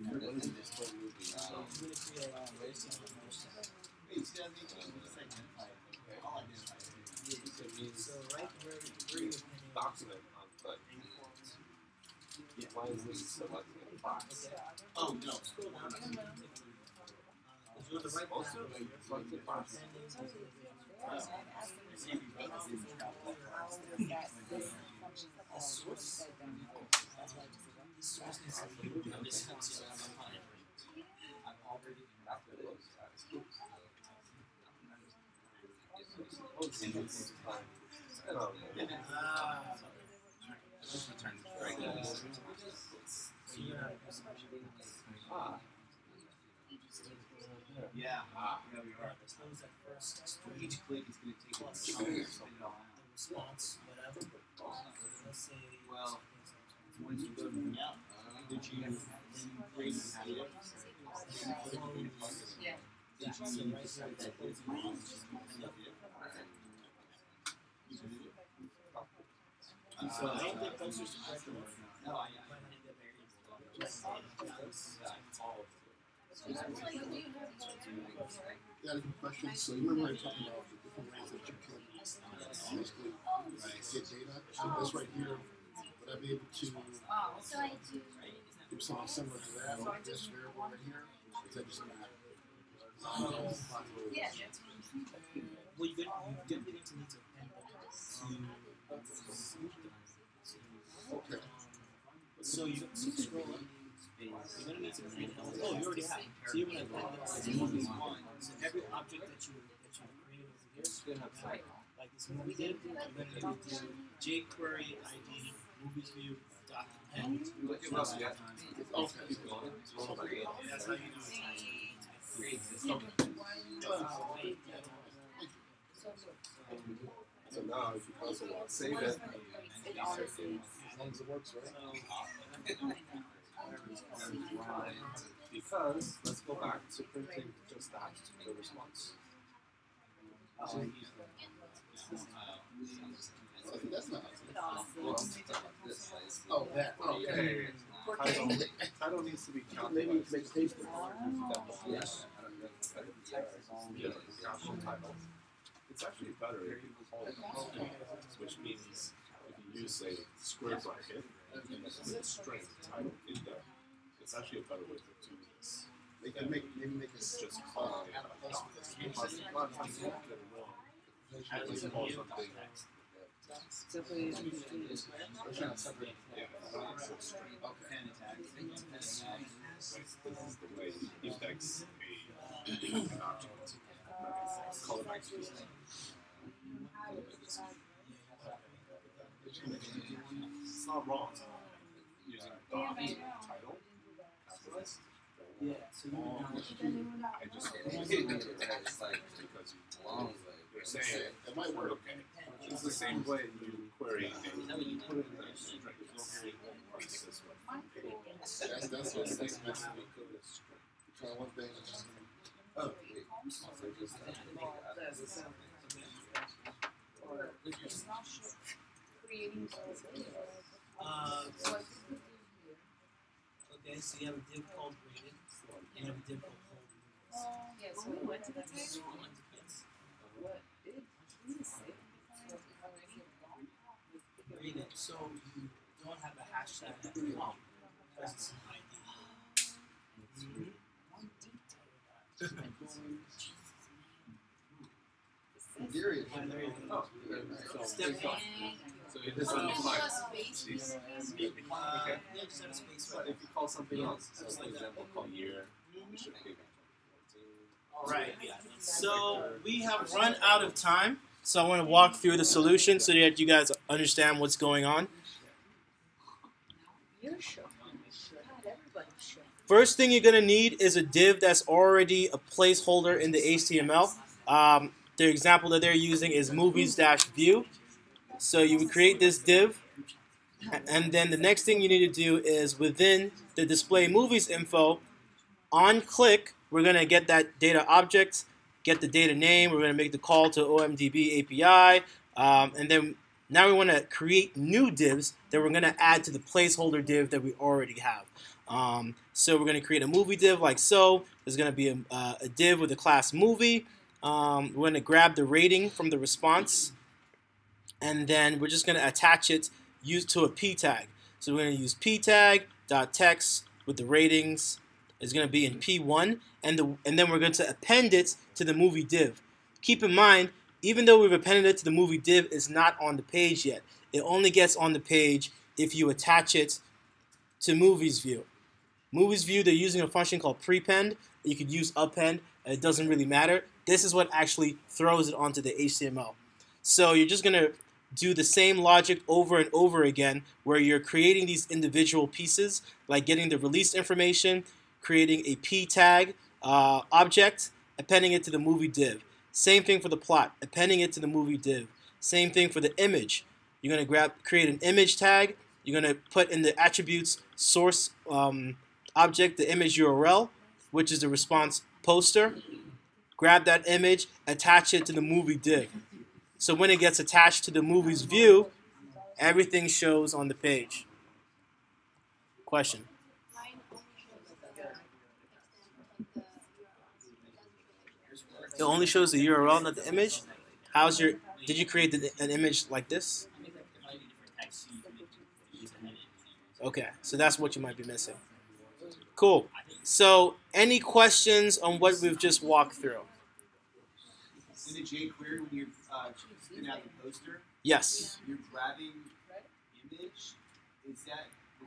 What is it? Display movie. So you're going to create a racing motion. Hey, 2018 segment. All I did. So right where you're depending on Document on click. Why is this selecting a box? oh no, scroll down. You're the right box. Selected box. Yeah, we are. Each click is going to take a Response, whatever. Let's say. Well, when you go to the out, did you then create the data? Yeah. Yeah, so right there, it's so I don't think those are suppressed. No, I Yeah, the question. So you remember I was talking about the different ways that you can basically get data. So this right here, would I be able to do something similar to that with this variable right here? Is that just gonna Yeah. Well, you definitely need to append okay. So you scroll up. You're gonna need to create elements. Oh, you already have. So you're gonna append them as movie one. So every object that you created over here, like this movie did, you're gonna need to do jQuery ID movies view dot append. Look at us, yeah. Okay. That's how you do it. So now if you also want to save it, As long as it works, right? because let's go back to printing just that, the response. I think that's not. Oh, that. Okay. Title needs to be counted. Maybe it makes taste. Yes. Caption title. It's actually better if you call it which means if you use a square bracket and string title in there, it's actually a better way to do this. Maybe make it Just call it. Simply We're trying to separate. This is the way you index an object. Call it back to this. It's not wrong. Using title capitalized. Yeah, so you I just it's like because you're saying It might work. okay. It's the same way you query a you put it in the string. This way. That's messy. Try one thing. Oh. Okay, so you have a div called graded, you have a div called Yeah, so we went to the table. What? Read it so you don't have a hashtag at the top because it's an ID. Gary, Yeah, there you go. step one. So it is on the fly. Yeah, just have a space But right if you call something else, so Just for like that. example, call year, you should pick All right. So we have run out of time. So I want to walk through the solution so that you guys understand what's going on. You're sure. God, everybody's sure. First thing you're going to need is a div that's already a placeholder in the HTML. The example that they're using is movies-view. So you would create this div, and then the next thing you need to do is within the display movies info, on click, we're going to get that data object, get the data name, we're going to make the call to OMDB API, and then now we want to create new divs that we're going to add to the placeholder div that we already have. So we're going to create a movie div like so. There's going to be a div with the class movie. We're going to grab the rating from the response, and then we're just going to attach it to a p tag. So we're going to use p tag.text with the ratings. It's going to be in p1, and then we're going to append it to the movie div. Keep in mind, even though we've appended it to the movie div, it's not on the page yet. It only gets on the page if you attach it to movies view. Movies view, they're using a function called prepend. You could use append. It doesn't really matter. This is what actually throws it onto the HTML. So you're just going to do the same logic over and over again where you're creating these individual pieces, like getting the release information, creating a p tag object, appending it to the movie div. Same thing for the plot, appending it to the movie div. Same thing for the image. You're going to create an image tag. You're going to put in the attributes source object, the image URL, which is the response poster. Grab that image, attach it to the movie div. So when it gets attached to the movie's view, everything shows on the page. Question? It only shows the URL, not the image. Did you create an image like this? Okay, so that's what you might be missing. Cool. So any questions on what we've just walked through? In the jQuery, when you're spinning out the poster, Yes. you're grabbing image. Does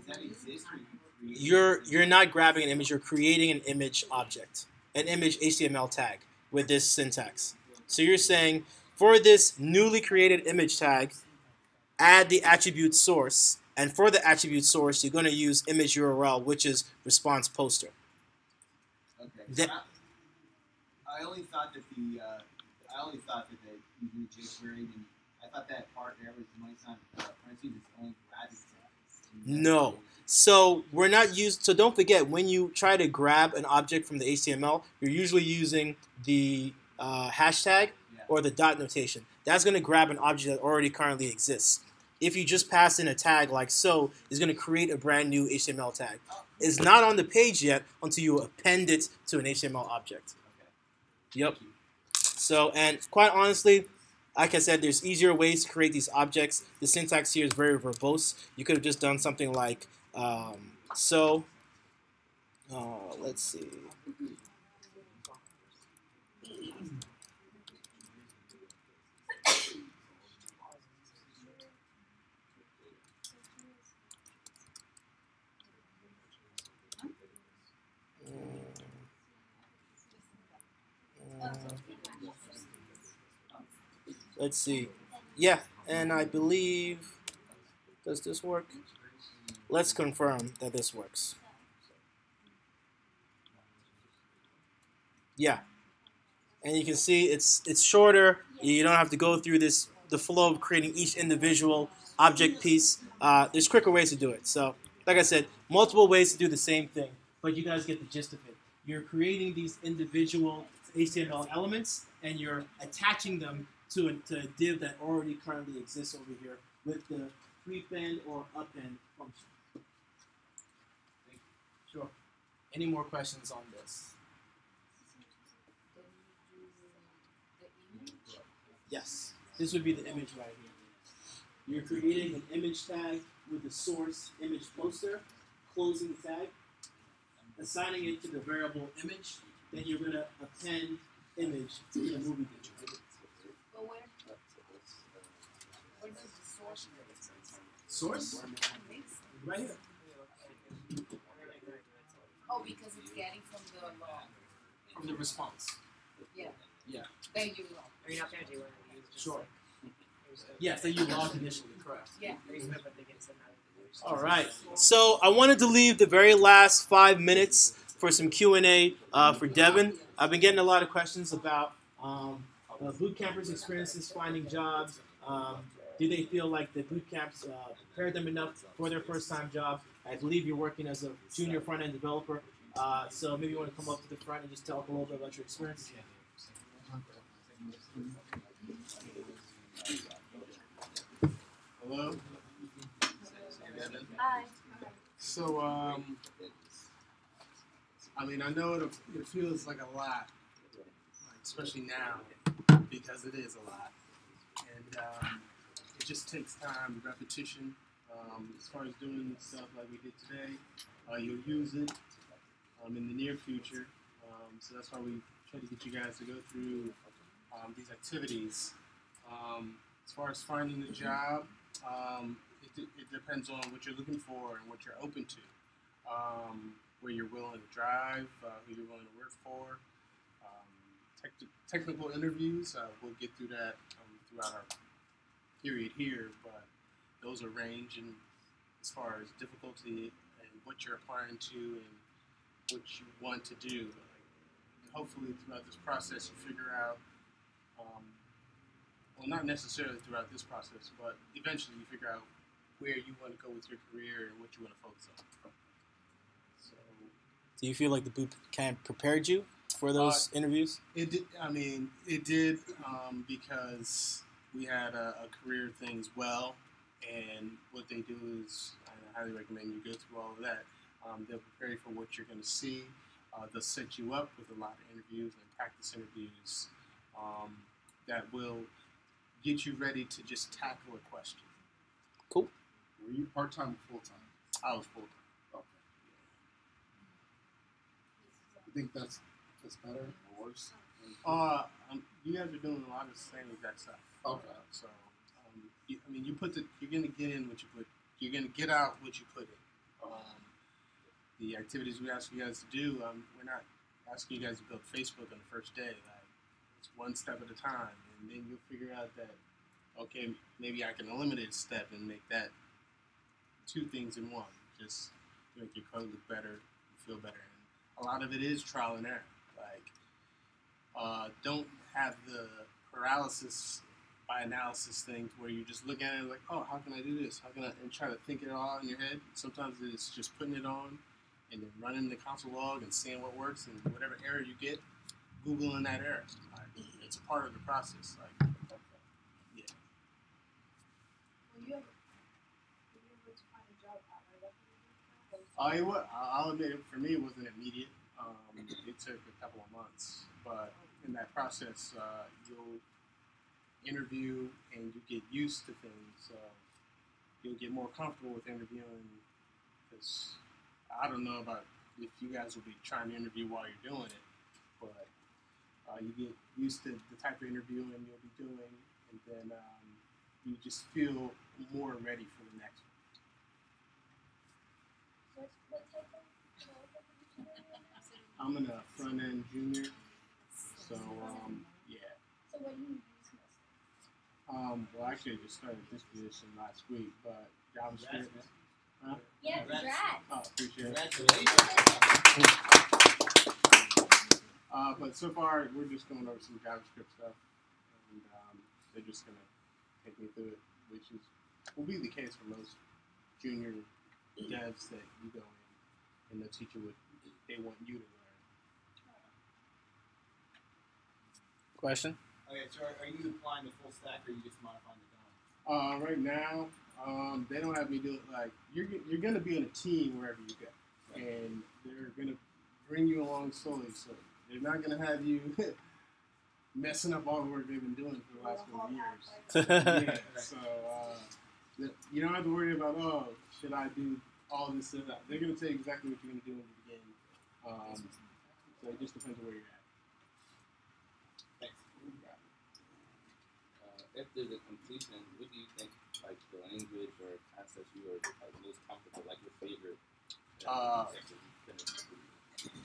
that exist? Or You're not grabbing an image. You're creating an image object, an image HTML tag with this syntax. So you're saying for this newly created image tag, add the attribute source, and for the attribute source, you're going to use image URL, which is response poster. Okay. I only thought that you do jQuery, and I thought that part there was might sound parentheses. It's only grabbing something. No. So we're not used. So don't forget, when you try to grab an object from the HTML, you're usually using the hashtag or the dot notation. That's going to grab an object that already currently exists. If you just pass in a tag like so, it's going to create a brand new HTML tag. It's not on the page yet until you append it to an HTML object. Okay. Yep. So, and quite honestly, like I said, there's easier ways to create these objects. The syntax here is very verbose. You could have just done something like let's see. Let's see. Yeah, and I believe, does this work? Let's confirm that this works. Yeah. And you can see it's shorter. You don't have to go through the flow of creating each individual object piece. There's quicker ways to do it. So, like I said, multiple ways to do the same thing, but you guys get the gist of it. You're creating these individual HTML elements, and you're attaching them to a div that already currently exists over here with the prepend or append function. Sure. Any more questions on this? Yes, this would be the image right here. You're creating an image tag with the source image poster, closing the tag, assigning it to the variable image, then you're going to append image to the movie picture. But where does the source go? Source? Right here. Oh, because it's getting From the response. yeah. Yeah. Then you Are you not going to do one of these? Just Sure. like- Yes, that you logged initially, correct. yeah. Are you going to put the gets in that? All right. So I wanted to leave the very last 5 minutes for some Q&A for Devin. I've been getting a lot of questions about boot campers' experiences finding jobs. Do they feel like the boot camps prepared them enough for their first-time job? I believe you're working as a junior front-end developer. So maybe you want to come up to the front and just talk a little bit about your experience. Hello. Hi. So, I mean, I know it feels like a lot, like, especially now, because it is a lot. And it just takes time, repetition. As far as doing stuff like we did today, you'll use it in the near future. So that's why we try to get you guys to go through these activities. As far as finding a job, it depends on what you're looking for and what you're open to, where you're willing to drive, who you're willing to work for. Technical interviews, we'll get through that throughout our period here, but those are ranging as far as difficulty and what you're applying to and what you want to do. Hopefully throughout this process you figure out, well, not necessarily throughout this process, but eventually you figure out where you want to go with your career and what you want to focus on. So, Do you feel like the boot camp prepared you for those interviews? it did. I mean, it did because we had a career thing as well, and what they do is, I highly recommend you go through all of that. They'll prepare you for what you're going to see. They'll set you up with a lot of interviews and practice interviews that will get you ready to just tackle a question. Cool. Were you part-time or full-time? I was full-time. Okay. You think that's better or worse? You guys are doing a lot of the same exact stuff. Okay. So, you're gonna get in what you put. You're gonna get out what you put in. The activities we ask you guys to do, we're not asking you guys to build Facebook on the first day. Like, it's one step at a time, and then you'll figure out that, okay, maybe I can eliminate a step and make that two things in one. Just to make your code look better, feel better. And a lot of it is trial and error. Like, don't have the paralysis by analysis thing where you just look at it like, oh, how can I do this? How can I, and try to think it all in your head. Sometimes it's just putting it on and then running the console log and seeing what works, and whatever error you get, Googling that error. Like, it's a part of the process. Like, yeah. Well, you ever find a job right away? I'll admit it, for me it wasn't immediate. It took a couple of months, but in that process, you'll interview and you get used to things. You'll get more comfortable with interviewing, because I don't know about if you guys will be trying to interview while you're doing it, but you get used to the type of interviewing you'll be doing, and then you just feel more ready for the next one. What type of I'm in a front-end junior, so yeah. So what do you use most? Well, actually, I just started this position last week, but JavaScript. Huh? Yeah, congrats. Oh, appreciate it. Congratulations. But so far, we're just going over some JavaScript stuff, and they're just going to take me through it, which will be the case for most junior devs that you go in, and they'll teach you what they want you to learn. Question? Okay, so are you applying the full stack or are you just modifying the DOM? Right now, they don't have me do it. Like, you're going to be on a team wherever you go, and they're going to bring you along slowly. So they're not going to have you messing up all the work they've been doing for the last 4 years. Yeah, so you don't have to worry about, oh, should I do all this and that. They're going to tell you exactly what you're going to do in the beginning. So it just depends on where you're at. Thanks. After the completion, what do you think, like, the language or class that you are like, most comfortable, like your favorite?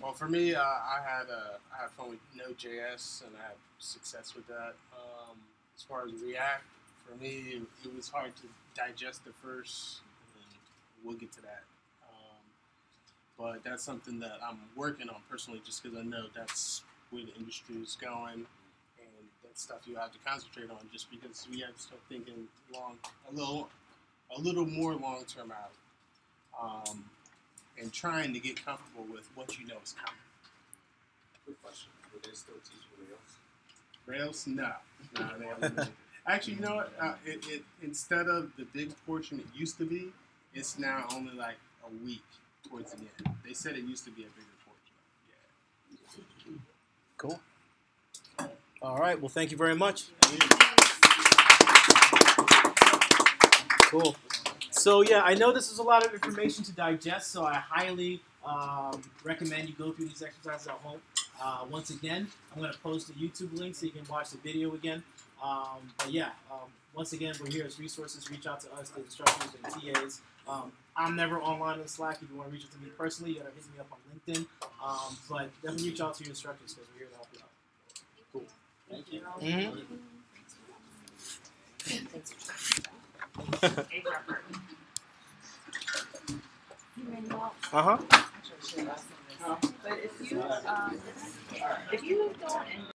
Well, for me, I had fun with Node.js, and I had success with that. As far as React, for me, it was hard to digest at first, and we'll get to that. But that's something that I'm working on personally, just because I know that's where the industry is going, and that's stuff you have to concentrate on, just because we have to start thinking a little more long term out, and trying to get comfortable with what you know is coming. Quick question: would they still teach Rails? Rails? No, they haven't. Actually, you know what? It instead of the big portion it used to be, it's now only like a week towards the end. They said it used to be a bigger portion. Yeah. Cool. All right. Well, thank you very much. Cool. So yeah, I know this is a lot of information to digest, so I highly recommend you go through these exercises at home. Once again, I'm going to post a YouTube link so you can watch the video again. But yeah, once again, we're here as resources. Reach out to us, the instructors and TAs. I'm never online in Slack. If you want to reach out to me personally, you got to hit me up on LinkedIn. But definitely reach out to your instructors because we're here to help you out. Cool. Thank you. Uh-huh. But if you don't